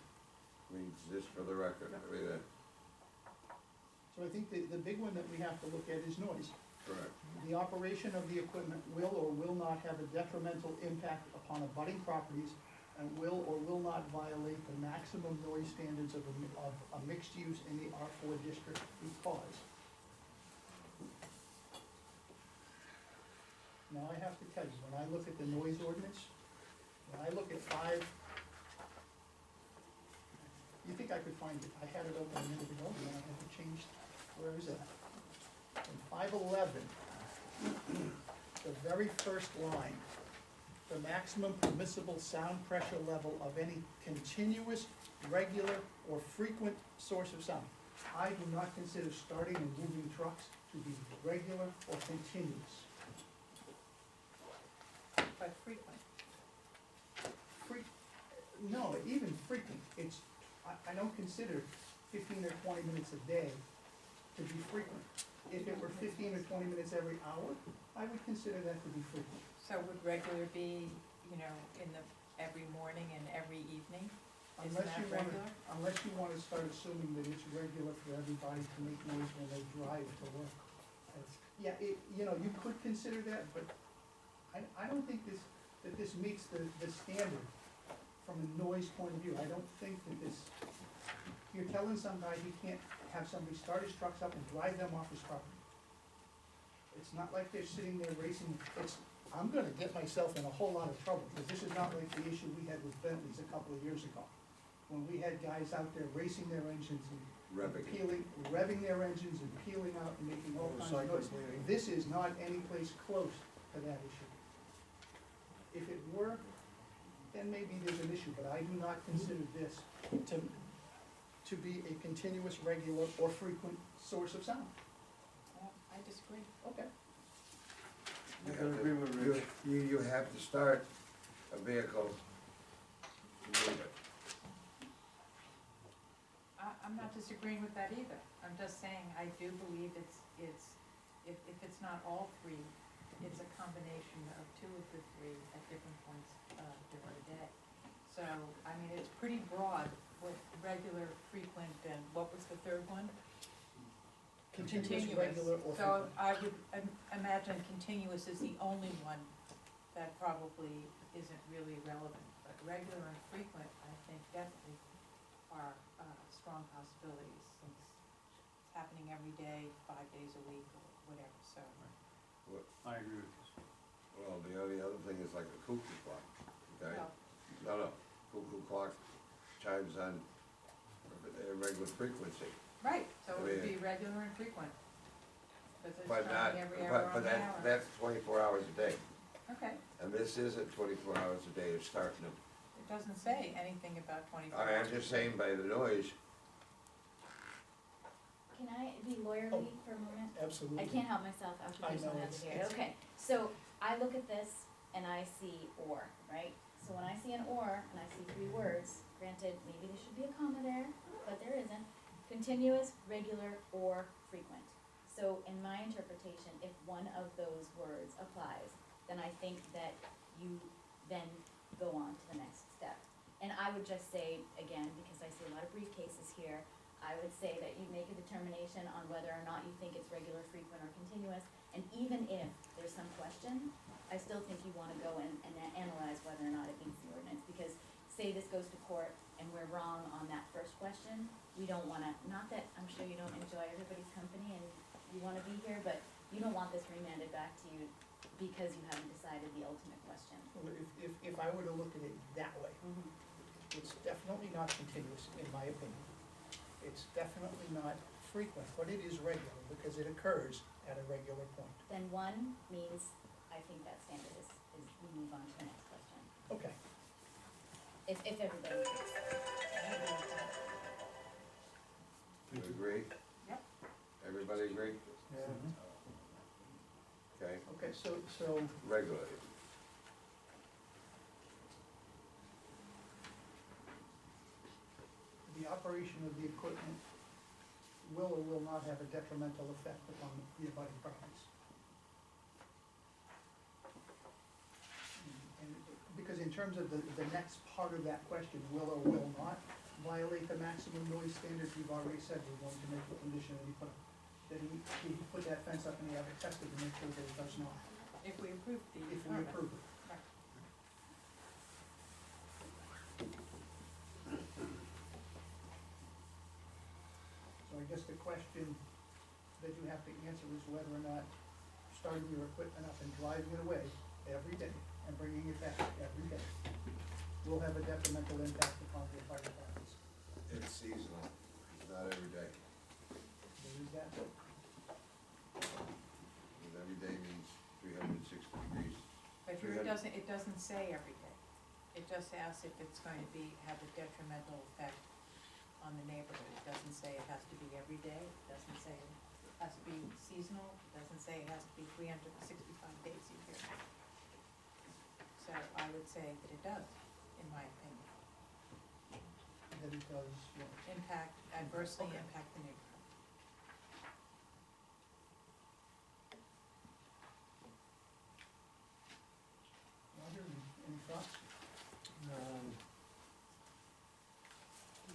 Speaker 2: means just for the record, I mean,
Speaker 1: So I think the big one that we have to look at is noise.
Speaker 2: correct.
Speaker 1: The operation of the equipment will or will not have a detrimental impact upon abutting properties and will or will not violate the maximum noise standards of a mixed use in the R4 district because. Now I have to tell you, when I look at the noise ordinance, when I look at 5, you think I could find it, I had it open a minute ago, and then I had to change, where is it? In 511, the very first line, the maximum permissible sound pressure level of any continuous, regular, or frequent source of sound. I do not consider starting and moving trucks to be regular or continuous.
Speaker 4: But frequent.
Speaker 1: No, even frequent, it's, I don't consider 15 or 20 minutes a day to be frequent. If it were 15 or 20 minutes every hour, I would consider that to be frequent.
Speaker 4: So would regular be, in the, every morning and every evening? Isn't that regular?
Speaker 1: Unless you wanna start assuming that it's regular for everybody to make noise when they drive to work. Yeah, you could consider that, but I don't think that this meets the standard from a noise point of view. I don't think that this, you're telling some guy he can't have somebody start his trucks up and drive them off his property. It's not like they're sitting there racing, I'm gonna get myself in a whole lot of trouble, because this is not like the issue we had with Bentleys a couple of years ago. When we had guys out there racing their engines and revving their engines and peeling out and making all kinds of noise. This is not any place close to that issue. If it were, then maybe there's an issue, but I do not consider this to be a continuous, regular, or frequent source of sound.
Speaker 4: Well, I disagree.
Speaker 1: Okay.
Speaker 2: You
Speaker 16: I
Speaker 2: have to-
Speaker 16: agree with Rich.
Speaker 2: You have to start a vehicle to move it.
Speaker 4: I'm not disagreeing with that either. I'm just saying, I do believe if it's not all three, it's a combination of two of the three at different points, during the day. So, I mean, it's pretty broad with regular, frequent, and what was the third one?
Speaker 1: Continuous, regular, or
Speaker 4: So
Speaker 1: frequent.
Speaker 4: I would imagine continuous is the only one that probably isn't really relevant. But regular and frequent, I think definitely are strong possibilities, since it's happening every day, 5 days a week, or whatever, so.
Speaker 3: I agree with you.
Speaker 2: Well, the only other thing is like a cuckoo clock, okay?
Speaker 4: Well,
Speaker 2: No, cuckoo clock chimes on a regular frequency.
Speaker 4: right, so it would
Speaker 2: I
Speaker 4: be
Speaker 2: mean-
Speaker 4: regular and frequent. Because it's
Speaker 2: But not,
Speaker 4: chiming every hour on the hour.
Speaker 2: that's 24 hours a day.
Speaker 4: Okay,
Speaker 2: And this isn't 24 hours a day, it's starting to,
Speaker 4: it doesn't say anything about 24
Speaker 2: I'm
Speaker 4: hours.
Speaker 2: just saying by the noise,
Speaker 15: Can I be lawyerly for a moment?
Speaker 1: Absolutely.
Speaker 15: I can't help myself, occupational
Speaker 1: know,
Speaker 15: hazard here.
Speaker 1: it's-
Speaker 15: Okay, so I look at this and I see or, right? So when I see an or and I see 3 words, granted, maybe there should be a comma there, but there isn't. Continuous, regular, or frequent. So in my interpretation, if one of those words applies, then I think that you then go on to the next step. And I would just say, again, because I see a lot of briefcases here, I would say that you make a determination on whether or not you think it's regular, frequent, or continuous. And even if there's some question, I still think you wanna go and analyze whether or not it meets the ordinance. Because say this goes to court and we're wrong on that first question, we don't wanna, not that I'm sure you don't enjoy everybody's company and you wanna be here, but you don't want this remanded back to you because you haven't decided the ultimate question.
Speaker 1: Well, if I were to look at it that way, it's definitely not continuous, in my opinion. It's definitely not frequent, but it is regular, because it occurs at a regular point.
Speaker 15: Then one means, I think that standard is we move on to the next question.
Speaker 1: Okay.
Speaker 15: If everybody agrees.
Speaker 2: you agree?
Speaker 4: Yep.
Speaker 2: Everybody agree?
Speaker 16: Yeah.
Speaker 2: Okay,
Speaker 1: Okay, so
Speaker 2: regularly.
Speaker 1: the operation of the equipment will or will not have a detrimental effect upon the abutting properties. And because in terms of the next part of that question, will or will not violate the maximum noise standards, we've already said we're going to make a condition that he put that fence up and he have it tested to make sure that it does not,
Speaker 4: If we approve the
Speaker 1: if we
Speaker 4: permit.
Speaker 1: approve it.
Speaker 4: Right.
Speaker 1: So I guess the question that you have to answer is whether or not starting your equipment up and driving it away every day and bringing it back every day will have a detrimental impact upon the abutting properties.
Speaker 2: It's seasonal, it's not every day.
Speaker 1: There is that.
Speaker 2: And every day means 360 degrees.
Speaker 4: But here it doesn't say every day. It just asks if it's going to have a detrimental effect on the neighborhood. It doesn't say it has to be every day, it doesn't say it has to be seasonal, it doesn't say it has to be 365 days a year. So I would say that it does, in my opinion,
Speaker 1: That it does,
Speaker 4: adversely
Speaker 1: Okay.
Speaker 4: impact the neighborhood.
Speaker 1: Roger, any thoughts?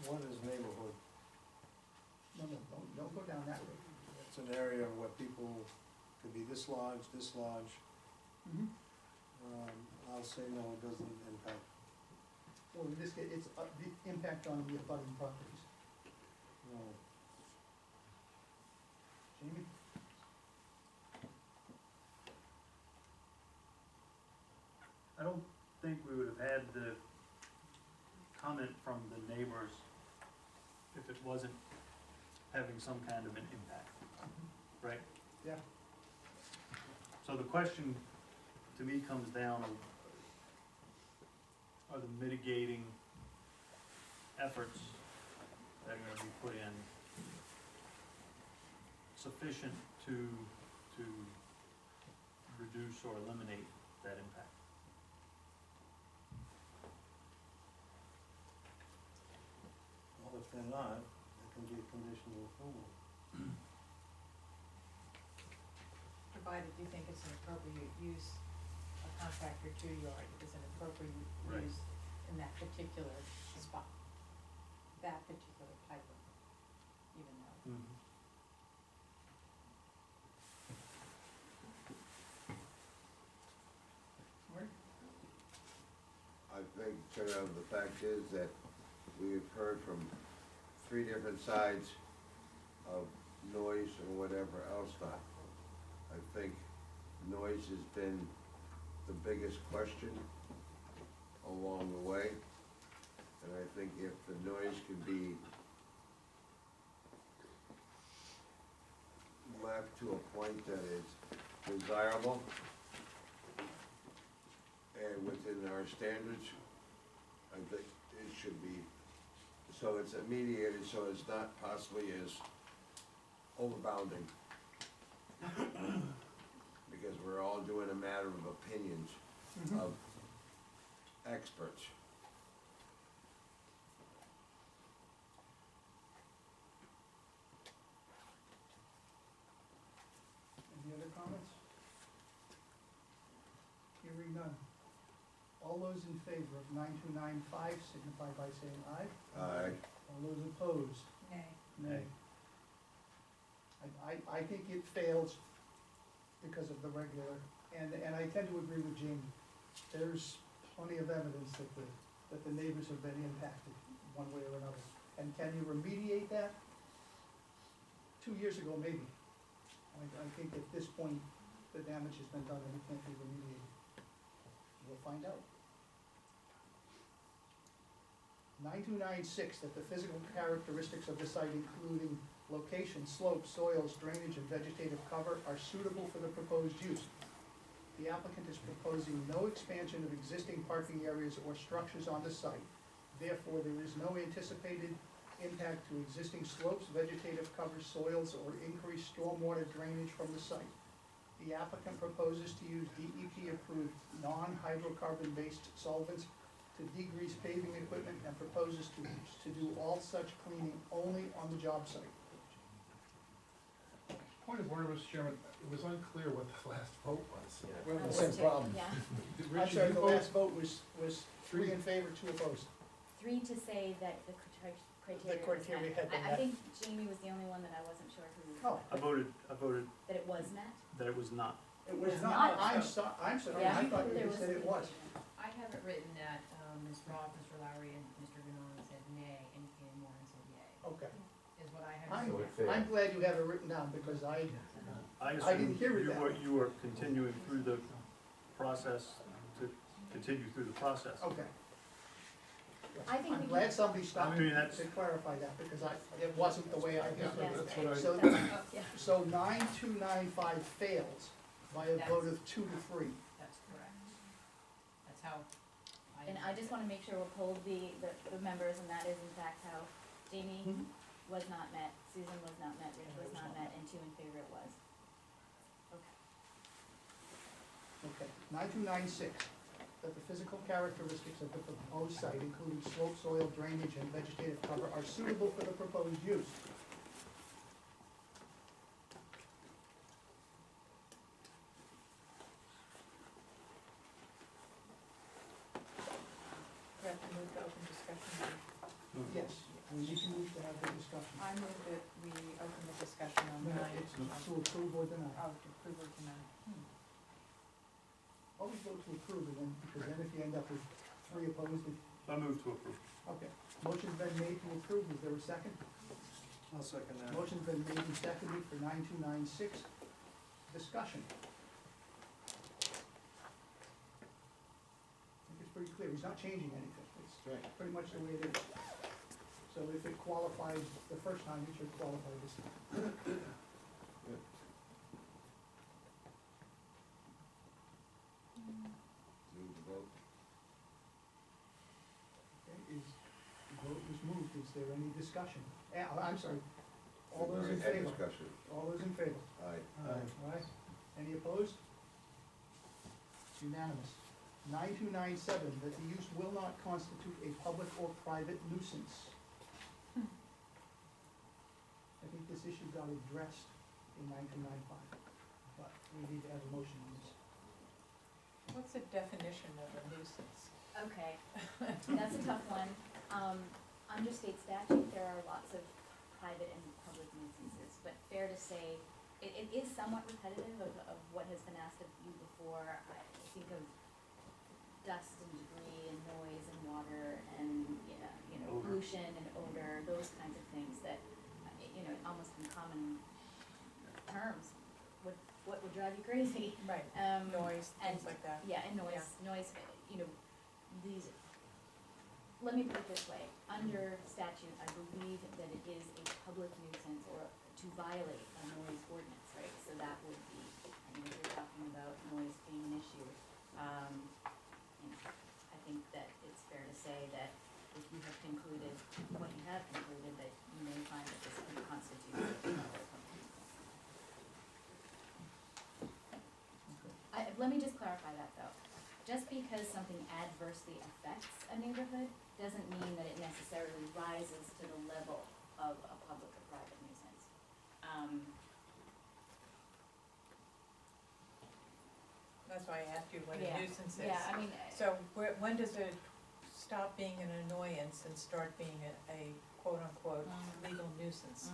Speaker 16: One is neighborhood.
Speaker 1: No, don't go down that road.
Speaker 16: It's an area where people could be this large, this large.
Speaker 1: Mm-hmm.
Speaker 16: I'll say no, it doesn't impact.
Speaker 1: Well, in this case, it's the impact on the abutting properties.
Speaker 16: No.
Speaker 1: Jamie?
Speaker 3: I don't think we would have had the comment from the neighbors if it wasn't having some kind of an impact, right?
Speaker 1: Yeah.
Speaker 3: So the question to me comes down of, are the mitigating efforts that are gonna be put in sufficient to reduce or eliminate that impact.
Speaker 16: Well, if they're not, it can be a condition of approval.
Speaker 4: Provided you think it's an appropriate use, a contractor to yard is an appropriate
Speaker 3: Right.
Speaker 4: use in that particular spot. That particular type of, even though.
Speaker 1: Mark?
Speaker 2: I think, the fact is that we've heard from three different sides of noise and whatever else not. I think noise has been the biggest question along the way. And I think if the noise could be left to a point that is desirable and within our standards, I think it should be, so it's mediated, so it's not possibly as overbounding. Because we're all doing a matter of opinions of experts.
Speaker 1: Any other comments? Hearing none. All those in favor of 9295 signify by saying aye.
Speaker 2: Aye.
Speaker 1: All those opposed?
Speaker 4: Nay.
Speaker 1: Nay. I think it fails because of the regular, and I tend to agree with Jamie. There's plenty of evidence that the neighbors have been impacted one way or another. And can you remediate that? 2 years ago, maybe. I think at this point, the damage has been done and it can't be remediated. We'll find out. 9296, that the physical characteristics of the site, including location, slopes, soils, drainage, and vegetative cover, are suitable for the proposed use. The applicant is proposing no expansion of existing parking areas or structures on the site. Therefore, there is no anticipated impact to existing slopes, vegetative cover, soils, or increased stormwater drainage from the site. The applicant proposes to use DEP-approved, non-hydrocarbon-based solvents to degrease paving equipment and proposes to do all such cleaning only on the job site.
Speaker 6: Point of order, Mr. Chairman, it was unclear what the last vote was.
Speaker 11: We're having the same problem.
Speaker 15: Yeah,
Speaker 6: Did
Speaker 1: I'm
Speaker 6: Richard,
Speaker 1: sorry,
Speaker 6: you
Speaker 1: the
Speaker 6: vote?
Speaker 1: last vote was 3 in favor, 2 opposed.
Speaker 15: 3 to say that the criteria.
Speaker 1: The criteria
Speaker 15: was
Speaker 1: had
Speaker 15: met.
Speaker 1: been
Speaker 15: I
Speaker 1: met.
Speaker 15: think Jamie was the only one that I wasn't sure who.
Speaker 1: Oh.
Speaker 3: I voted
Speaker 15: That it was met?
Speaker 3: that it was not.
Speaker 1: It was
Speaker 15: was
Speaker 1: not,
Speaker 15: not.
Speaker 1: I'm sorry,
Speaker 15: Yeah.
Speaker 1: I thought
Speaker 15: There
Speaker 1: you
Speaker 15: was
Speaker 1: said it was.
Speaker 17: I have it written that, Ms. Roth, Mr. Lowry, and Mr. Gannon said nay, and Ken Warren said yay,
Speaker 1: Okay.
Speaker 17: is what I have.
Speaker 1: I'm,
Speaker 17: written.
Speaker 13: So it
Speaker 1: I'm
Speaker 13: failed.
Speaker 1: glad you have it written down, because I
Speaker 3: I
Speaker 1: didn't hear it
Speaker 3: assume
Speaker 1: that way.
Speaker 3: you were continuing through the process, to continue through the process.
Speaker 1: okay.
Speaker 15: I think
Speaker 1: I'm
Speaker 15: we
Speaker 1: glad
Speaker 15: can-
Speaker 1: somebody stopped
Speaker 3: I mean,
Speaker 1: to
Speaker 3: that's-
Speaker 1: clarify that, because it wasn't the way I
Speaker 6: Yeah,
Speaker 1: heard it.
Speaker 6: that's what I.
Speaker 1: So,
Speaker 15: Yeah.
Speaker 1: so 9295 fails by a vote of 2 to 3.
Speaker 17: That's correct. That's how I.
Speaker 15: And I just wanna make sure we'll poll the members, and that is in fact how Jamie
Speaker 1: Mhm.
Speaker 15: was not met, Susan was not met, Rich was not met, and 2 in favor it was.
Speaker 1: Okay, 9296, that the physical characteristics of the proposed site, including slope, soil, drainage, and vegetative cover, are suitable for the proposed use.
Speaker 4: We have to move to open discussion.
Speaker 1: Yes, we need to move to have the discussion.
Speaker 4: I move that we open the discussion on
Speaker 1: No,
Speaker 4: nine.
Speaker 1: it's to approve or deny.
Speaker 4: Oh, to approve or deny.
Speaker 1: Always vote to approve, and then, because then if you end up with 3 opposed,
Speaker 3: I move to approve.
Speaker 1: okay. Motion's been made to approve, is there a second?
Speaker 16: I'll second that.
Speaker 1: Motion's been made and seconded for 9296. Discussion. I think it's pretty clear, he's not changing anything, it's pretty much the way it is. So if it qualified the first time, it should qualify this time.
Speaker 2: Move the vote.
Speaker 1: Okay, the vote was moved, is there any discussion? I'm sorry, all those in
Speaker 2: Had
Speaker 1: favor?
Speaker 2: discussion.
Speaker 1: All those in favor?
Speaker 2: Aye.
Speaker 1: Aye. Any opposed? Unanimous. 9297, that the use will not constitute a public or private nuisance. I think this issue got addressed in 9295, but we need to have a motion on this.
Speaker 4: What's the definition of a nuisance?
Speaker 15: Okay, that's a tough one. Under state statute, there are lots of private and public nuisances, but fair to say, it is somewhat repetitive of what has been asked of you before. I think of dust and debris and noise and water and,
Speaker 3: Odor.
Speaker 15: pollution and odor, those kinds of things that, almost in common terms, what would drive you crazy?
Speaker 4: Right, noise,
Speaker 15: and-
Speaker 4: things like that.
Speaker 15: Yeah, and noise, let me put it this way, under statute, I believe that it is a public nuisance or to violate a noise ordinance, right? So that would be, if you're talking about noise being an issue, I think that it's fair to say that if you have concluded, what you have concluded, that you may find that this can constitute a public nuisance. Let me just clarify that though. Just because something adversely affects a neighborhood doesn't mean that it necessarily rises to the level of a public or private nuisance.
Speaker 4: That's why I asked you what a
Speaker 15: Yeah,
Speaker 4: nuisance is.
Speaker 15: Yeah, I mean,
Speaker 4: So when does it stop being an annoyance and start being a quote-unquote legal nuisance?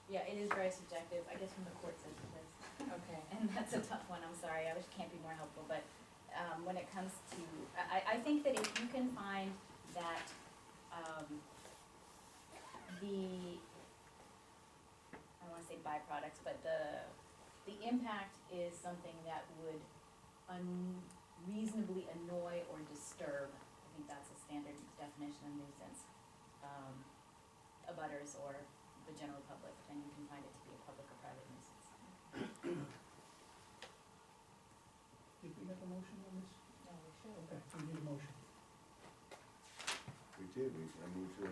Speaker 15: yeah, it is very subjective, I guess from the court says it is.
Speaker 4: Okay.
Speaker 15: And that's a tough one, I'm sorry, I wish I can't be more helpful, but, when it comes to, I think that if you can find that, the, I don't wanna say byproducts, but the impact is something that would unreasonably annoy or disturb, I think that's a standard definition of nuisance, abutters or the general public, then you can find it to be a public or private nuisance.
Speaker 1: Did we make a motion on this?
Speaker 4: No, we should.
Speaker 1: Okay, we need a motion.
Speaker 2: We did, I moved to,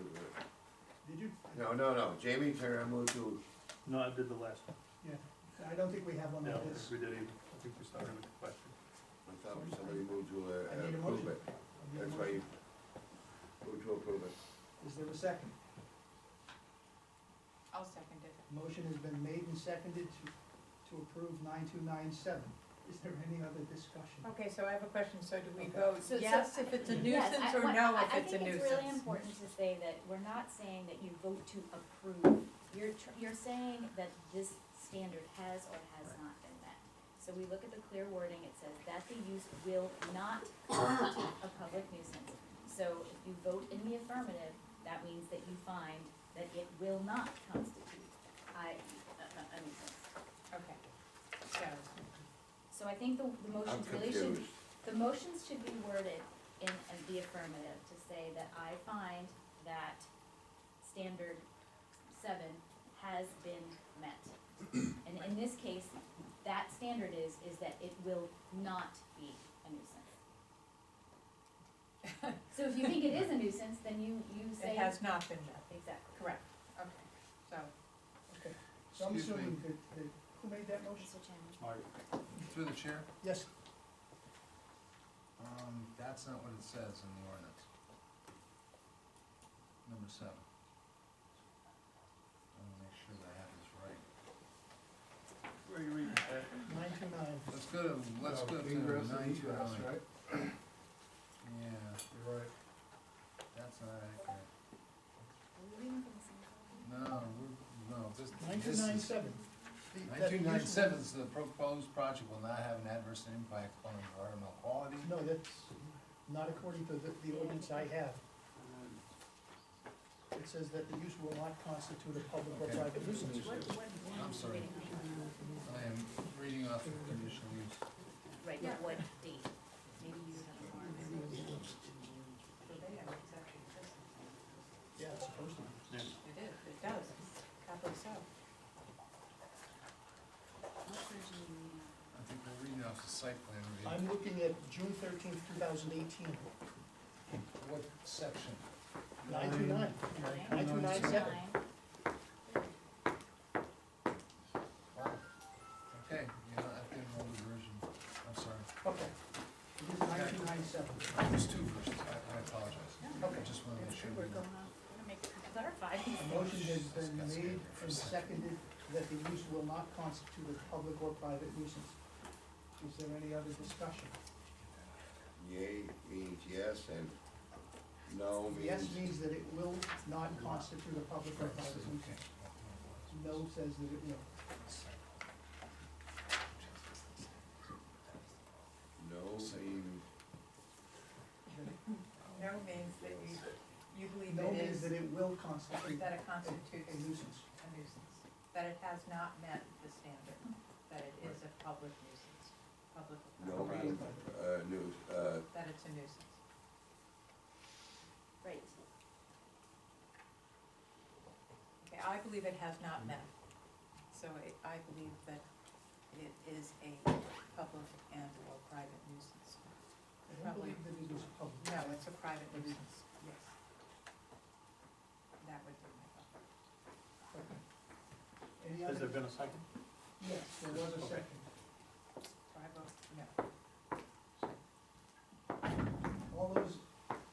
Speaker 1: Did you?
Speaker 2: no, Jamie Turner, I moved to,
Speaker 3: No, I did the last one.
Speaker 1: Yeah, I don't think we have one
Speaker 3: No,
Speaker 1: on this.
Speaker 3: we did either. I think we started with the question.
Speaker 2: I thought somebody moved to
Speaker 1: I need a
Speaker 2: approve
Speaker 1: motion.
Speaker 2: it.
Speaker 1: I need a
Speaker 2: That's why
Speaker 1: motion.
Speaker 2: you moved to approve it.
Speaker 1: Is there a second?
Speaker 4: I'll second it.
Speaker 1: Motion has been made and seconded to approve 9297. Is there any other discussion?
Speaker 4: Okay, so I have a question, so do we
Speaker 1: Okay.
Speaker 4: vote
Speaker 15: So-
Speaker 4: yes if it's a
Speaker 15: Yes,
Speaker 4: nuisance
Speaker 15: I-
Speaker 4: or
Speaker 15: what-
Speaker 4: no
Speaker 15: I-
Speaker 4: if it's a nuisance?
Speaker 15: I think it's really important to say that we're not saying that you vote to approve. You're saying that this standard has or has not been met. So we look at the clear wording, it says that the use will not constitute a public nuisance. So if you vote in the affirmative, that means that you find that it will not constitute a nuisance.
Speaker 4: Okay,
Speaker 15: So I think the
Speaker 2: I'm
Speaker 15: motions really should,
Speaker 2: confused.
Speaker 15: the motions should be worded in the affirmative to say that I find that standard 7 has been met. And in this case, that standard is that it will not be a nuisance. So if you think it is a nuisance, then you say.
Speaker 4: it has not been met,
Speaker 15: Exactly.
Speaker 4: correct, okay, so,
Speaker 1: Okay, so I'm
Speaker 6: Excuse me.
Speaker 1: assuming that, who made that motion?
Speaker 15: Mr. Chairman.
Speaker 3: Mark,
Speaker 5: Through the chair,
Speaker 1: Yes,
Speaker 5: that's not what it says in the ordinance. Number 7. I wanna make sure that I have this right.
Speaker 3: where are you reading that?
Speaker 1: 929.
Speaker 5: Let's go to
Speaker 6: Ingress and
Speaker 5: 929.
Speaker 6: egress, right?
Speaker 5: Yeah,
Speaker 6: You're right.
Speaker 5: that's not accurate.
Speaker 15: Are we reading from the same copy?
Speaker 5: No, this is.
Speaker 1: 9297. That the use
Speaker 5: 9297 is the proposed project will not have an adverse impact on environmental quality.
Speaker 1: will- No, that's not according to the ordinance I have. It says that the use will not constitute a public or
Speaker 5: Okay.
Speaker 1: private nuisance.
Speaker 5: I'm sorry. I am reading off the conditional use.
Speaker 15: Right, but what date? Maybe you have more.
Speaker 4: so they have exception to this.
Speaker 1: Yeah, it's supposed to be.
Speaker 4: It is, it does, capital so.
Speaker 15: What version are you reading?
Speaker 5: I think we're reading off the site plan review.
Speaker 1: I'm looking at June 13th, 2018.
Speaker 5: What section?
Speaker 1: 929. 9297.
Speaker 5: Okay, you know, I think an older version. I'm
Speaker 1: 27th.
Speaker 5: There's two versions, I apologize.
Speaker 1: Okay.
Speaker 5: I just wanna make sure.
Speaker 15: We're going off, gonna make, clarify these
Speaker 1: A
Speaker 15: things.
Speaker 1: motion has been made and seconded that the use will not constitute a public or private nuisance. Is there any other discussion?
Speaker 2: Yea means yes, and no means.
Speaker 1: Yes means that it will not constitute a public or private nuisance. No says that it will.
Speaker 2: No means,
Speaker 4: No means that you believe
Speaker 1: No
Speaker 4: it
Speaker 1: means
Speaker 4: is,
Speaker 1: that it will constitute
Speaker 4: that it
Speaker 1: a
Speaker 4: constitutes
Speaker 1: nuisance.
Speaker 4: a nuisance, that it has not met the standard, that it is a public nuisance, public.
Speaker 2: no means, news,
Speaker 4: That it's a nuisance.
Speaker 15: Right.
Speaker 4: Okay, I believe it has not met, so I believe that it is a public and or private nuisance.
Speaker 1: I don't believe that it is public.
Speaker 4: No, it's a private nuisance, yes. That would be my thought.
Speaker 1: Okay. Any
Speaker 3: Has there
Speaker 1: other?
Speaker 3: been a second?
Speaker 1: Yes, there was a
Speaker 3: Okay.
Speaker 1: second.
Speaker 4: So I vote no.
Speaker 1: All those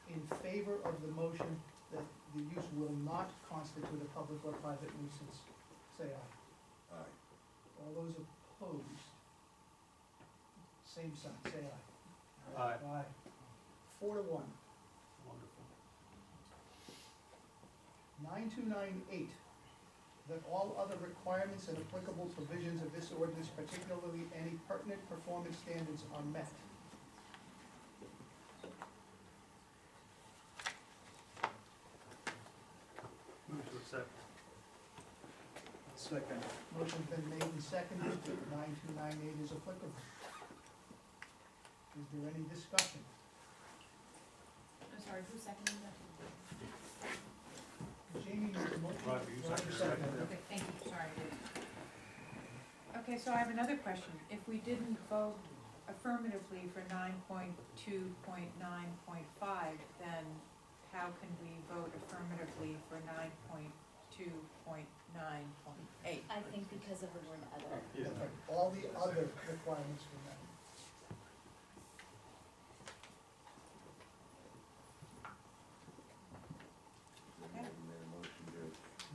Speaker 1: in favor of the motion that the use will not constitute a public or private nuisance, say aye.
Speaker 2: aye.
Speaker 1: All those opposed, same sign, say aye.
Speaker 3: Aye.
Speaker 1: Aye. 4-1.
Speaker 3: Wonderful.
Speaker 1: 9298, that all other requirements and applicable provisions of this ordinance, particularly any pertinent performance standards, are met.
Speaker 3: Move to accept.
Speaker 16: Second.
Speaker 1: Motion's been made and seconded that 9298 is applicable. Is there any discussion?
Speaker 17: I'm sorry, who seconded that?
Speaker 1: Jamie made the motion.
Speaker 3: Roger, you
Speaker 1: Roger
Speaker 3: seconded it.
Speaker 17: Okay, thank you, sorry, I didn't.
Speaker 4: Okay, so I have another question. If we didn't vote affirmatively for 9.2.9.5, then how can we vote affirmatively for 9.2.9.8?
Speaker 15: I think because of the word other.
Speaker 3: Yeah.
Speaker 1: Okay, all the other requirements were met.
Speaker 2: Made a motion to,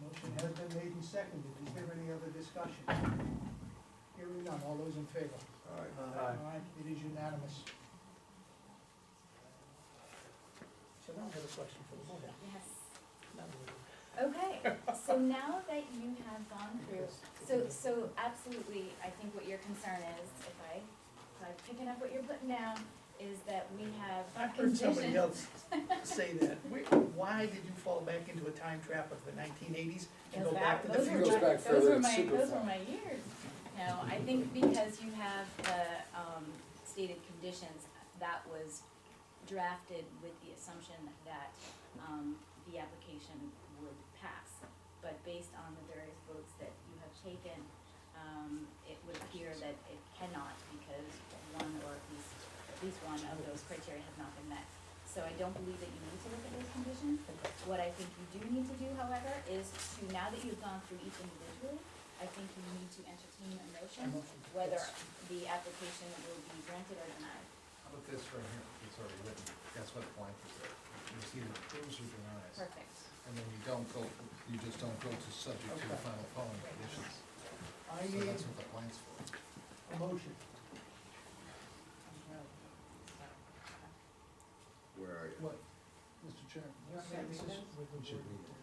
Speaker 1: Motion has been made and seconded. Is there any other discussion? Hearing none. All those in favor?
Speaker 2: aye.
Speaker 3: Aye.
Speaker 1: It is unanimous. So now I have a question for the board.
Speaker 15: Yes. Okay, so now that you have gone through, so absolutely, I think what your concern is, if I'm picking up what you're putting down, is that we have
Speaker 1: I've heard somebody
Speaker 15: conditions.
Speaker 1: else say that. Why did you fall back into a time trap of the 1980s and go back to the
Speaker 15: Those were
Speaker 1: future?
Speaker 15: my, those were my years. No, I think because you have the, stated conditions, that was drafted with the assumption that, the application would pass. But based on the various votes that you have taken, it would appear that it cannot because one or at least one of those criteria has not been met. So I don't believe that you need to look at those conditions. What I think you do need to do, however, is to, now that you've gone through each individually, I think you need to entertain a motion, whether the application will be granted or denied.
Speaker 5: How about this right here, it's already written, that's what the blank is there. It's either approves or denies.
Speaker 15: Perfect.
Speaker 5: And then you don't go, you just don't go to subject to the
Speaker 1: Okay.
Speaker 5: final following conditions.
Speaker 1: I
Speaker 5: So
Speaker 1: need
Speaker 5: that's what the blank's for.
Speaker 1: a motion.
Speaker 2: Where are you?
Speaker 5: What, Mr. Chair?
Speaker 4: You want me to read those?
Speaker 5: We should read it.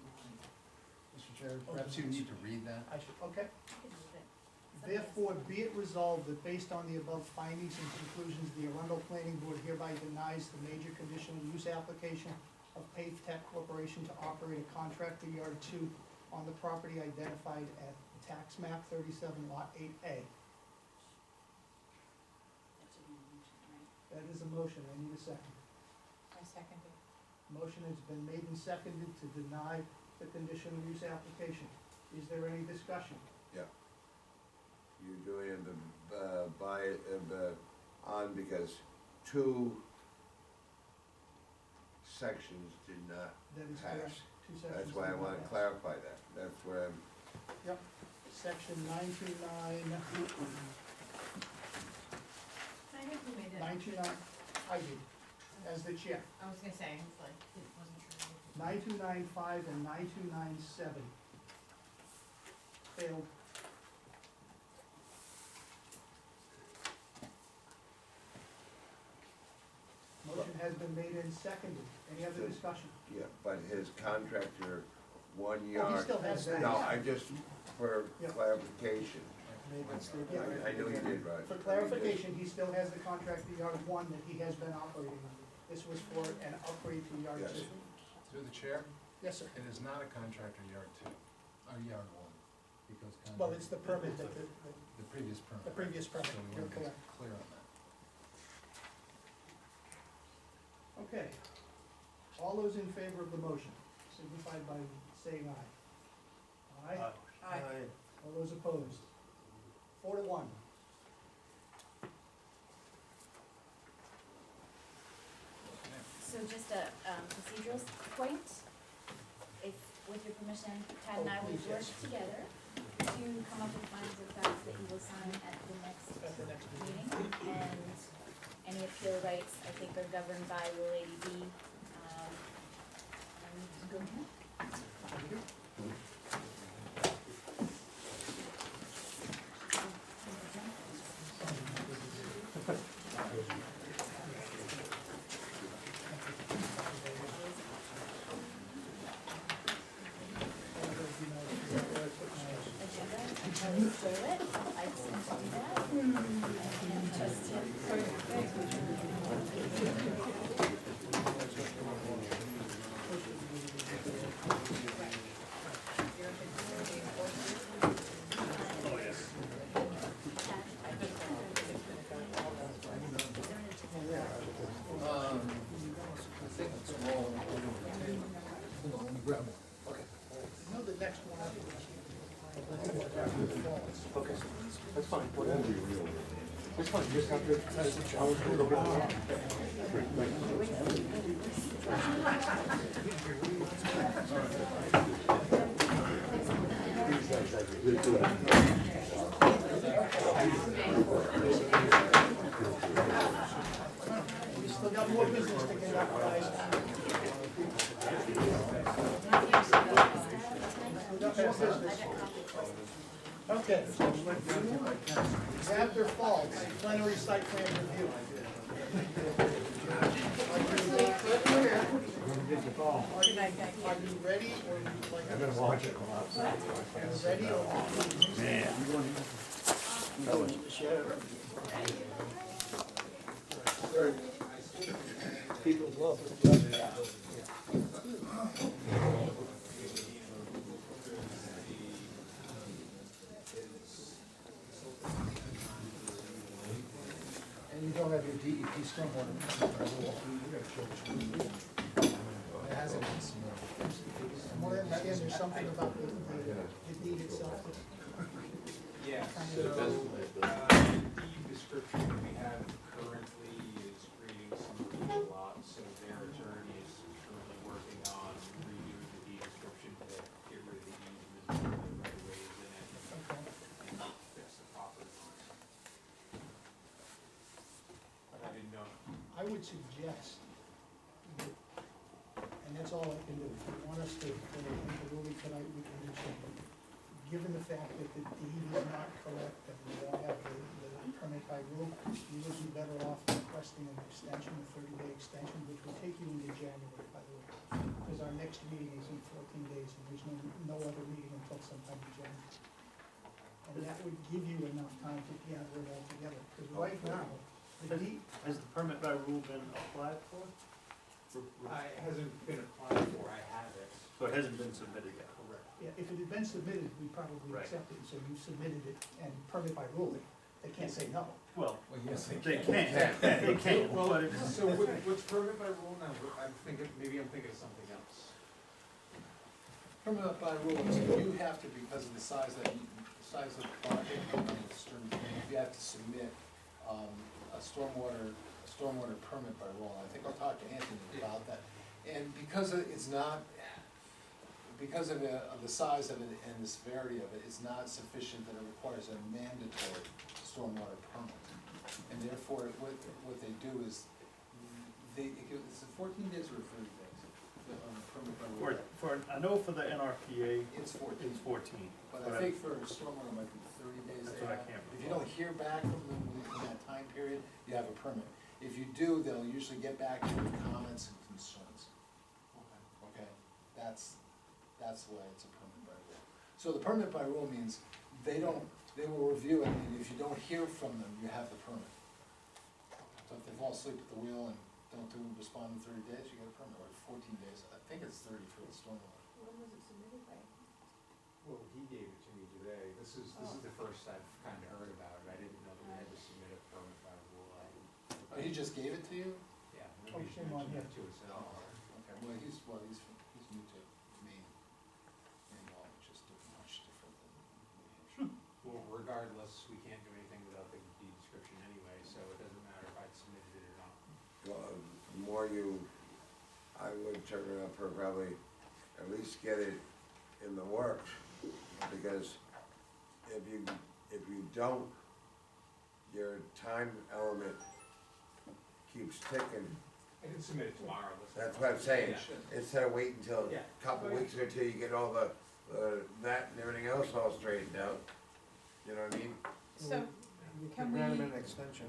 Speaker 5: Mr. Chair, perhaps you need to read that.
Speaker 1: I should, okay.
Speaker 15: I can move it.
Speaker 1: Therefore, be it resolved that based on the above findings and conclusions, the Arundel Planning Board hereby denies the major conditional use application of Pave Tech Corporation to operate a contractor yard 2 on the property identified at tax map 37 lot 8A.
Speaker 15: That should be a motion, right?
Speaker 1: That is a motion. I need a second.
Speaker 4: I second it.
Speaker 1: Motion has been made and seconded to deny the conditional use application. Is there any discussion?
Speaker 2: You're doing the, on because 2 sections did not
Speaker 1: That is
Speaker 2: pass.
Speaker 1: correct. 2 sections.
Speaker 2: That's why I
Speaker 1: did not
Speaker 2: wanna
Speaker 1: pass.
Speaker 2: clarify that. That's where I'm,
Speaker 1: Section 929,
Speaker 17: Can I know who made that?
Speaker 1: 929, I did. as the chair.
Speaker 17: I was gonna say, it's like, it wasn't sure.
Speaker 1: 9295 and 9297 failed. Motion has been made and seconded. Any other discussion?
Speaker 2: Yeah, but his contractor, 1
Speaker 1: Oh, he
Speaker 2: yard.
Speaker 1: still has that.
Speaker 2: No, I just, for
Speaker 1: Yeah.
Speaker 2: clarification, I know you did, Roger.
Speaker 1: For clarification, he still has the contract to yard one that he has been operating under. This was for an upgrade to yard
Speaker 2: Yes.
Speaker 1: two.
Speaker 5: Through the chair,
Speaker 1: Yes, sir.
Speaker 5: it is not a contractor yard two, or yard one, because contractor.
Speaker 1: Well, it's the permit that
Speaker 5: The previous permit.
Speaker 1: the previous permit,
Speaker 5: So we
Speaker 1: you're
Speaker 5: want to be
Speaker 1: correct.
Speaker 5: clear on that.
Speaker 1: Okay. All those in favor of the motion signify by saying aye. Aye?
Speaker 4: Aye.
Speaker 1: All those opposed? 4-1.
Speaker 15: So just a procedural point, if, with your permission, Tad and I will work together to come up with findings of facts that you will sign at the next
Speaker 1: At the next meeting.
Speaker 15: meeting. And any appeal rights, I think, are governed by Rule 80B. And go ahead.
Speaker 1: Thank you.
Speaker 15: Agenda, I will show it. I just need to do that. And just
Speaker 5: I think it's all over the table. Hold on, let me grab one.
Speaker 1: I know the next one.
Speaker 14: Okay, that's fine, whatever. That's fine, just have to, I'll do the whole lot.
Speaker 1: We still got more business to conduct, guys. We got more business. Okay. After Falls, plenary site plan review.
Speaker 4: Good night, thank you.
Speaker 1: Are you ready, or would you like?
Speaker 14: I've been watching a lot.
Speaker 1: Are you ready, or?
Speaker 14: Man.
Speaker 1: People love
Speaker 5: And you don't have your DEP stormwater. It hasn't been submitted.
Speaker 1: More than that, there's something about the deed itself.
Speaker 18: Yeah, so, the description that we have currently is creating some illegal lots, so their attorney is currently working on redoing the deed description to get rid of the easements, and the right of ways in it, and fix the property lines. But I didn't know.
Speaker 1: I would suggest, that- and that's all I can do, if you want us to, put it into the ruling tonight, we can do so. Given the fact that the deed is not correct and we don't have the permit by rule, you would be better off requesting an extension, a 30-day extension, which will take you into January, by the way. Because our next meeting is in 14 days, and there's no other meeting until sometime in January. And that would give you enough time to gather it all together, because right now, the deed,
Speaker 3: Has the permit by rule been applied for?
Speaker 18: It hasn't been applied for, I have it.
Speaker 3: So it hasn't been submitted yet?
Speaker 18: Correct.
Speaker 1: yeah, if it had been submitted, we probably
Speaker 3: Right.
Speaker 1: accept it, so you submitted it, and permit by ruling, they can't say no.
Speaker 3: Well,
Speaker 5: Well, yes,
Speaker 3: they can't, they can't,
Speaker 18: Well,
Speaker 3: but it's.
Speaker 18: so what's permit by rule now? I'm thinking, maybe I'm thinking of something else.
Speaker 5: Permit by rule is you have to, because of the size of the project, you have to submit, a stormwater permit by rule. I think I'll talk to Anthony about that. And because it's not, because of the size of it and the severity of it, it's not sufficient that it requires a mandatory stormwater permit. And therefore, what they do is, it's 14 days or 30 days, on the permit by way.
Speaker 3: I know for the NRPA,
Speaker 5: It's 14.
Speaker 3: it's 14.
Speaker 5: But I think for stormwater, it might be 30 days.
Speaker 3: That's
Speaker 5: they
Speaker 3: what I
Speaker 5: have.
Speaker 3: can't
Speaker 5: If you don't hear back from them within that time period, you have a permit. If you do, they'll usually get back to you with comments and concerns. Okay, that's the way it's a permit by rule. So the permit by rule means they will review it, and if you don't hear from them, you have the permit. So if they fall asleep at the wheel and don't respond in 30 days, you get a permit, or 14 days, I think it's 30 for the stormwater.
Speaker 15: When was it submitted by?
Speaker 18: Well, he gave it to me today. This is the first I've kind of heard about it. I didn't know that we had to submit a permit by rule.
Speaker 5: Oh, he just gave it to you?
Speaker 18: Yeah,
Speaker 1: Oh,
Speaker 18: nobody's
Speaker 1: shame on
Speaker 18: mentioned
Speaker 1: him.
Speaker 18: it to us at all.
Speaker 5: Okay, well, he's new to Maine law, which is much different than New Hampshire.
Speaker 18: Well, regardless, we can't do anything without the deed description anyway, so it doesn't matter if I submitted it or not.
Speaker 2: Well, the more I would turn around for probably at least get it in the works, because if you don't, your time element keeps ticking.
Speaker 18: I can submit it tomorrow.
Speaker 2: That's what I'm saying,
Speaker 18: Yeah.
Speaker 2: instead of waiting until
Speaker 18: Yeah.
Speaker 2: a couple weeks until you get all the, that and everything else all straightened out. You know what I mean?
Speaker 4: So,
Speaker 16: You
Speaker 4: can
Speaker 16: grant him
Speaker 4: we-
Speaker 16: an extension.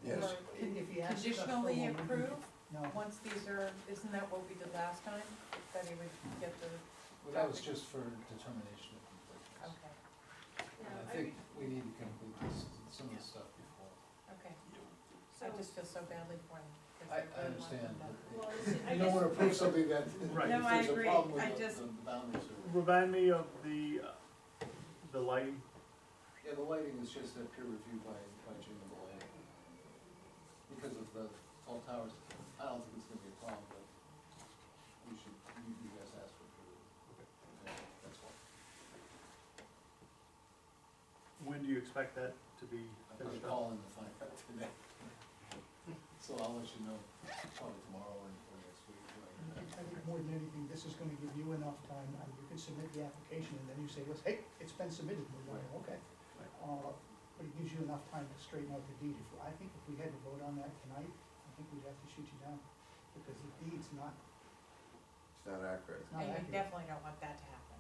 Speaker 2: Yes.
Speaker 4: or
Speaker 1: If he asks us for
Speaker 4: conditionally
Speaker 1: one, we can-
Speaker 4: approve,
Speaker 1: No,
Speaker 4: once these are, isn't that what we did last time? That he would get the,
Speaker 5: Well, that was just for determination of completeness.
Speaker 4: okay,
Speaker 5: And I think we need to complete some of the stuff before.
Speaker 4: okay.
Speaker 8: So,
Speaker 4: I just feel so badly for him. 'cause
Speaker 5: I
Speaker 4: really want
Speaker 5: understand,
Speaker 4: them done.
Speaker 5: but
Speaker 8: well, I
Speaker 5: you don't
Speaker 8: guess,
Speaker 5: wanna approve something that, if
Speaker 3: Right.
Speaker 4: No, I
Speaker 5: there's a
Speaker 4: agree.
Speaker 5: problem
Speaker 4: I
Speaker 5: with
Speaker 4: just-
Speaker 5: the boundaries or.
Speaker 3: Remind me of the lighting.
Speaker 5: Yeah, the lighting is just a peer review by Jim Malay. Because of the tall towers, I don't think it's gonna be a problem, but you guys ask for peer review. Okay, that's all.
Speaker 3: When do you expect that to be
Speaker 5: I'm gonna
Speaker 3: finished up?
Speaker 5: call in to find out today. So I'll let you know probably tomorrow or next week.
Speaker 1: I think more than anything, this is gonna give you enough time, and you can submit the application, and then you say, well, hey, it's been submitted, we're going, okay. But it gives you enough time to straighten out the deed. I think if we had to vote on that tonight, I think we'd have to shoot you down, because the deed's not,
Speaker 2: It's not accurate.
Speaker 1: it's not
Speaker 4: And we
Speaker 1: accurate.
Speaker 4: definitely don't want that to happen.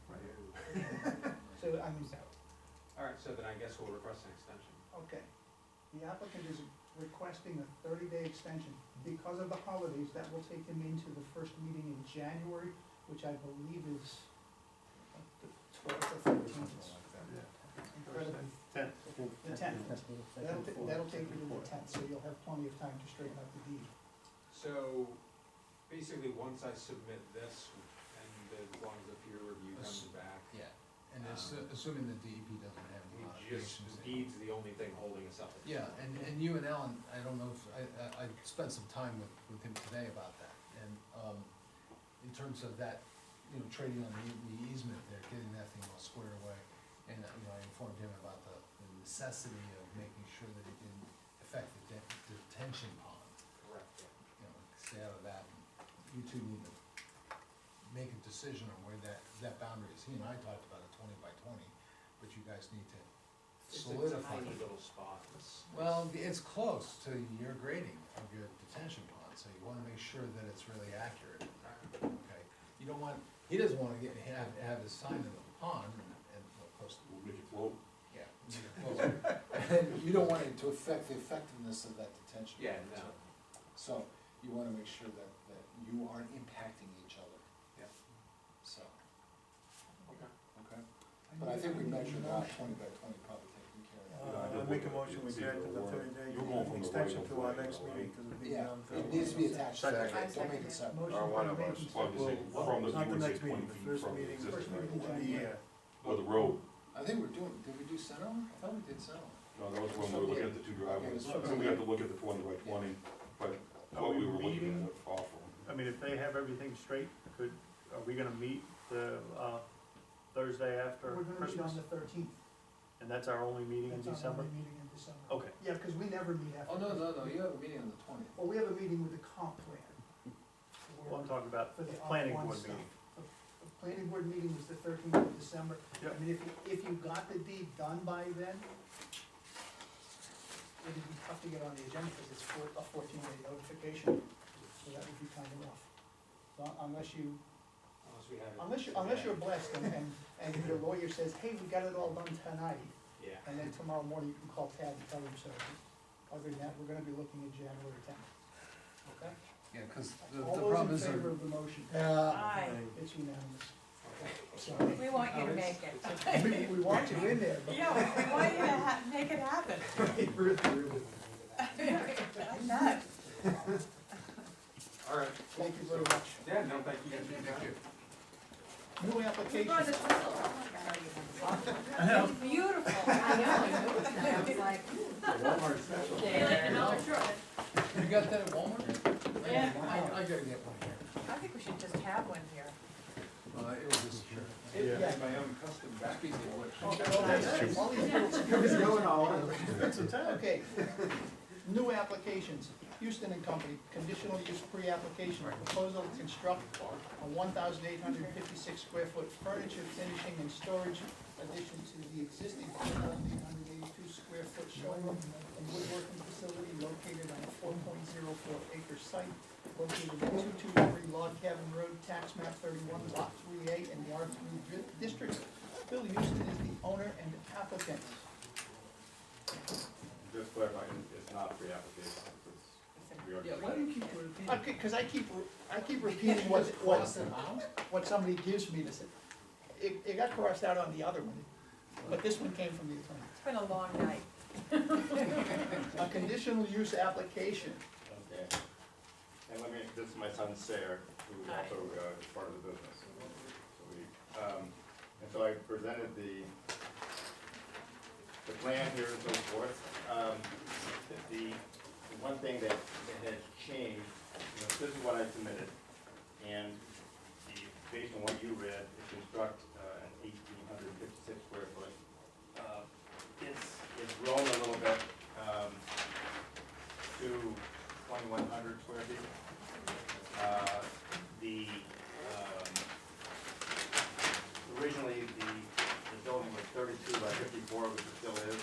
Speaker 1: So, I mean,
Speaker 18: all right, so then I guess we'll request an extension.
Speaker 1: okay. The applicant is requesting a 30-day extension. Because of the holidays, that will take him into the first meeting in January, which I believe is the 12th or 13th. Incredibly,
Speaker 3: Tenth.
Speaker 1: the 10th. That'll take you to the 10th, so you'll have plenty of time to straighten out the deed.
Speaker 18: So, basically, once I submit this, and as long as the peer review comes back,
Speaker 5: Yeah, and assuming the DEP doesn't have
Speaker 18: we
Speaker 5: modifications.
Speaker 18: just, the deed's the only thing holding us up.
Speaker 5: Yeah, and you and Alan, I don't know if, I spent some time with him today about that, and, in terms of that, trading on the easement there, getting that thing all squared away, and, I informed him about the necessity of making sure that it didn't affect the detention pond,
Speaker 18: Correct, yeah.
Speaker 5: stay out of that. You two need to make a decision on where that boundary is. He and I talked about a 20 by 20, but you guys need to
Speaker 18: It's a
Speaker 5: solidify.
Speaker 18: tiny little spot.
Speaker 5: Well, it's close to your grading of your detention pond, so you wanna make sure that it's really accurate, okay? You don't want, he doesn't wanna have his sign in the pond and of course.
Speaker 13: We'll make it float.
Speaker 5: Yeah. And you don't want it to affect the effectiveness of that detention.
Speaker 18: Yeah,
Speaker 5: pond,
Speaker 18: no.
Speaker 5: So, you wanna make sure that you aren't impacting each other.
Speaker 18: Yeah.
Speaker 5: So,
Speaker 18: Okay.
Speaker 5: okay? But I think we measured out 20 by 20, probably taking care of that.
Speaker 16: I make a motion, we grant him the 30-day
Speaker 13: You're going from the
Speaker 16: extension
Speaker 13: right
Speaker 16: to
Speaker 13: to
Speaker 16: our
Speaker 13: right,
Speaker 16: next
Speaker 13: right.
Speaker 16: meeting, because it'll be
Speaker 5: Yeah,
Speaker 16: on
Speaker 5: it needs to be attached to that,
Speaker 1: Second.
Speaker 5: don't make it separate.
Speaker 1: Motion
Speaker 2: Or one
Speaker 1: been
Speaker 2: of
Speaker 1: made
Speaker 2: us.
Speaker 1: and
Speaker 13: Well, I'm just saying,
Speaker 1: seconded.
Speaker 13: from the,
Speaker 16: Not
Speaker 13: you
Speaker 16: the
Speaker 13: would say
Speaker 16: next meeting,
Speaker 13: 20
Speaker 16: the
Speaker 13: feet
Speaker 16: first
Speaker 13: from the
Speaker 16: meeting,
Speaker 1: First
Speaker 13: existing.
Speaker 1: meeting in
Speaker 16: of the
Speaker 1: January.
Speaker 16: year.
Speaker 13: Or the road.
Speaker 5: I think did we do center? I thought we did center.
Speaker 13: No, that was when we were looking at the two driveways.
Speaker 5: Okay,
Speaker 13: So we had to look at the 20 by 20, but
Speaker 3: Are
Speaker 13: what
Speaker 3: we
Speaker 13: we were looking
Speaker 3: meeting?
Speaker 13: at off from.
Speaker 3: I mean, if they have everything straight, are we gonna meet the, Thursday after
Speaker 1: We're gonna meet
Speaker 3: Christmas?
Speaker 1: on the 13th.
Speaker 3: And that's our only meeting in
Speaker 1: That's our
Speaker 3: December?
Speaker 1: only meeting in December.
Speaker 3: Okay.
Speaker 1: Yeah, because we never meet after.
Speaker 5: Oh, no, you have a meeting on the 20th.
Speaker 1: Well, we have a meeting with the comp plan.
Speaker 3: Well, I'm talking about
Speaker 1: For
Speaker 3: the
Speaker 1: the
Speaker 3: planning
Speaker 1: R1
Speaker 3: board
Speaker 1: stuff.
Speaker 3: meeting.
Speaker 1: The planning board meeting was the 13th of December.
Speaker 3: Yep.
Speaker 1: I mean, if you got the deed done by then, it'd be tough to get on the agenda because it's a 14-day notification. so that would be kind of rough. So unless you,
Speaker 18: Unless we have it.
Speaker 1: unless you're blessed and your lawyer says, hey, we got it all done tonight,
Speaker 18: Yeah.
Speaker 1: and then tomorrow morning you can call Tad and tell him so. Other than that, we're gonna be looking at January tenth, okay?
Speaker 5: Yeah, cause the
Speaker 1: All
Speaker 5: problem
Speaker 1: those
Speaker 5: is,
Speaker 1: in favor of the motion?
Speaker 4: Aye.
Speaker 1: It's unanimous. So,
Speaker 4: We want you to make it.
Speaker 1: we want you in there, but.
Speaker 4: Yeah, we want you to make it happen. I bet.
Speaker 18: All right.
Speaker 1: Thank you very much.
Speaker 18: Yeah, no, thank you guys. Thank you.
Speaker 1: New application.
Speaker 4: I know. Beautiful.
Speaker 9: I know, I noticed that, I was like,
Speaker 2: Walmart special.
Speaker 5: you got that at Walmart?
Speaker 4: Yeah.
Speaker 5: I gotta get one here.
Speaker 4: I think we should just have one here.
Speaker 5: It was just sure.
Speaker 1: Yeah.
Speaker 18: My own custom back.
Speaker 5: Speaking of which.
Speaker 1: All these little-
Speaker 2: It's going all over.
Speaker 1: Okay, new applications, Houston and Company, conditional use pre-application, proposal to construct a 1,856 square foot furniture, finishing and storage addition to the existing 1,882 square foot showroom and woodworking facility located on a 4.04 acre site located at 223 Log Cabin Road, tax map 31, lot 3A in the R3 district. Bill Houston is the owner and applicant.
Speaker 19: Just clarifying, it's not pre-application, we already.
Speaker 5: Yeah, why do you keep repeating?
Speaker 1: Okay, cause I keep repeating what somebody gives me to say. It got crossed out on the other one, but this one came from the attorney.
Speaker 4: It's been a long night.
Speaker 1: A conditional use application.
Speaker 19: Okay. And let me, this is my son Sayre, who also is part of the business. So we, and so I presented the plan here and so forth. The one thing that has changed, this is what I submitted, and based on what you read, it construct an 1,856 square foot. It's grown a little bit to 2,100 square feet. Originally, the building was 32 by 54, which it still is.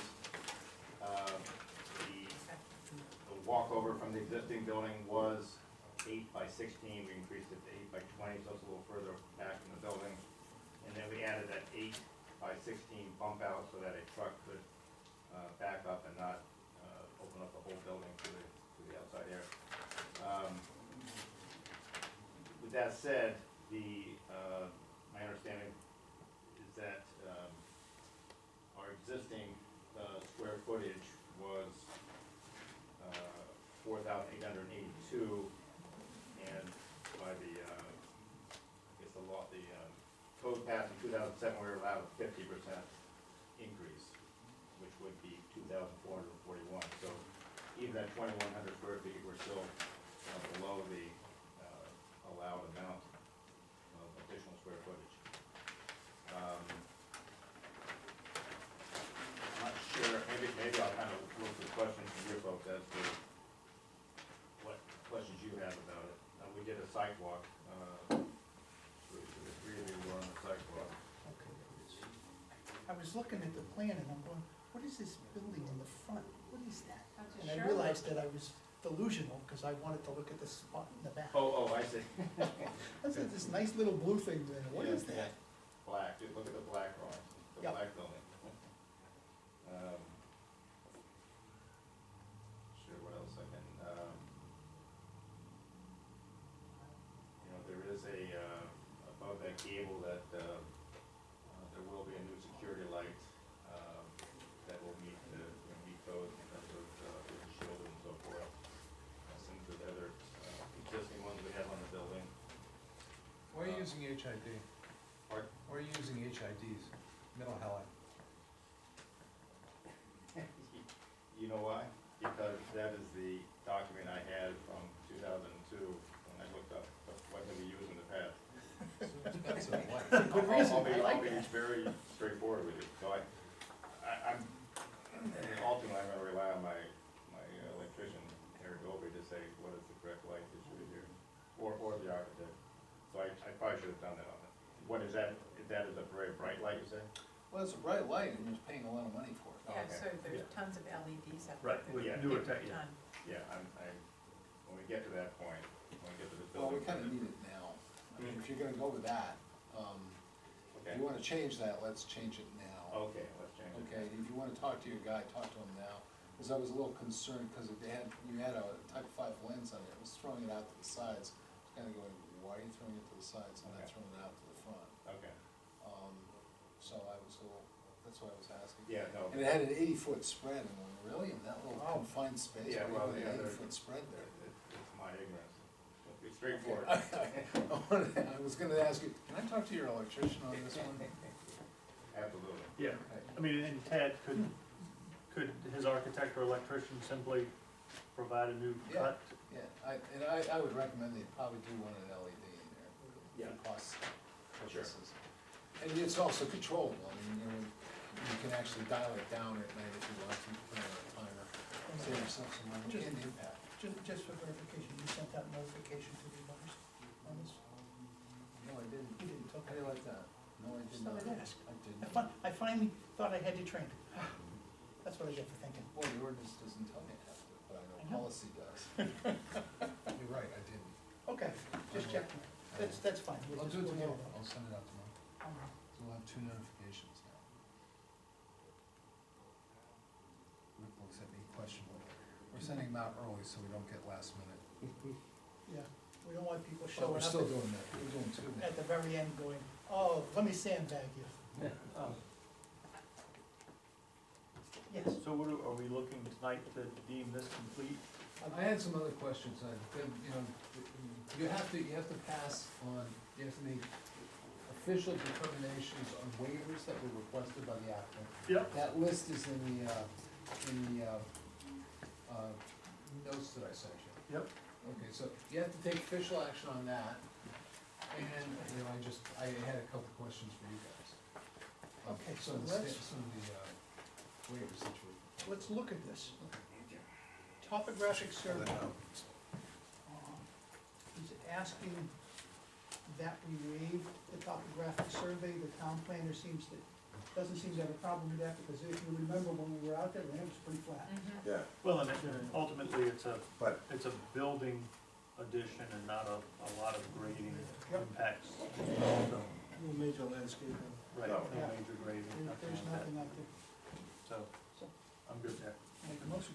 Speaker 19: The walkover from the existing building was 8 by 16, we increased it to 8 by 20, so it's a little further back from the building. And then we added that 8 by 16 bump out so that a truck could back up and not open up the whole building to the outside air. With that said, my understanding is that our existing square footage was 4,882, and by the, I guess the law, the code passed in 2007, we were allowed a 50% increase, which would be 2,441. So even at 2,100 square feet, we're still below the allowed amount of additional square footage. I'm not sure, maybe I'll kind of look for questions from your folks as to what questions you have about it. We did a sidewalk, the three of you were on the sidewalk.
Speaker 1: I was looking at the plan and I'm going, what is this building in the front? What is that?
Speaker 4: That's a
Speaker 1: And I
Speaker 4: Sherwood.
Speaker 1: realized that I was delusional, because I wanted to look at the spot in the back.
Speaker 19: Oh, I see.
Speaker 1: I said, this nice little blue thing there, what is
Speaker 19: Yeah,
Speaker 1: that?
Speaker 19: Black, dude, look at the black drawing, the
Speaker 1: Yep.
Speaker 19: black building. Sure, what else I can, there is above that gable that, there will be a new security light, that will meet code in terms of, shielding and so forth. Similar to the other, existing ones we have on the building.
Speaker 5: Why are you using HID?
Speaker 19: Pardon?
Speaker 5: Why are you using HIDs, middle halide?
Speaker 19: You know why? Because that is the document I had from 2002 when I looked up what have we used in the past.
Speaker 1: Good reason,
Speaker 19: I'll be
Speaker 1: I like that.
Speaker 19: very straightforward with you. So I'm ultimately I'm gonna rely on my electrician, Eric Goby, to say what is the correct light issue here, or the architect. So I probably should have done that on it. What is that? That is a very bright light, you say?
Speaker 5: Well, it's a bright light and you're paying a lot of money for it.
Speaker 4: Yeah,
Speaker 19: Okay.
Speaker 4: so there's tons of LEDs up
Speaker 3: Right,
Speaker 4: there.
Speaker 3: with
Speaker 19: Yeah.
Speaker 3: newer
Speaker 4: Ton.
Speaker 3: tech, yeah.
Speaker 19: Yeah, when we get to that point, when we
Speaker 5: Well, we kinda need it now. I mean, if you're gonna go with that, if you wanna change that, let's change it now.
Speaker 19: Okay, let's change it.
Speaker 5: Okay, if you wanna talk to your guy, talk to him now, cause I was a little concerned, cause you had a type 5 lens on it, it was throwing it out to the sides. It's kinda going, why are you throwing it to the sides and not
Speaker 19: Okay.
Speaker 5: throwing it out to the front?
Speaker 19: Okay,
Speaker 5: So I was a little, that's why I was asking.
Speaker 19: yeah, no.
Speaker 5: And it had an 80-foot spread, and I'm like, really, in that little confined space,
Speaker 19: Yeah,
Speaker 5: why
Speaker 19: well,
Speaker 5: you
Speaker 19: yeah,
Speaker 5: have an
Speaker 19: there-
Speaker 5: 80-foot spread there?
Speaker 19: It's my ignorance. It's straightforward.
Speaker 5: I was gonna ask you, can I talk to your electrician on this one?
Speaker 19: Absolutely.
Speaker 3: Yeah, I mean, and Ted, could his architect or electrician simply provide a new
Speaker 5: Yeah.
Speaker 3: cut?
Speaker 5: Yeah, I would recommend they probably do one an LED in there.
Speaker 19: Yeah.
Speaker 5: For cost
Speaker 19: Sure.
Speaker 5: purposes. And it's also controllable, I mean, you can actually dial it down at night if you want to, put it on a timer, save yourself some money and impact.
Speaker 1: Just for verification, you sent out notification to the abutters on this?
Speaker 5: No, I didn't.
Speaker 1: You didn't,
Speaker 5: How
Speaker 1: okay.
Speaker 5: do you like that? No, I did
Speaker 1: Just
Speaker 5: not.
Speaker 1: thought I'd ask.
Speaker 5: I didn't.
Speaker 1: I finally thought I had you trained. That's what I get for thinking.
Speaker 5: Well, the ordinance doesn't tell me I have to, but I
Speaker 1: I
Speaker 5: know
Speaker 1: know.
Speaker 5: policy does. You're right, I didn't.
Speaker 1: Okay, just checking. That's fine. We'll
Speaker 5: I'll
Speaker 1: just-
Speaker 5: do it
Speaker 1: we'll get
Speaker 5: tomorrow,
Speaker 1: on.
Speaker 5: I'll send it out tomorrow.
Speaker 1: Alright.
Speaker 5: So we'll have 2 notifications now. Rick looks at me questionable. We're sending them out early so we don't get last minute.
Speaker 1: Yeah, we don't want people
Speaker 5: But
Speaker 1: showing
Speaker 5: we're
Speaker 1: up
Speaker 5: still doing that, we're doing 2 now.
Speaker 1: at the very end going, oh, let me sandbag you. Yes.
Speaker 3: So what are we looking tonight to deem this complete?
Speaker 5: I had some other questions, you have to pass on, you have to make official determinations on waivers that were requested by the applicant.
Speaker 3: Yep.
Speaker 5: That list is in the notes that I sent you.
Speaker 3: Yep.
Speaker 5: Okay, so you have to take official action on that, and, I had a couple questions for you guys.
Speaker 1: Okay, so
Speaker 5: Some of the,
Speaker 1: let's-
Speaker 5: some of the waivers that you were.
Speaker 1: Let's look at this. Topographic survey. He's asking that we waive the topographic survey. The town planner doesn't seem to have a problem with that, because if you remember when we were out there, the land was pretty flat.
Speaker 2: Yeah,
Speaker 3: Well, and ultimately, it's a
Speaker 2: but
Speaker 3: building addition and not a lot of grading
Speaker 1: Yep.
Speaker 3: impacts.
Speaker 16: No major landscaping.
Speaker 3: Right,
Speaker 2: No.
Speaker 3: no major grading, nothing
Speaker 1: There's
Speaker 3: like that.
Speaker 1: nothing out there.
Speaker 3: So, I'm good there.
Speaker 1: Make a motion.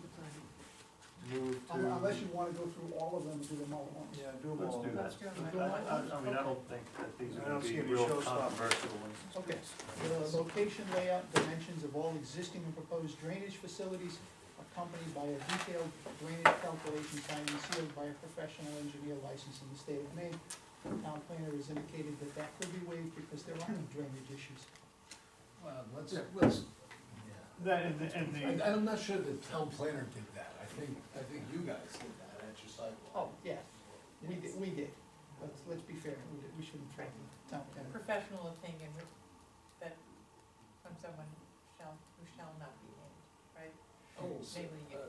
Speaker 3: Move to.
Speaker 1: Unless you wanna go through all of them and do them all at once.
Speaker 16: Yeah, do them
Speaker 3: Let's
Speaker 16: all.
Speaker 3: do that.
Speaker 4: Let's do them.
Speaker 3: I mean, I don't think that these
Speaker 16: I
Speaker 3: are
Speaker 16: don't
Speaker 3: gonna
Speaker 16: see
Speaker 3: be
Speaker 16: any
Speaker 3: real
Speaker 16: showstoppers.
Speaker 3: controversial ones.
Speaker 1: Okay, the location, layout, dimensions of all existing and proposed drainage facilities accompanied by a detailed drainage calculation signed and sealed by a professional engineer licensed in the state of Maine. The town planner has indicated that could be waived because there are no drainage issues.
Speaker 5: Well, let's,
Speaker 3: Yeah.
Speaker 5: yeah.
Speaker 3: And
Speaker 5: I'm not sure the town planner did that, I think you guys did that at your sidewalk.
Speaker 1: Oh, yeah, we did. Let's be fair, we shouldn't threaten the town planner.
Speaker 4: Professional opinion that from someone who shall not be named, right?
Speaker 5: Oh, so,
Speaker 4: Namely you.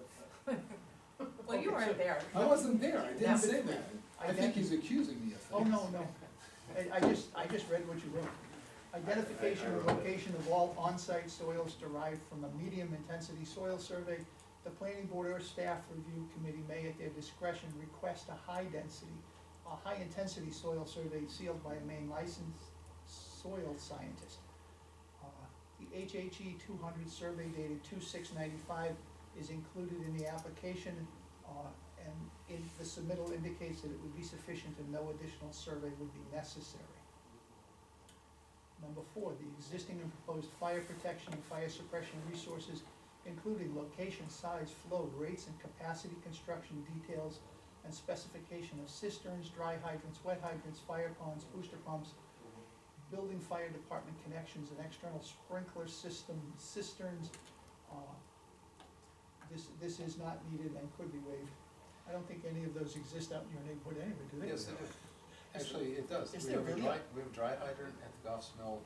Speaker 4: Well, you weren't there.
Speaker 5: I wasn't there, I
Speaker 4: Yeah.
Speaker 5: didn't say that. I think he's accusing me of things.
Speaker 1: Oh, no. I just read what you wrote. Identification and location of all on-site soils derived from a medium-intensity soil survey. The planning board or staff review committee may at their discretion request a high-intensity soil survey sealed by a Maine licensed soil scientist. The HHE 200 survey dated 2/6/95 is included in the application, and the submittal indicates that it would be sufficient and no additional survey would be necessary. Number 4, the existing and proposed fire protection and fire suppression resources, including location, size, flow, rates, and capacity construction details, and specification of cisterns, dry hydrants, wet hydrants, fire ponds, booster pumps, building fire department connections, and external sprinkler system cisterns. This is not needed and could be waived. I don't think any of those exist out in your neighborhood anyway, do they?
Speaker 5: Yes, they do. Actually, it does.
Speaker 1: Is
Speaker 5: We
Speaker 1: there
Speaker 5: have a
Speaker 1: really?
Speaker 5: we have a dry hydrant at the Goffs Mill,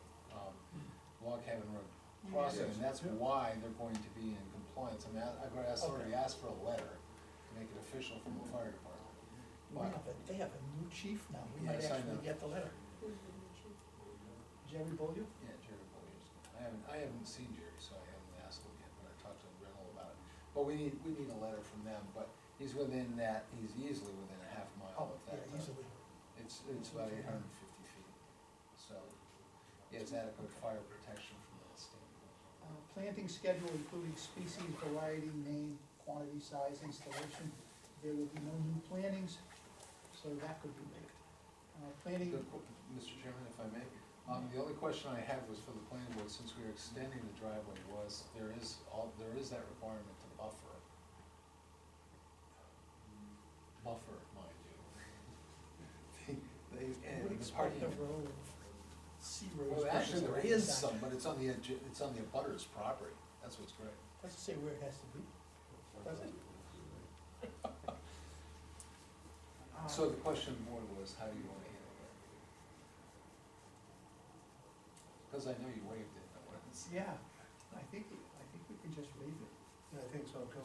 Speaker 5: Log Cabin Road crossing, and that's why they're going to be in compliance. I mean, I've already asked for a letter to make it official from the fire department.
Speaker 1: They have a new chief now, we might
Speaker 5: Yes, I
Speaker 1: actually
Speaker 5: know.
Speaker 1: get the letter. Jerry Bollier?
Speaker 5: Yeah, Jerry Bolliers. I haven't seen Jerry, so I haven't asked him yet, but I talked to Riddle about it. But we need a letter from them, but he's easily within a half mile
Speaker 1: Oh,
Speaker 5: of that.
Speaker 1: yeah, easily.
Speaker 5: It's about 850 feet, so it has adequate fire protection from that standpoint.
Speaker 1: Planting schedule including species, variety, name, quantity, size, installation. There will be no new plantings, so that could be made. Planting,
Speaker 5: Mr. Chairman, if I may, the only question I had was for the planning board, since we are extending the driveway, was there is that requirement to buffer, mind you. And
Speaker 1: would
Speaker 5: the
Speaker 1: expect
Speaker 5: party,
Speaker 1: the road, sea roads.
Speaker 5: well, actually, there
Speaker 1: versus
Speaker 5: is
Speaker 1: side.
Speaker 5: some, but it's on the edge, it's on the abutter's property, that's what's great.
Speaker 1: Doesn't say where it has to be, does it?
Speaker 5: So the question more was, how do you wanna handle that? Cause I know you waived it, no one's
Speaker 1: Yeah, I think we can just waive it,
Speaker 16: Yeah, I think so too.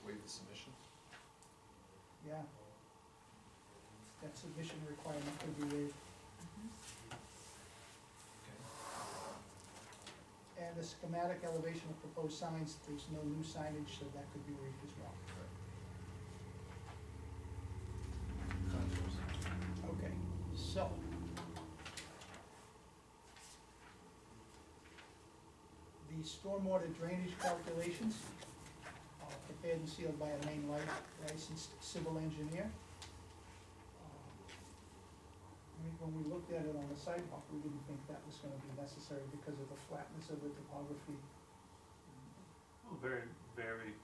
Speaker 5: waived the submission.
Speaker 1: yeah. That submission requirement could be waived. And the schematic elevation of proposed signs, there's no new signage, so that could be waived as well. Okay, so. The stormwater drainage calculations are prepared and sealed by a Maine licensed civil engineer. When we looked at it on the sidewalk, we didn't think that was gonna be necessary because of the flatness of the topography.
Speaker 3: A very, very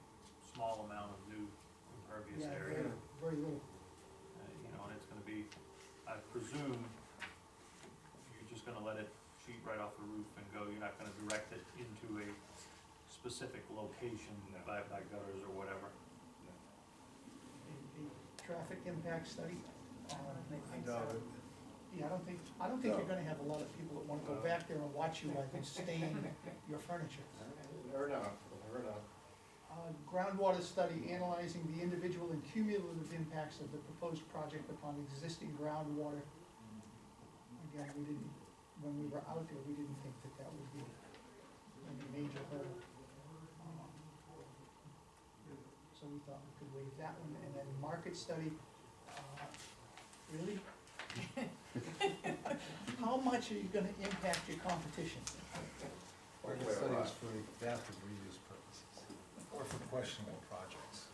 Speaker 3: small amount of new impervious
Speaker 1: Yeah,
Speaker 3: area.
Speaker 1: very little.
Speaker 3: You know, and it's gonna be, I presume, you're just gonna let it sheet right off the roof and go, you're not gonna direct it into a specific location by gutters or whatever.
Speaker 1: A traffic impact study,
Speaker 16: I doubt it.
Speaker 1: yeah, I don't think you're gonna have a lot of people that wanna go back there and watch you like you stain your furniture.
Speaker 19: Never know, never know.
Speaker 1: Groundwater study analyzing the individual and cumulative impacts of the proposed project upon existing groundwater. Again, when we were out there, we didn't think that would be any major hurdle. So we thought we could waive that one, and then market study, really? How much are you gonna impact your competition?
Speaker 5: Market study is for adaptive reuse purposes, or for questionable projects.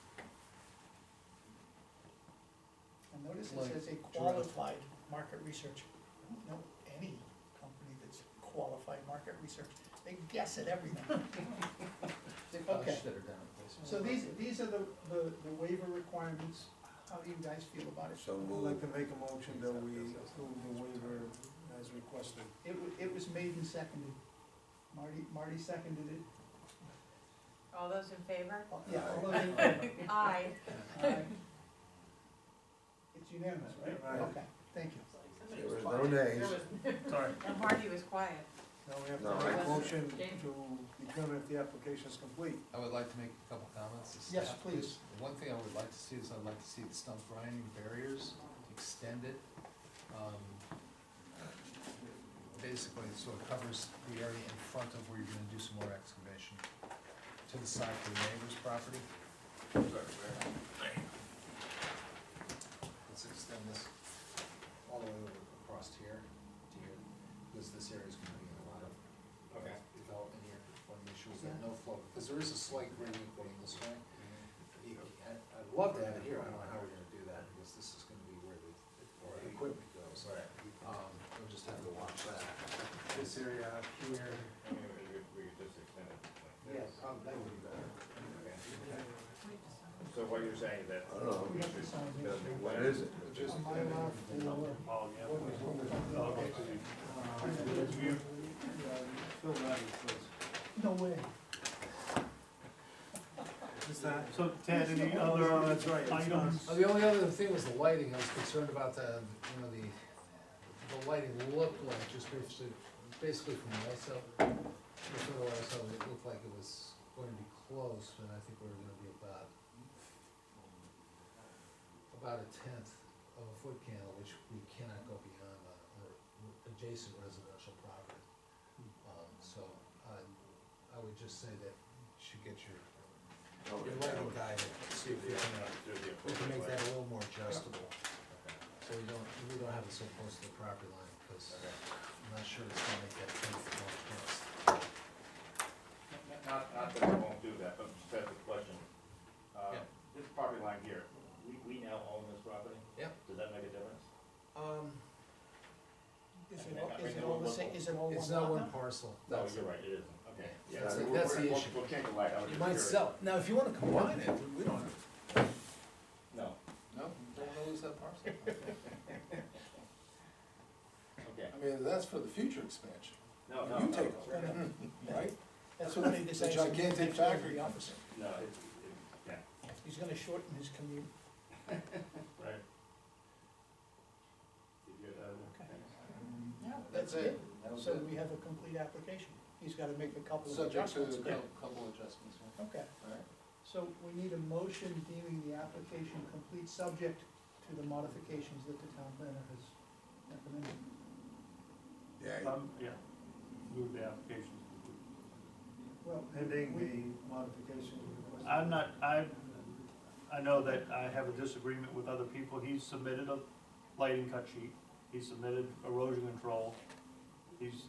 Speaker 1: And notice it
Speaker 5: Like
Speaker 1: says a
Speaker 5: direct-
Speaker 1: qualified market research. I don't know any company that's qualified market research. They guess at everything.
Speaker 5: They
Speaker 1: Okay.
Speaker 5: that are down in places.
Speaker 1: So these are the waiver requirements. How do you guys feel about it?
Speaker 2: So
Speaker 16: I'd
Speaker 2: move.
Speaker 16: like to make a motion that we approve the waiver as requested.
Speaker 1: It was made and seconded. Marty seconded it.
Speaker 4: All those in favor?
Speaker 1: Yeah, all those in favor?
Speaker 4: Aye.
Speaker 1: Aye. It's unanimous, right?
Speaker 16: Right.
Speaker 1: Okay, thank you.
Speaker 2: There was no nays.
Speaker 3: Sorry.
Speaker 4: And Marty was quiet.
Speaker 16: Now we have
Speaker 2: No,
Speaker 16: to make
Speaker 2: I-
Speaker 16: a motion to determine if the application is complete.
Speaker 5: I would like to make a couple comments. to
Speaker 1: Yes,
Speaker 5: staff.
Speaker 1: please.
Speaker 5: One thing I would like to see is I'd like to see the stump grinding barriers extended. Basically, so it covers the area in front of where you're gonna do some more excavation, to the side of the neighbor's property. Let's extend this all the way over across here to here, because this area is gonna be a lot of development here. Wanna make sure there's no flow, because there is a slight gradient going this way. I'd love to have it here, I don't know how we're gonna do that, because this is gonna be where the equipment goes. We'll just have to watch that. This area out here.
Speaker 19: I mean, we could just extend it.
Speaker 5: Yes, that would be better.
Speaker 19: So what you're saying is that.
Speaker 2: I don't know.
Speaker 1: We have to sign this.
Speaker 2: What is it?
Speaker 5: Just,
Speaker 1: On my left,
Speaker 3: Oh, yeah. Okay.
Speaker 16: Phil Madden says.
Speaker 1: no way.
Speaker 16: Is that?
Speaker 3: So Ted, any other
Speaker 16: That's right, it's
Speaker 3: items?
Speaker 5: the only other thing was the lighting, I was concerned about the lighting looked like, just basically from the west side, it looked like it was going to be close, and I think we were gonna be about a tenth of a foot candle, which we cannot go beyond on adjacent residential property. So I would just say that you should get your lighting guy to see if we can make that a little more adjustable. So we don't have it so close to the property line, because I'm not sure it's gonna make that fence more fast.
Speaker 19: Not that we won't do that, but just as a question.
Speaker 5: Yeah.
Speaker 19: This property line here, we now own this property?
Speaker 5: Yep.
Speaker 19: Does that make a difference?
Speaker 1: Is it all the same, is it all one lot
Speaker 5: It's not one
Speaker 1: now?
Speaker 5: parcel.
Speaker 19: No,
Speaker 5: That's
Speaker 19: you're
Speaker 5: it.
Speaker 19: right, it isn't, okay. Yeah,
Speaker 5: That's
Speaker 19: we'll-
Speaker 5: that's the
Speaker 19: we'll-
Speaker 5: issue.
Speaker 19: We'll change the light, I was
Speaker 5: You
Speaker 19: just
Speaker 5: might
Speaker 19: curious.
Speaker 5: sell, now, if you wanna combine it, we don't have,
Speaker 19: No,
Speaker 5: no, don't lose that parcel.
Speaker 19: okay.
Speaker 5: I mean, that's for the future expansion.
Speaker 19: No,
Speaker 5: You take
Speaker 19: no,
Speaker 5: over, right?
Speaker 1: That's
Speaker 5: what
Speaker 1: what he
Speaker 5: the
Speaker 1: decides.
Speaker 5: gigantic factory
Speaker 1: The
Speaker 5: comes
Speaker 1: opposite.
Speaker 19: no, yeah,
Speaker 1: He's gonna shorten his commute.
Speaker 19: right. You good,
Speaker 1: Okay.
Speaker 19: thanks.
Speaker 1: That's
Speaker 5: it.
Speaker 1: it.
Speaker 5: That was
Speaker 1: So
Speaker 5: it.
Speaker 1: we have a complete application. He's gotta make a couple of
Speaker 5: Subject to
Speaker 1: adjustments.
Speaker 5: a
Speaker 1: Yeah.
Speaker 5: couple adjustments, yeah.
Speaker 1: Okay,
Speaker 5: Alright.
Speaker 1: so we need a motion deeming the application complete, subject to the modifications that the town planner has recommended.
Speaker 2: Yeah,
Speaker 3: Yeah, move the application.
Speaker 16: Well, pending the modifications requested.
Speaker 3: I'm not, I know that I have a disagreement with other people. He's submitted a lighting cut sheet, he submitted erosion control, he's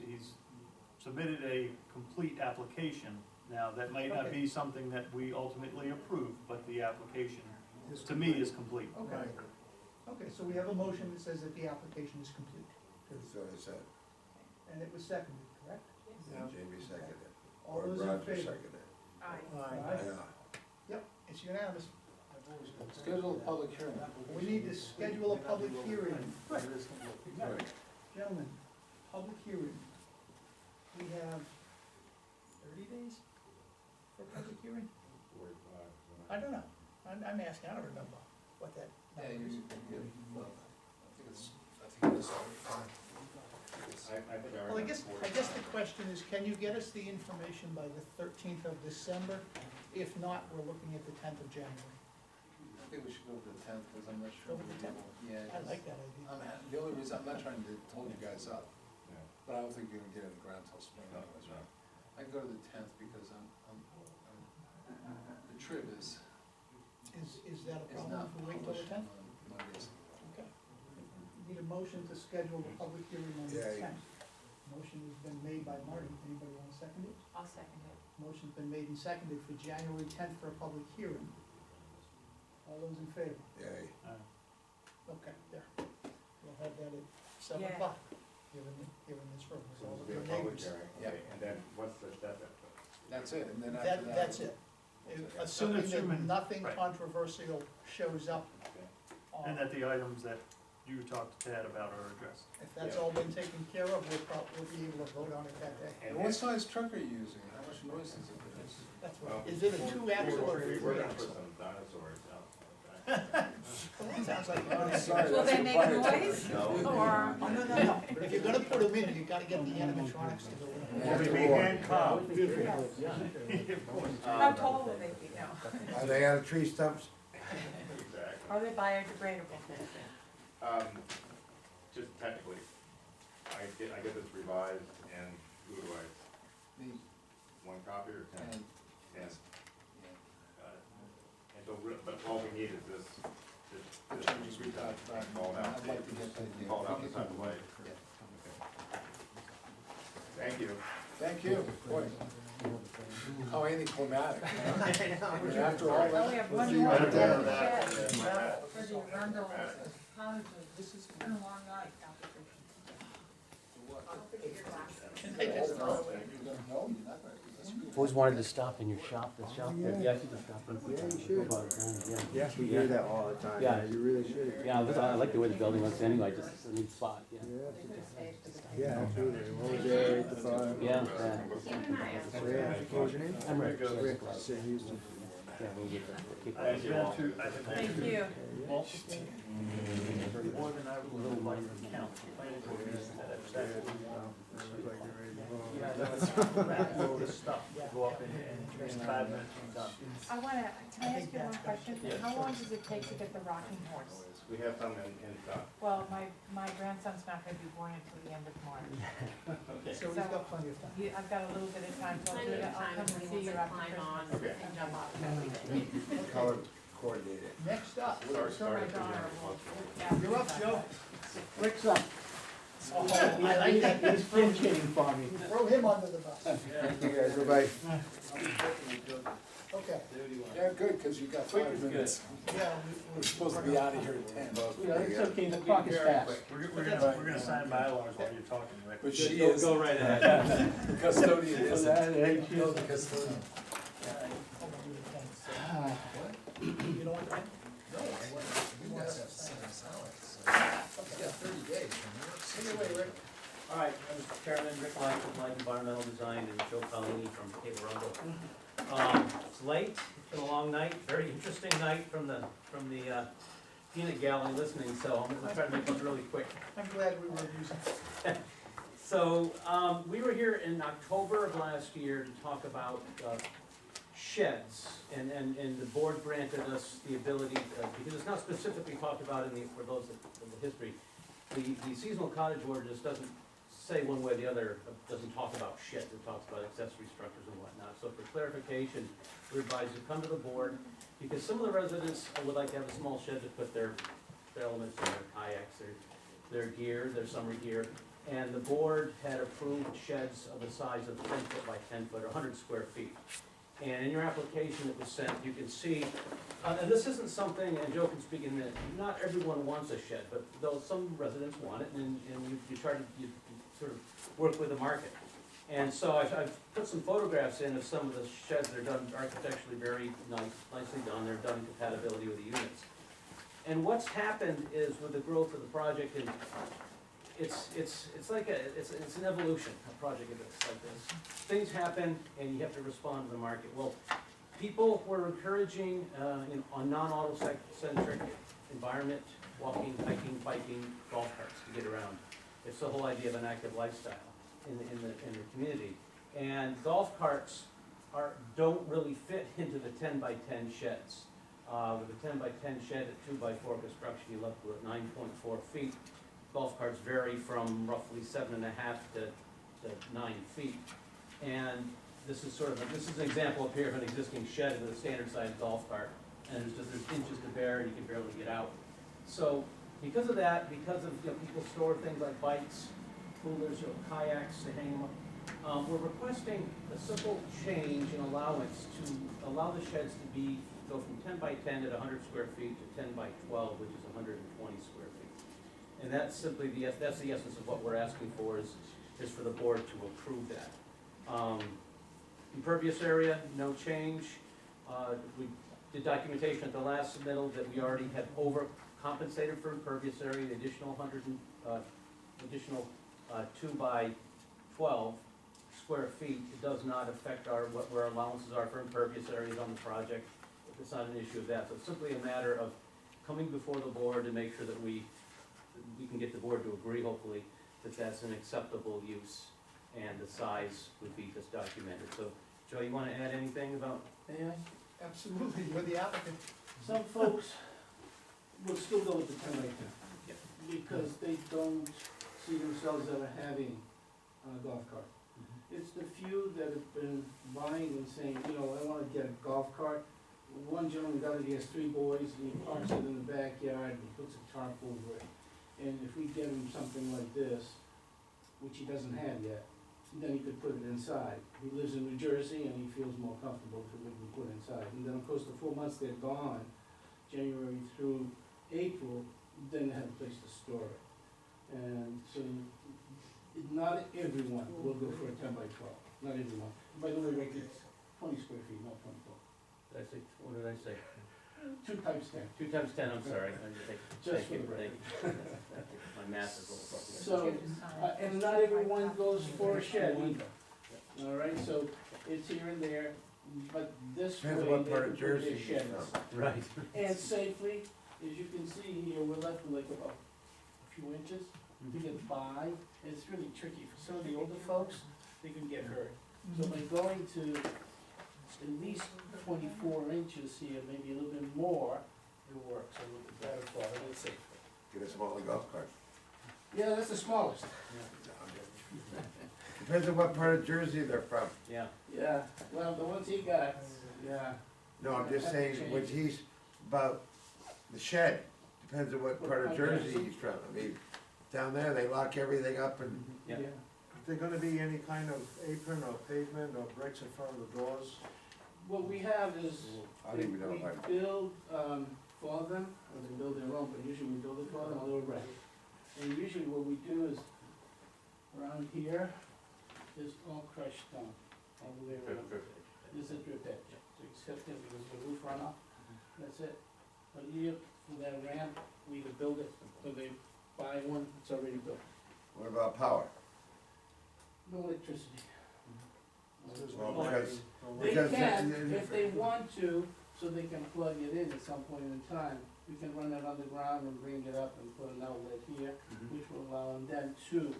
Speaker 3: submitted a complete application. Now, that might not be something that we ultimately approve, but the application, to me, is complete.
Speaker 1: Okay. Okay, so we have a motion that says that the application is complete,
Speaker 2: that's what I said,
Speaker 1: and it was seconded, correct?
Speaker 2: Jamie seconded it.
Speaker 1: All
Speaker 2: Or
Speaker 1: those in
Speaker 2: Roger
Speaker 1: favor?
Speaker 2: seconded it.
Speaker 1: Aye.
Speaker 2: Yeah.
Speaker 1: Yep, it's unanimous.
Speaker 5: Schedule a public hearing.
Speaker 1: We need to schedule a public hearing.
Speaker 5: Right.
Speaker 1: Gentlemen, public hearing. We have 30 days for public hearing? I don't know. I'm asking, I don't remember what that
Speaker 5: Yeah,
Speaker 1: number is.
Speaker 5: well, I think it's fine.
Speaker 19: I think I
Speaker 1: Well, I
Speaker 19: remember
Speaker 1: guess the question is, can you get us the information by the 13th of December? If not, we're looking at the 10th of January.
Speaker 5: I think we should go with the 10th, because I'm not sure.
Speaker 1: Go with the 10th?
Speaker 5: Yeah.
Speaker 1: I like that idea.
Speaker 5: The only reason, I'm not trying to hold you guys up,
Speaker 19: Yeah.
Speaker 5: but I don't think you're gonna get in the ground till spring
Speaker 19: No,
Speaker 5: anyways,
Speaker 19: no.
Speaker 5: right? I can go to the 10th because the trip is
Speaker 1: Is that a problem
Speaker 5: not
Speaker 1: if we wait till the
Speaker 5: published
Speaker 1: 10th?
Speaker 5: on Mondays.
Speaker 1: Okay. Need a motion to schedule the public hearing on the
Speaker 2: Yeah,
Speaker 1: 10th. Motion has been made by Marty. Anybody want to second it?
Speaker 4: I'll second it.
Speaker 1: Motion's been made and seconded for January 10th for a public hearing. All those in favor?
Speaker 2: Yay.
Speaker 1: Okay, there. We'll have that at 7
Speaker 4: Yeah.
Speaker 1: o'clock, here in this room, with
Speaker 19: So
Speaker 1: all
Speaker 19: this
Speaker 1: of
Speaker 19: will
Speaker 1: your
Speaker 19: be a public
Speaker 1: neighbors.
Speaker 19: hearing, okay, and then what's the,
Speaker 5: That's it, and then after that.
Speaker 1: That's it. Assuming that
Speaker 3: Assuming-
Speaker 1: nothing
Speaker 3: right.
Speaker 1: controversial shows up.
Speaker 3: And that the items that you talked to Tad about are addressed.
Speaker 1: If that's all been taken care of, we'll be able to vote on it that day.
Speaker 5: And what size truck are you using? How much noise does it produce?
Speaker 1: That's
Speaker 19: Well,
Speaker 1: right. Is it a 2-axle or a
Speaker 19: We're
Speaker 1: 3-axle?
Speaker 19: gonna put some dinosaurs out. Okay?
Speaker 1: Sounds like.
Speaker 5: I'm sorry,
Speaker 4: Will
Speaker 5: that's
Speaker 4: they
Speaker 5: a
Speaker 4: make
Speaker 5: fire
Speaker 4: noise?
Speaker 5: truck.
Speaker 19: No.
Speaker 4: Or,
Speaker 1: Oh, no. If you're gonna put them in, you gotta get the animatronics to go in.
Speaker 5: Yeah.
Speaker 3: Maybe hand cow.
Speaker 4: how tall will they be now?
Speaker 2: Are they out of tree stumps?
Speaker 19: Exactly.
Speaker 4: Are they biodegradable?
Speaker 19: Just technically, I get this revised, and who do I,
Speaker 5: Me,
Speaker 19: one copy or 10?
Speaker 5: and,
Speaker 19: 10.
Speaker 5: yeah.
Speaker 19: Got it. And so, but all we need is this
Speaker 5: The changes we talked about,
Speaker 19: called out.
Speaker 5: I'd like to get the.
Speaker 19: Called out the type of way.
Speaker 5: Yeah.
Speaker 19: Thank you.
Speaker 5: Thank you, boy. How anticlimactic, huh? I mean, after all
Speaker 4: Oh, we
Speaker 5: that.
Speaker 4: have
Speaker 2: We'll
Speaker 4: one
Speaker 2: see you
Speaker 4: more
Speaker 2: out
Speaker 4: to
Speaker 2: there.
Speaker 4: do.
Speaker 19: Yeah.
Speaker 17: For the Arundel cottages, it's been a long night, application.
Speaker 20: Always wanted to stop in your shop, the shop there. Yeah, I should have stopped in. Yeah, you should.
Speaker 21: Yes, we hear that all the time.
Speaker 20: Yeah.
Speaker 21: You really should.
Speaker 20: Yeah, I like the way the building looks anyway, just a neat spot, yeah.
Speaker 21: Yeah, absolutely. What was there at the farm?
Speaker 20: Yeah,
Speaker 21: So, yeah, what was your name?
Speaker 20: I'm Rick.
Speaker 21: Rick, St. Houston.
Speaker 20: Yeah, we'll get that. Keep
Speaker 3: I have
Speaker 20: that.
Speaker 3: been to,
Speaker 4: Thank you.
Speaker 3: more than I would little like to count. Planning board meetings that I've sat in. Yeah, that's a backload of stuff, go up and in 5 minutes and done.
Speaker 4: I wanna, can I ask you one question? How long does it take to get the rocking horse?
Speaker 19: We have some in stock.
Speaker 4: Well, my grandson's not gonna be born until the end of March.
Speaker 19: Okay.
Speaker 1: So we've got plenty of time.
Speaker 4: I've got a little bit of time, so I'll do it, I'll come and see your application.
Speaker 19: Okay.
Speaker 2: Color
Speaker 11: coordinate it.
Speaker 1: Next up,
Speaker 19: Sorry,
Speaker 17: So my
Speaker 19: sorry.
Speaker 17: daughter will.
Speaker 1: you're up, Joe.
Speaker 11: Rick's up.
Speaker 1: Oh, I like that.
Speaker 11: He's pinch hitting for me.
Speaker 1: Throw him under the bus.
Speaker 11: Thank you guys, bye-bye.
Speaker 1: Okay.
Speaker 5: Yeah, good, cause you got 5 minutes.
Speaker 1: Yeah,
Speaker 5: We're supposed to be out of here at 10.
Speaker 11: Yeah, it's okay, the clock is fast.
Speaker 3: We're gonna sign bylaws while you're talking, Rick.
Speaker 5: But she
Speaker 3: Go-
Speaker 5: is.
Speaker 3: Go right ahead.
Speaker 5: The custodian
Speaker 11: So
Speaker 5: isn't.
Speaker 11: that, hey, she
Speaker 5: No,
Speaker 11: is-
Speaker 5: the custodian.
Speaker 1: You don't want to?
Speaker 5: No, you guys have to send us out, so. You got 30 days from here.
Speaker 1: Anyway, Rick.
Speaker 20: All right, Mr. Chairman, Rick Lang with Lang Environmental Design and Joe Colini from Cape Arundel. It's late, it's been a long night, very interesting night from the peanut gallery listening, so I'm gonna try to make this really quick.
Speaker 1: I'm glad we were using.
Speaker 20: So, we were here in October of last year to talk about sheds, and the board granted us the ability, because it's not specifically talked about in the, for those in the history, the seasonal cottage ordinance doesn't say one way or the other, doesn't talk about sheds, it talks about accessory structures and whatnot. So for clarification, we advise you come to the board, because some of the residents would like to have a small shed to put their elements in, their kayaks, their gear, their summer gear. And the board had approved sheds of the size of 10 foot by 10 foot, or 100 square feet. And in your application that was sent, you can see, and this isn't something, and Joe can speak in a minute, not everyone wants a shed, but though some residents want it, and you try to, you sort of work with the market. And so I've put some photographs in of some of the sheds that are done architecturally very nicely done, they're done in compatibility with the units. And what's happened is with the growth of the project, and it's like it's an evolution, a project like this. Things happen and you have to respond to the market. Well, people were encouraging, on non-auto-centric environment, walking, hiking, biking, golf carts to get around. It's the whole idea of an active lifestyle in the community. And golf carts don't really fit into the 10 by 10 sheds. With a 10 by 10 shed at 2 by 4 construction, you're left with 9.4 feet. Golf carts vary from roughly 7.5 to 9 feet. And this is an example up here of an existing shed with a standard sized golf cart. And there's inches to bear and you can barely get out. So because of that, because of, people store things like bikes, coolers, kayaks to hang them up, we're requesting a simple change in allowance to allow the sheds to go from 10 by 10 at 100 square feet to 10 by 12, which is 120 square feet. And that's simply that's the essence of what we're asking for is for the board to approve that. Impervious area, no change. We did documentation at the last submittal that we already had overcompensated for impervious area, the additional 2 by 12 square feet. It does not affect what our allowances are for impervious areas on the project. It's not an issue of that. So it's simply a matter of coming before the board to make sure that we can get the board to agree, hopefully, that that's an acceptable use and the size would be just documented. So, Joe, you wanna add anything about?
Speaker 1: Yeah, absolutely, you're the applicant.
Speaker 7: Some folks will still go with the 10 by 10 because they don't see themselves ever having a golf cart. It's the few that have been buying and saying, I wanna get a golf cart. One gentleman got it, he has 3 boys, and he parks it in the backyard, and he puts a tarp over it. And if we get him something like this, which he doesn't have yet, then he could put it inside. He lives in New Jersey, and he feels more comfortable if it can be put inside. And then, of course, the 4 months they're gone, January through April, then they have a place to store it. And so, not everyone will go for a 10 by 12, not everyone. By the way, Rick, it's 20 square feet, not 24.
Speaker 20: What did I say?
Speaker 7: 2 times 10.
Speaker 20: 2 times 10, I'm sorry.
Speaker 7: Just
Speaker 20: Thank you.
Speaker 7: for the
Speaker 20: Thank you. My math is a little broken.
Speaker 7: So, and not everyone goes for a shed either. All right, so it's here and there, but this way
Speaker 2: Depends
Speaker 7: they
Speaker 2: what
Speaker 7: can
Speaker 2: part
Speaker 7: put
Speaker 2: of
Speaker 7: their
Speaker 2: Jersey you're
Speaker 7: sheds.
Speaker 2: from.
Speaker 20: Right.
Speaker 7: And safely, as you can see here, we're left with like about a few inches to get by. It's really tricky for some of the older folks, they can get hurt. So by going to at least 24 inches here, maybe a little bit more, it works a little bit better for them, it's safer.
Speaker 2: Get a smaller golf cart.
Speaker 7: Yeah, that's the smallest.
Speaker 2: Depends on what part of Jersey they're from.
Speaker 20: Yeah.
Speaker 7: Yeah, well, the ones he got, yeah.
Speaker 2: No, I'm just saying, when about the shed, depends on what part of Jersey he's from. I mean, down there, they lock everything up and,
Speaker 20: Yeah.
Speaker 16: Is there gonna be any kind of apron or pavement or bricks in front of the doors?
Speaker 7: What we have is,
Speaker 2: I don't even know if I.
Speaker 7: we build, for them, or they build their own, but usually we build it for them, a little rack. And usually what we do is, around here, is all crushed stone, all the way around. This is drip edge, to accept it because the roof runoff, that's it. But here, for that ramp, we either build it, or they buy one, it's already built.
Speaker 2: What about power?
Speaker 7: No electricity.
Speaker 2: Well, because,
Speaker 7: They
Speaker 2: because.
Speaker 7: can, if they want to, so they can plug it in at some point in time. We can run it underground and bring it up and put an outlet here, which will allow them then to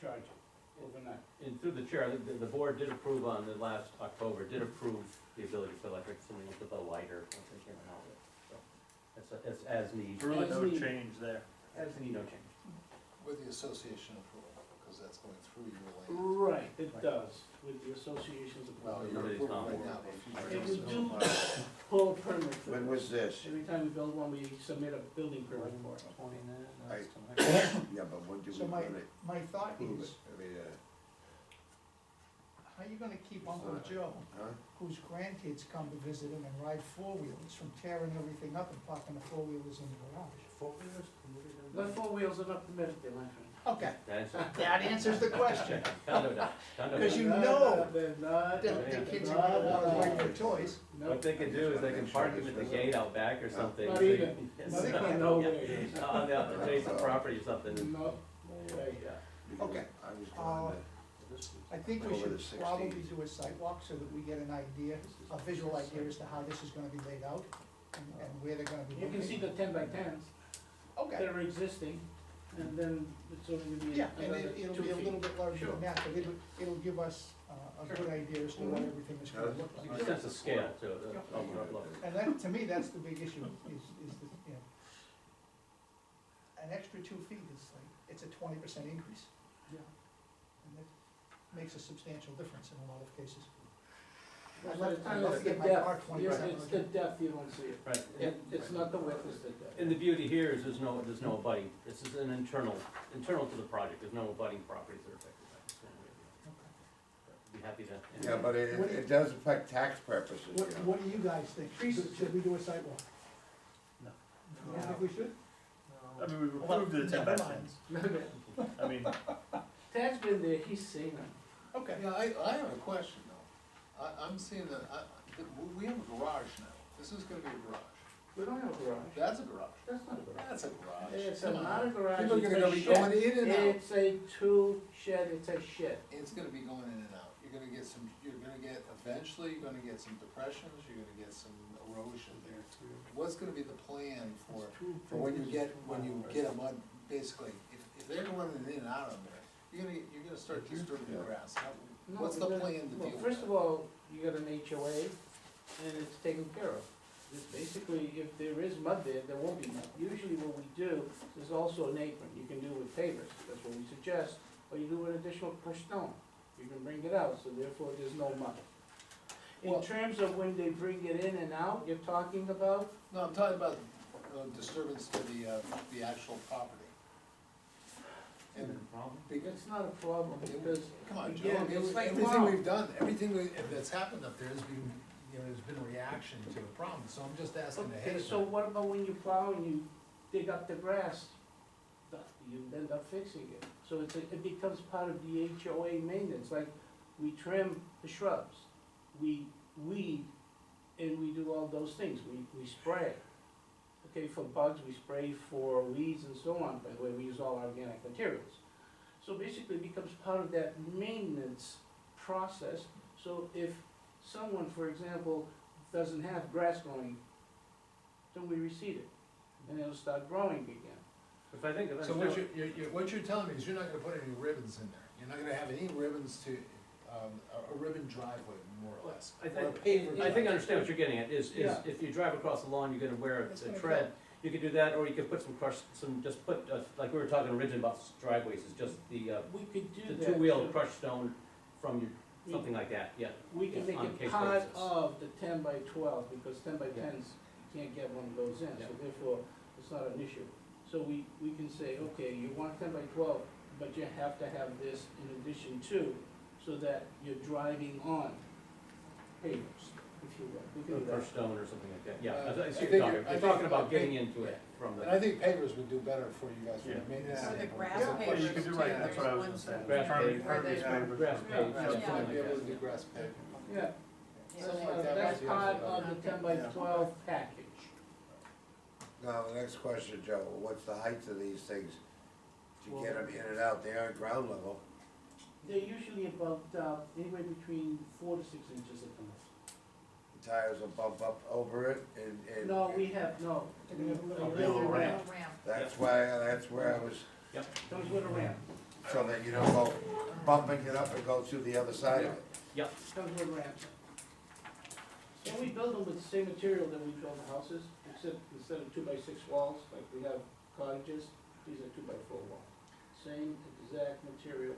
Speaker 7: charge it overnight.
Speaker 20: And through the chair, I think the board did approve on the last October, did approve the ability for electric, something with a lighter, something here and outlet. So it's as needed.
Speaker 3: Really
Speaker 7: As
Speaker 3: no
Speaker 7: needed.
Speaker 3: change there.
Speaker 7: As
Speaker 20: No
Speaker 7: needed.
Speaker 20: change.
Speaker 5: With the association approval, because that's going through your land.
Speaker 7: Right, it does, with the associations of.
Speaker 5: Well,
Speaker 20: you're
Speaker 5: you're
Speaker 20: approving
Speaker 5: approving
Speaker 20: right
Speaker 5: right now, but
Speaker 7: And
Speaker 5: if
Speaker 7: we
Speaker 5: you
Speaker 7: do pull a permit for
Speaker 2: When
Speaker 7: this.
Speaker 2: was this?
Speaker 7: Every time we build one, we submit a building permit for it.
Speaker 2: Yeah, but when do we
Speaker 1: So my,
Speaker 2: run it?
Speaker 1: my thought
Speaker 2: Prove
Speaker 1: is,
Speaker 2: it? I mean,
Speaker 1: how you gonna keep Uncle Joe,
Speaker 2: huh?
Speaker 1: whose grandkids come to visit him and ride four-wheelers, from tearing everything up and parking the four-wheelers in the garage?
Speaker 7: The four wheels are not permitted there, my friend.
Speaker 1: Okay,
Speaker 20: That's,
Speaker 1: that answers the question,
Speaker 20: condo down, condo
Speaker 1: because
Speaker 20: down.
Speaker 1: you know
Speaker 7: They're not.
Speaker 1: the kids are gonna wanna ride their toys.
Speaker 20: What they can do is they can park them at the gate out back or something.
Speaker 7: Not
Speaker 20: so you-
Speaker 7: even.
Speaker 20: Yes.
Speaker 1: No, they can't.
Speaker 7: No
Speaker 20: Yeah.
Speaker 7: way.
Speaker 20: On the adjacent property or something. and-
Speaker 7: No, no way.
Speaker 20: Yeah.
Speaker 2: Because
Speaker 1: Okay.
Speaker 2: I was going to.
Speaker 1: I think we
Speaker 2: Over the
Speaker 1: should probably
Speaker 2: 16th.
Speaker 1: do a site walk so that we get an idea, a visual idea as to how this is gonna be laid out and where they're gonna be
Speaker 7: You can see
Speaker 1: located.
Speaker 7: the 10x10s
Speaker 1: Okay,
Speaker 7: that are existing, and then it's only gonna be
Speaker 1: yeah, and
Speaker 7: another
Speaker 1: it'll
Speaker 7: 2
Speaker 1: be a
Speaker 7: feet.
Speaker 1: little bit larger
Speaker 7: Sure.
Speaker 1: than that, but it'll give us a good idea as to what everything is gonna look
Speaker 20: A
Speaker 1: like.
Speaker 20: sense of scale to it. Look.
Speaker 1: And that, to me, that's the big issue, is the, you know, an extra 2 feet is like, it's a 20% increase.
Speaker 7: Yeah.
Speaker 1: And that makes a substantial difference in a lot of cases.
Speaker 7: Most
Speaker 1: I'd
Speaker 7: of the
Speaker 1: love
Speaker 7: time
Speaker 1: to
Speaker 7: it's the
Speaker 1: get my car
Speaker 7: depth,
Speaker 1: 20%
Speaker 7: it's the depth you don't see it.
Speaker 20: Right.
Speaker 7: It's not the width, it's the depth.
Speaker 20: And the beauty here is there's no abutting, this is an internal to the project, there's no abutting properties that are affected by this. Be happy to.
Speaker 2: Yeah, but it does affect tax purposes, you
Speaker 1: What,
Speaker 2: know.
Speaker 1: what do you guys think? Should we do a site walk?
Speaker 20: No.
Speaker 1: You don't think we should?
Speaker 3: I mean, we've
Speaker 1: Well,
Speaker 3: approved the
Speaker 1: never
Speaker 3: 10 by
Speaker 1: mind.
Speaker 3: 10s. I mean,
Speaker 7: Tad's been there, he's seen them.
Speaker 1: Okay.
Speaker 5: Yeah, I have a question though. I'm seeing that, we have a garage now. This is gonna be a garage.
Speaker 7: We don't have a garage.
Speaker 5: That's a garage.
Speaker 7: That's not a garage.
Speaker 5: That's a garage.
Speaker 7: It's
Speaker 5: Come on.
Speaker 7: not a garage,
Speaker 5: People are
Speaker 7: it's
Speaker 5: gonna
Speaker 7: a
Speaker 5: go be
Speaker 7: shed.
Speaker 5: going in and out.
Speaker 7: It's a tool shed, it's a shed.
Speaker 5: It's gonna be going in and out. You're gonna get some, eventually, you're gonna get some depressions, you're gonna get some erosion there. What's gonna be the plan for when you get a mud, basically, if they're running in and out of there, you're gonna start disturbing the grass.
Speaker 7: No,
Speaker 5: What's the
Speaker 7: because-
Speaker 5: plan to
Speaker 7: well,
Speaker 5: deal with
Speaker 7: First
Speaker 5: that?
Speaker 7: of all, you got an HOA, and it's taken care of. It's basically, if there is mud there, there won't be mud. Usually what we do, there's also an apron, you can do with pavers, that's what we suggest, or you do with additional crushed stone. You can bring it out, so therefore there's no mud. In
Speaker 5: Well-
Speaker 7: terms of when they bring it in and out, you're talking about,
Speaker 5: No, I'm talking about disturbance to the actual property. And
Speaker 7: it's not a problem, because,
Speaker 5: come on, Joe,
Speaker 7: again, it's like,
Speaker 5: everything
Speaker 7: wow.
Speaker 5: we've done, that's happened up there has been, there's been a reaction to the problem, so I'm just asking ahead
Speaker 7: Okay,
Speaker 5: of
Speaker 7: so
Speaker 5: time.
Speaker 7: what about when you plow and you dig up the grass? You end up fixing it. So it becomes part of the HOA maintenance, like we trim the shrubs, we weed, and we do all those things, we spray. Okay, for bugs, we spray for weeds and so on, by the way, we use all organic materials. So basically it becomes part of that maintenance process, so if someone, for example, doesn't have grass growing, then we reseed it, and it'll start growing again.
Speaker 20: If I think of
Speaker 5: So what you're telling me is you're not gonna put any ribbons in there, you're not gonna have any ribbons to, a ribbon driveway, more or less, or a paver driveway.
Speaker 20: I think I understand what you're getting at, is
Speaker 7: Yeah.
Speaker 20: if you drive across the lawn, you're gonna wear
Speaker 1: It's
Speaker 20: a
Speaker 1: gonna
Speaker 20: tread, you could do that, or you could put just put, like we were talking originally about driveways, is just the
Speaker 7: We could do
Speaker 20: the
Speaker 7: that.
Speaker 20: two-wheel
Speaker 7: so
Speaker 20: crushed stone from your, something like that, yeah.
Speaker 7: We can
Speaker 20: yeah, on
Speaker 7: make
Speaker 20: a case
Speaker 7: it part
Speaker 20: basis.
Speaker 7: of the 10 by 12, because 10 by 10s can't get one of those in, so therefore, it's not an issue. So we can say, okay, you want 10 by 12, but you have to have this in addition to, so that you're driving on pavers, if you will. We can do
Speaker 20: Or
Speaker 7: that.
Speaker 20: stone or something like that, yeah,
Speaker 5: I
Speaker 20: I see what
Speaker 5: think
Speaker 20: you're talking,
Speaker 5: you're- I
Speaker 20: you're
Speaker 5: think
Speaker 20: talking about
Speaker 5: like
Speaker 20: getting
Speaker 5: pa-
Speaker 20: into it from the.
Speaker 5: And I think pavers would do better for you guys from
Speaker 3: Yeah.
Speaker 5: a maintenance
Speaker 16: Yeah.
Speaker 4: For the
Speaker 5: standpoint.
Speaker 4: grass
Speaker 5: Because-
Speaker 3: Well, you could do right,
Speaker 4: pavers
Speaker 3: that's
Speaker 4: too,
Speaker 3: what I was
Speaker 4: there's
Speaker 3: gonna say.
Speaker 4: ones
Speaker 20: Grass
Speaker 3: Trying to
Speaker 20: pavers.
Speaker 3: encourage
Speaker 4: Where they-
Speaker 3: pavers.
Speaker 20: Grass
Speaker 7: Yeah.
Speaker 20: paved,
Speaker 5: Yeah,
Speaker 20: something
Speaker 5: you might
Speaker 20: like
Speaker 5: be able
Speaker 20: that.
Speaker 5: to do grass paving.
Speaker 7: Yeah,
Speaker 5: Something like that
Speaker 7: that's
Speaker 5: would be
Speaker 7: part
Speaker 5: also
Speaker 7: of the
Speaker 5: better.
Speaker 7: 10 by
Speaker 16: Yeah.
Speaker 7: 12 package.
Speaker 2: Now, the next question, Joe, what's the height of these things to get them in and out? They aren't ground level.
Speaker 7: They're usually about, anywhere between 4 to 6 inches at the most.
Speaker 2: The tires will bump up over it and.
Speaker 7: No, we have, no.
Speaker 1: They're gonna have a
Speaker 7: A
Speaker 1: little
Speaker 7: little
Speaker 1: ramp.
Speaker 7: ramp.
Speaker 2: That's where I was,
Speaker 7: Comes with a ramp.
Speaker 2: so that you don't go bumping it up and go through the other side of it.
Speaker 20: Yep,
Speaker 7: Comes with a ramp. So we build them with the same material that we build the houses, except instead of 2 by 6 walls, like we have cottages, these are 2 by 4 walls. Same exact material.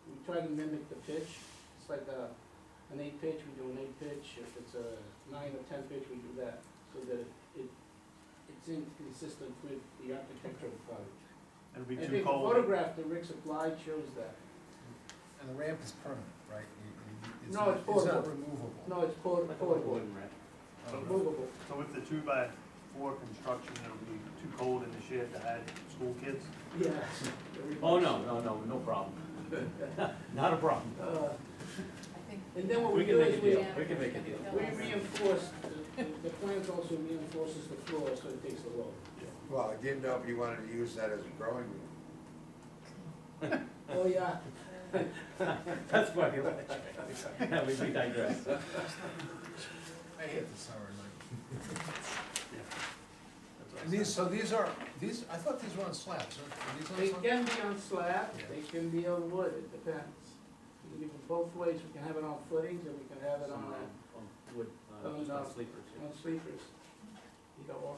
Speaker 7: We try to mimic the pitch. It's like an 8 pitch, we do an 8 pitch. If it's a 9 or 10 pitch, we do that, so that it's inconsistent with the architecture of the cottage.
Speaker 3: It'll be
Speaker 7: I
Speaker 3: too
Speaker 7: think the
Speaker 3: cold.
Speaker 7: photograph that Rick supplied shows that.
Speaker 5: And the ramp is permanent, right?
Speaker 7: No, it's
Speaker 5: It's
Speaker 7: portable.
Speaker 5: not removable.
Speaker 7: No, it's portable,
Speaker 20: wooden ramp.
Speaker 7: movable.
Speaker 3: So with the 2 by 4 construction, it'll be too cold in the shed to add school kids?
Speaker 7: Yeah.
Speaker 20: oh, no problem, not a problem.
Speaker 7: And then what
Speaker 20: We
Speaker 7: we
Speaker 20: can
Speaker 7: do
Speaker 20: make a
Speaker 7: is
Speaker 20: deal, we can make a deal.
Speaker 7: we reinforce, the plans also reinforces the floor, so it takes the load.
Speaker 2: Well, I didn't know if you wanted to use that as a growing room.
Speaker 7: Oh, yeah.
Speaker 20: That's why we like it. Yeah, we digress.
Speaker 5: I hate the summer night.
Speaker 3: That's
Speaker 5: And these, so these, I thought these were on slabs, are these on
Speaker 7: They
Speaker 5: slabs?
Speaker 7: can be on slab,
Speaker 5: Yeah.
Speaker 7: they can be on wood, it depends. We can give them both ways, we can have it on footings, and we can have it on,
Speaker 20: Wood,
Speaker 7: on,
Speaker 20: just on sleepers.
Speaker 7: on sleepers. Either or.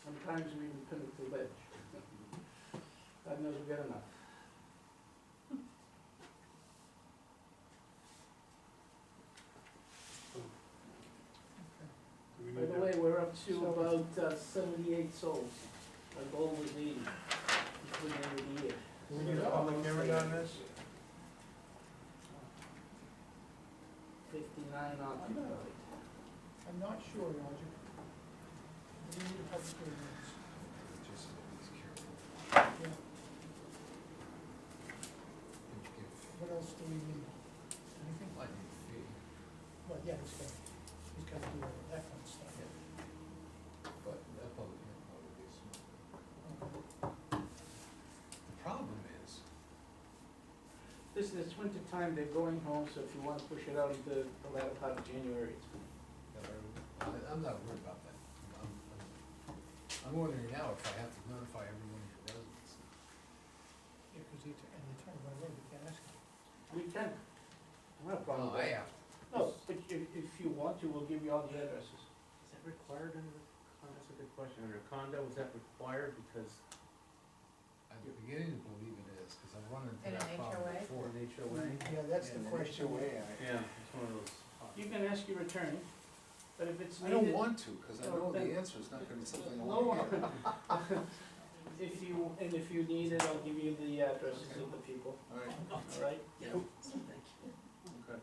Speaker 7: Sometimes we even pin it to ledge. God knows we get enough.
Speaker 3: Do we
Speaker 7: By
Speaker 3: need
Speaker 7: the
Speaker 3: to-
Speaker 7: way, we're up to about 78 souls. Our goal was 80 before the end of the year.
Speaker 3: Do we need a public hearing on this?
Speaker 7: 59 occupied.
Speaker 1: I'm not sure, Roger. We need a public hearing on this.
Speaker 5: Just so that he's careful.
Speaker 1: Yeah.
Speaker 5: And you give,
Speaker 1: What else do we need? Anything?
Speaker 5: I need a fee,
Speaker 1: Well, yeah, he's got to do all of that kind of stuff.
Speaker 5: but that public hearing probably be smooth. The problem is,
Speaker 7: This is winter time, they're going home, so if you want to push it out into the latter part of January, it's
Speaker 5: I'm not worried about that. I'm wondering now if I have to notify every one of your residents.
Speaker 1: Yeah, because the attorney went away, we can't ask him.
Speaker 7: we can. Not a problem.
Speaker 5: No, I have to.
Speaker 7: No, but if you want to, we'll give you all the addresses.
Speaker 20: Is that required under the, that's a good question, under condo, is that required, because
Speaker 5: I'm beginning to believe it is, because I've run into
Speaker 4: In
Speaker 5: that
Speaker 4: an
Speaker 5: problem
Speaker 4: HOA?
Speaker 5: before.
Speaker 20: for an HOA?
Speaker 1: Yeah, that's the
Speaker 5: In an
Speaker 1: question.
Speaker 5: HOA,
Speaker 20: Yeah, it's one of those.
Speaker 7: You can ask your attorney, but if it's
Speaker 5: I
Speaker 7: needed.
Speaker 5: don't want to, because I
Speaker 7: No,
Speaker 5: know the
Speaker 7: then-
Speaker 5: answer is not gonna be something I
Speaker 7: No,
Speaker 5: want to hear.
Speaker 7: if you need it, I'll give you the addresses of the people,
Speaker 5: All right.
Speaker 7: all right?
Speaker 5: Okay.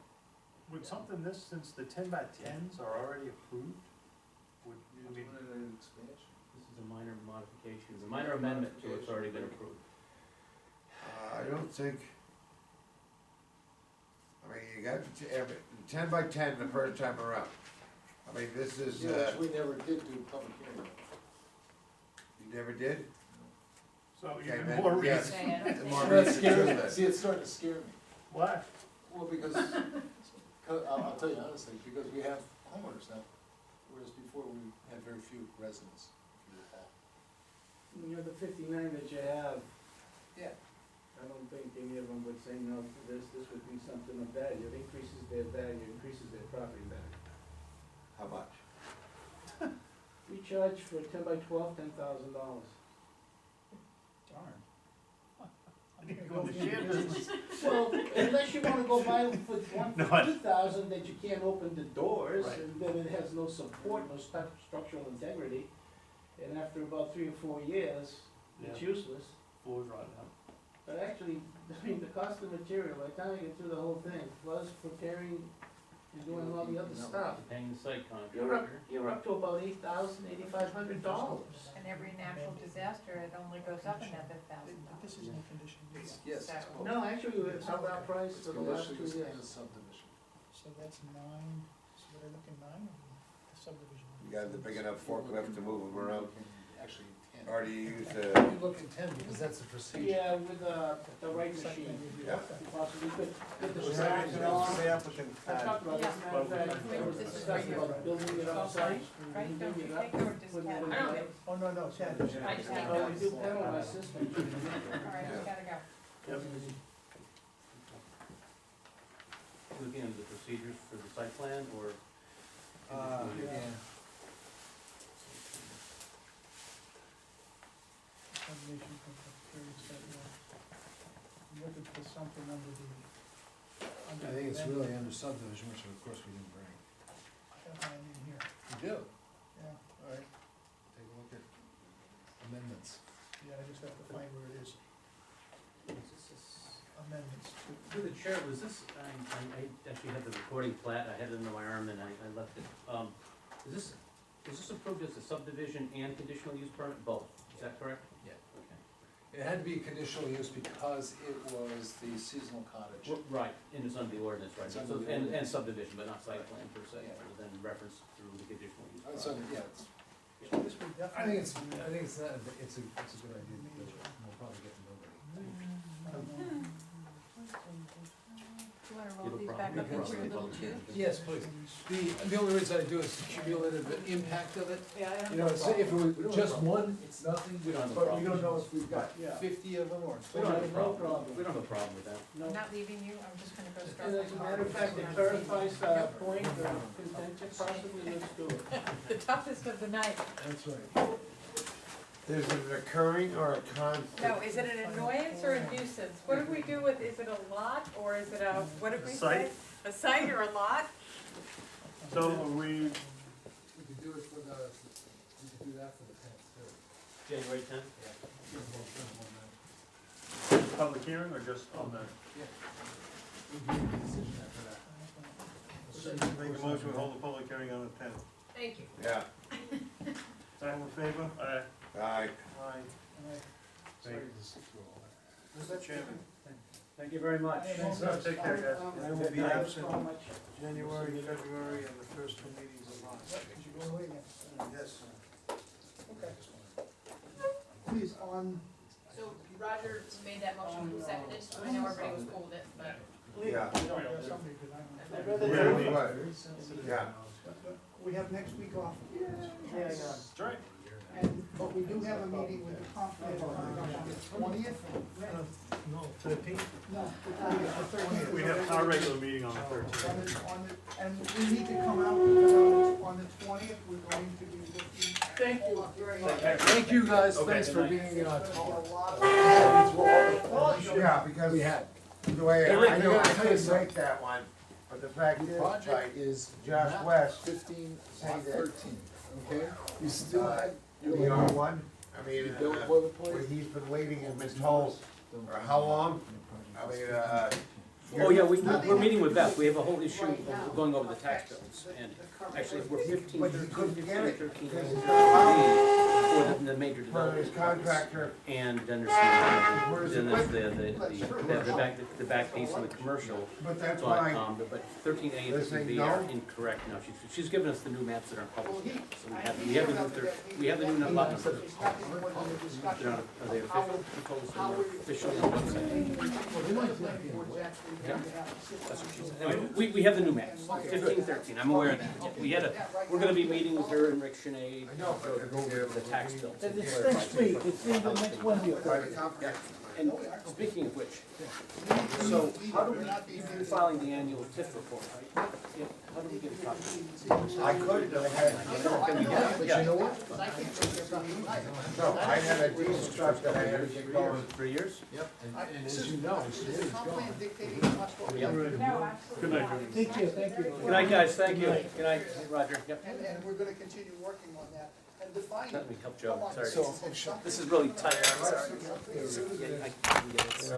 Speaker 3: Would something this, since the 10 by 10s are already approved, would, I mean,
Speaker 5: an expansion?
Speaker 20: This is a minor modification, it's a minor amendment to what's already been approved.
Speaker 2: I don't think, I mean, you got 10 by 10 the first time around. I mean, this is,
Speaker 5: Yeah, which we never did do public hearing.
Speaker 2: you never did?
Speaker 3: so
Speaker 2: Okay,
Speaker 3: even
Speaker 2: then,
Speaker 3: more
Speaker 2: yes.
Speaker 3: reason.
Speaker 4: Yeah, I don't
Speaker 2: More
Speaker 4: think-
Speaker 5: That's
Speaker 2: reason to do
Speaker 5: scary.
Speaker 2: that.
Speaker 5: See, it's starting to scare me.
Speaker 3: Why?
Speaker 5: Well, because, I'll tell you honestly, because we have homeowners now, whereas before we had very few residents, if you recall.
Speaker 7: You know, the 59 that you have,
Speaker 5: Yeah.
Speaker 7: I don't think any of them would say no to this would be something of value, it increases their value, increases their property value.
Speaker 2: How much?
Speaker 7: We charge for 10 by 12, $10,000.
Speaker 1: Darn.
Speaker 3: Go in the shared business.
Speaker 7: Well, unless you wanna go buy them for one
Speaker 3: No,
Speaker 7: for 2,000, that you can't open the doors,
Speaker 3: Right.
Speaker 7: and then it has no support, no structural integrity. And after about 3 or 4 years, it's useless.
Speaker 3: Floors rotted out.
Speaker 7: But actually, I mean, the cost of material, by the time you get through the whole thing, plus preparing and doing all the other stuff,
Speaker 20: Paying the site
Speaker 7: you're up,
Speaker 20: contractor.
Speaker 7: you're up to about $8,000, $8,500.
Speaker 4: And every natural disaster, it only goes up another $1,000.
Speaker 1: This is no condition.
Speaker 5: Yes, it's called.
Speaker 7: No, actually, it's held our price
Speaker 5: It's
Speaker 7: for the last 2
Speaker 5: conditional use
Speaker 7: years.
Speaker 5: and a subdivision.
Speaker 1: So that's 9, so what are they looking, 9 or the subdivision?
Speaker 2: You got the big enough forklift to move them around,
Speaker 5: Actually, 10.
Speaker 2: or do you use
Speaker 5: You
Speaker 2: the,
Speaker 5: look at 10 because that's the procedure.
Speaker 7: Yeah, with the right machine,
Speaker 2: Yeah.
Speaker 7: possibly could get the
Speaker 6: Was
Speaker 7: stacks and all.
Speaker 6: the applicant
Speaker 7: I talked about this, matter of fact, there was a
Speaker 4: This is
Speaker 7: discussion
Speaker 4: for you.
Speaker 7: about building it
Speaker 4: Oh,
Speaker 7: outside.
Speaker 4: right, don't
Speaker 7: Building
Speaker 4: you
Speaker 7: it up,
Speaker 4: take or just
Speaker 7: putting
Speaker 4: have
Speaker 7: it in
Speaker 4: it?
Speaker 7: place.
Speaker 1: Oh, no, no, Chad.
Speaker 4: I just take
Speaker 7: Oh, we
Speaker 4: notes.
Speaker 7: do penalize system.
Speaker 4: All right, we gotta go.
Speaker 3: Yep.
Speaker 20: Looking at the procedures for the site plan, or?
Speaker 5: Yeah.
Speaker 1: Combination of the periods that I'm looking for something under the.
Speaker 5: I think it's really under subdivision, which of course we didn't bring.
Speaker 1: I have mine in here,
Speaker 5: You do?
Speaker 1: yeah,
Speaker 5: All right. Take a look at amendments.
Speaker 1: yeah, I just have to find where it is. Amendments to.
Speaker 20: Through the chair, was this, I actually had the recording plat, I had it in my arm and I left it. Is this approved as a subdivision and conditional use permit, both? Is that correct?
Speaker 5: Yeah.
Speaker 20: Okay.
Speaker 5: It had to be conditional use because it was the seasonal cottage.
Speaker 20: Right, and it's under the ordinance, right?
Speaker 5: It's
Speaker 20: So-
Speaker 5: under the
Speaker 20: And
Speaker 5: ordinance.
Speaker 20: subdivision, but not site
Speaker 5: Right.
Speaker 20: plan per se,
Speaker 5: Yeah.
Speaker 20: other than reference through the conditional use.
Speaker 5: It's
Speaker 20: process.
Speaker 5: under, yeah, it's,
Speaker 1: So this would
Speaker 5: I
Speaker 1: definitely.
Speaker 5: think it's not, it's a good idea to do it. We'll probably get nobody.
Speaker 4: Do you wanna
Speaker 20: You
Speaker 4: roll
Speaker 20: have a
Speaker 4: these
Speaker 20: problem?
Speaker 4: back up
Speaker 20: You have a
Speaker 4: into your little
Speaker 20: problem?
Speaker 4: tube?
Speaker 5: Yes, please. The only reason I do is the cumulative impact of it.
Speaker 7: Yeah, I have
Speaker 5: You
Speaker 7: no
Speaker 5: know, so if it
Speaker 7: problem.
Speaker 5: was just one, it's nothing,
Speaker 20: We don't have a
Speaker 5: but we
Speaker 20: problem.
Speaker 5: don't know if we've got
Speaker 7: Yeah.
Speaker 5: 50 of them or
Speaker 20: We don't have a
Speaker 7: No
Speaker 20: problem.
Speaker 7: problem.
Speaker 20: We don't have a problem with that.
Speaker 7: No.
Speaker 4: I'm not leaving you, I'm just gonna go start.
Speaker 7: And
Speaker 4: my
Speaker 7: as a
Speaker 4: car.
Speaker 7: matter of fact, it clarifies the point of contention, possibly, let's do it.
Speaker 4: The toughest of the night.
Speaker 5: That's right.
Speaker 2: there's a recurring or a constant?
Speaker 4: No, is it an annoyance or a nuisance? What did we do with, is it a lot or is it a, what did we
Speaker 3: A
Speaker 4: say?
Speaker 3: site.
Speaker 4: A site or a lot?
Speaker 3: So we,
Speaker 5: We could do it for the, we could do that for the 10th too.
Speaker 20: January tenth?
Speaker 3: public hearing or just on the?
Speaker 5: We can make a decision after that.
Speaker 3: Make a motion, we hold the public hearing on the tenth.
Speaker 4: Thank you.
Speaker 2: Yeah,
Speaker 3: All in favor? Aye.
Speaker 2: aye.
Speaker 3: Aye.
Speaker 5: Sorry to sit through all that.
Speaker 3: Mr. Chairman.
Speaker 20: Thank you very much.
Speaker 3: Thanks, sir. Take care, guys.
Speaker 16: I will be absent
Speaker 7: How much?
Speaker 16: January, February, and the first 2 meetings of March.
Speaker 1: Did you go away again?
Speaker 16: Yes.
Speaker 1: Okay. Please, on.
Speaker 17: So Roger made that motion, who seconded? I know everybody was cool with it, but.
Speaker 2: Yeah.
Speaker 1: Somebody, because I'm.
Speaker 7: I'd rather
Speaker 2: Yeah,
Speaker 7: do it.
Speaker 2: what? Yeah.
Speaker 1: We have next week off.
Speaker 7: Yeah, yeah.
Speaker 3: That's right.
Speaker 1: But we do have a meeting with the comp plan on the 20th.
Speaker 3: No, 13th?
Speaker 1: No, the 20th.
Speaker 3: We have our regular meeting on the 13th.
Speaker 1: And we need to come out, because on the 20th, we're going to be looking.
Speaker 7: Thank you very much.
Speaker 5: Thank you guys,
Speaker 3: Okay,
Speaker 5: thanks for
Speaker 3: good
Speaker 5: being,
Speaker 2: Yeah, because
Speaker 5: we had.
Speaker 2: the way,
Speaker 5: Hey, Rick,
Speaker 2: I
Speaker 5: I
Speaker 2: know I
Speaker 5: gotta tell you
Speaker 2: couldn't
Speaker 5: something.
Speaker 2: make that one, but the fact
Speaker 5: The
Speaker 2: is,
Speaker 5: project
Speaker 2: like,
Speaker 5: is
Speaker 2: Josh
Speaker 5: map
Speaker 2: West
Speaker 5: 15,
Speaker 2: say
Speaker 5: lot
Speaker 2: that-
Speaker 5: 13, okay? You still have
Speaker 2: the
Speaker 5: your
Speaker 2: R1, I mean,
Speaker 5: You built
Speaker 2: where
Speaker 5: boilerplate?
Speaker 2: he's been waiting and been told, or how long? I mean,
Speaker 20: Oh, yeah, we're meeting with Beth, we have a whole issue of going over the tax bills, and actually, we're 15,
Speaker 2: But he
Speaker 20: 13,
Speaker 2: couldn't get it
Speaker 20: 13,
Speaker 2: because
Speaker 20: 13,
Speaker 2: it's
Speaker 20: for the major
Speaker 2: for his
Speaker 20: development.
Speaker 2: contractor,
Speaker 20: And then
Speaker 2: Where's
Speaker 20: there's,
Speaker 2: the
Speaker 20: the back piece of the commercial,
Speaker 2: but that's
Speaker 20: but,
Speaker 2: why,
Speaker 20: but 13A
Speaker 2: They're
Speaker 20: and 13B
Speaker 2: saying
Speaker 20: are
Speaker 2: no?
Speaker 20: incorrect now, she's given us the new maps that aren't published yet, so we have the new, we have the new lot numbers. They're not, are they official? She told us they're not officially on the website. That's what she said. Anyway, we have the new maps, 15, 13, I'm aware of that. We had we're gonna be meeting with her and Rick Sinead,
Speaker 2: I know, but
Speaker 20: to go over the tax bill.
Speaker 7: It's next week, it's in the next Wednesday.
Speaker 2: by the company.
Speaker 20: And speaking of which, so how do we, you're filing the annual TIF report, right? Yeah, how do we get a copy?
Speaker 2: I could, but I had,
Speaker 20: Can we get it?
Speaker 2: but you know what? No, I had a diesel truck that I had to get going.
Speaker 20: 3 years?
Speaker 5: Yep, and as you know, it's
Speaker 1: Is the comp plan dictating how much what we
Speaker 20: Yep.
Speaker 1: do?
Speaker 4: No, absolutely.
Speaker 3: Good night, Judy.
Speaker 7: Take care, thank you.
Speaker 20: Good night, guys, thank you. Good night, Roger. Yep.
Speaker 1: And we're gonna continue working on that and defining.
Speaker 20: Let me help Joe,
Speaker 1: how much
Speaker 20: sorry.
Speaker 1: is something
Speaker 20: This is really tight, I'm sorry.
Speaker 1: As soon as
Speaker 20: Yeah, I can get it.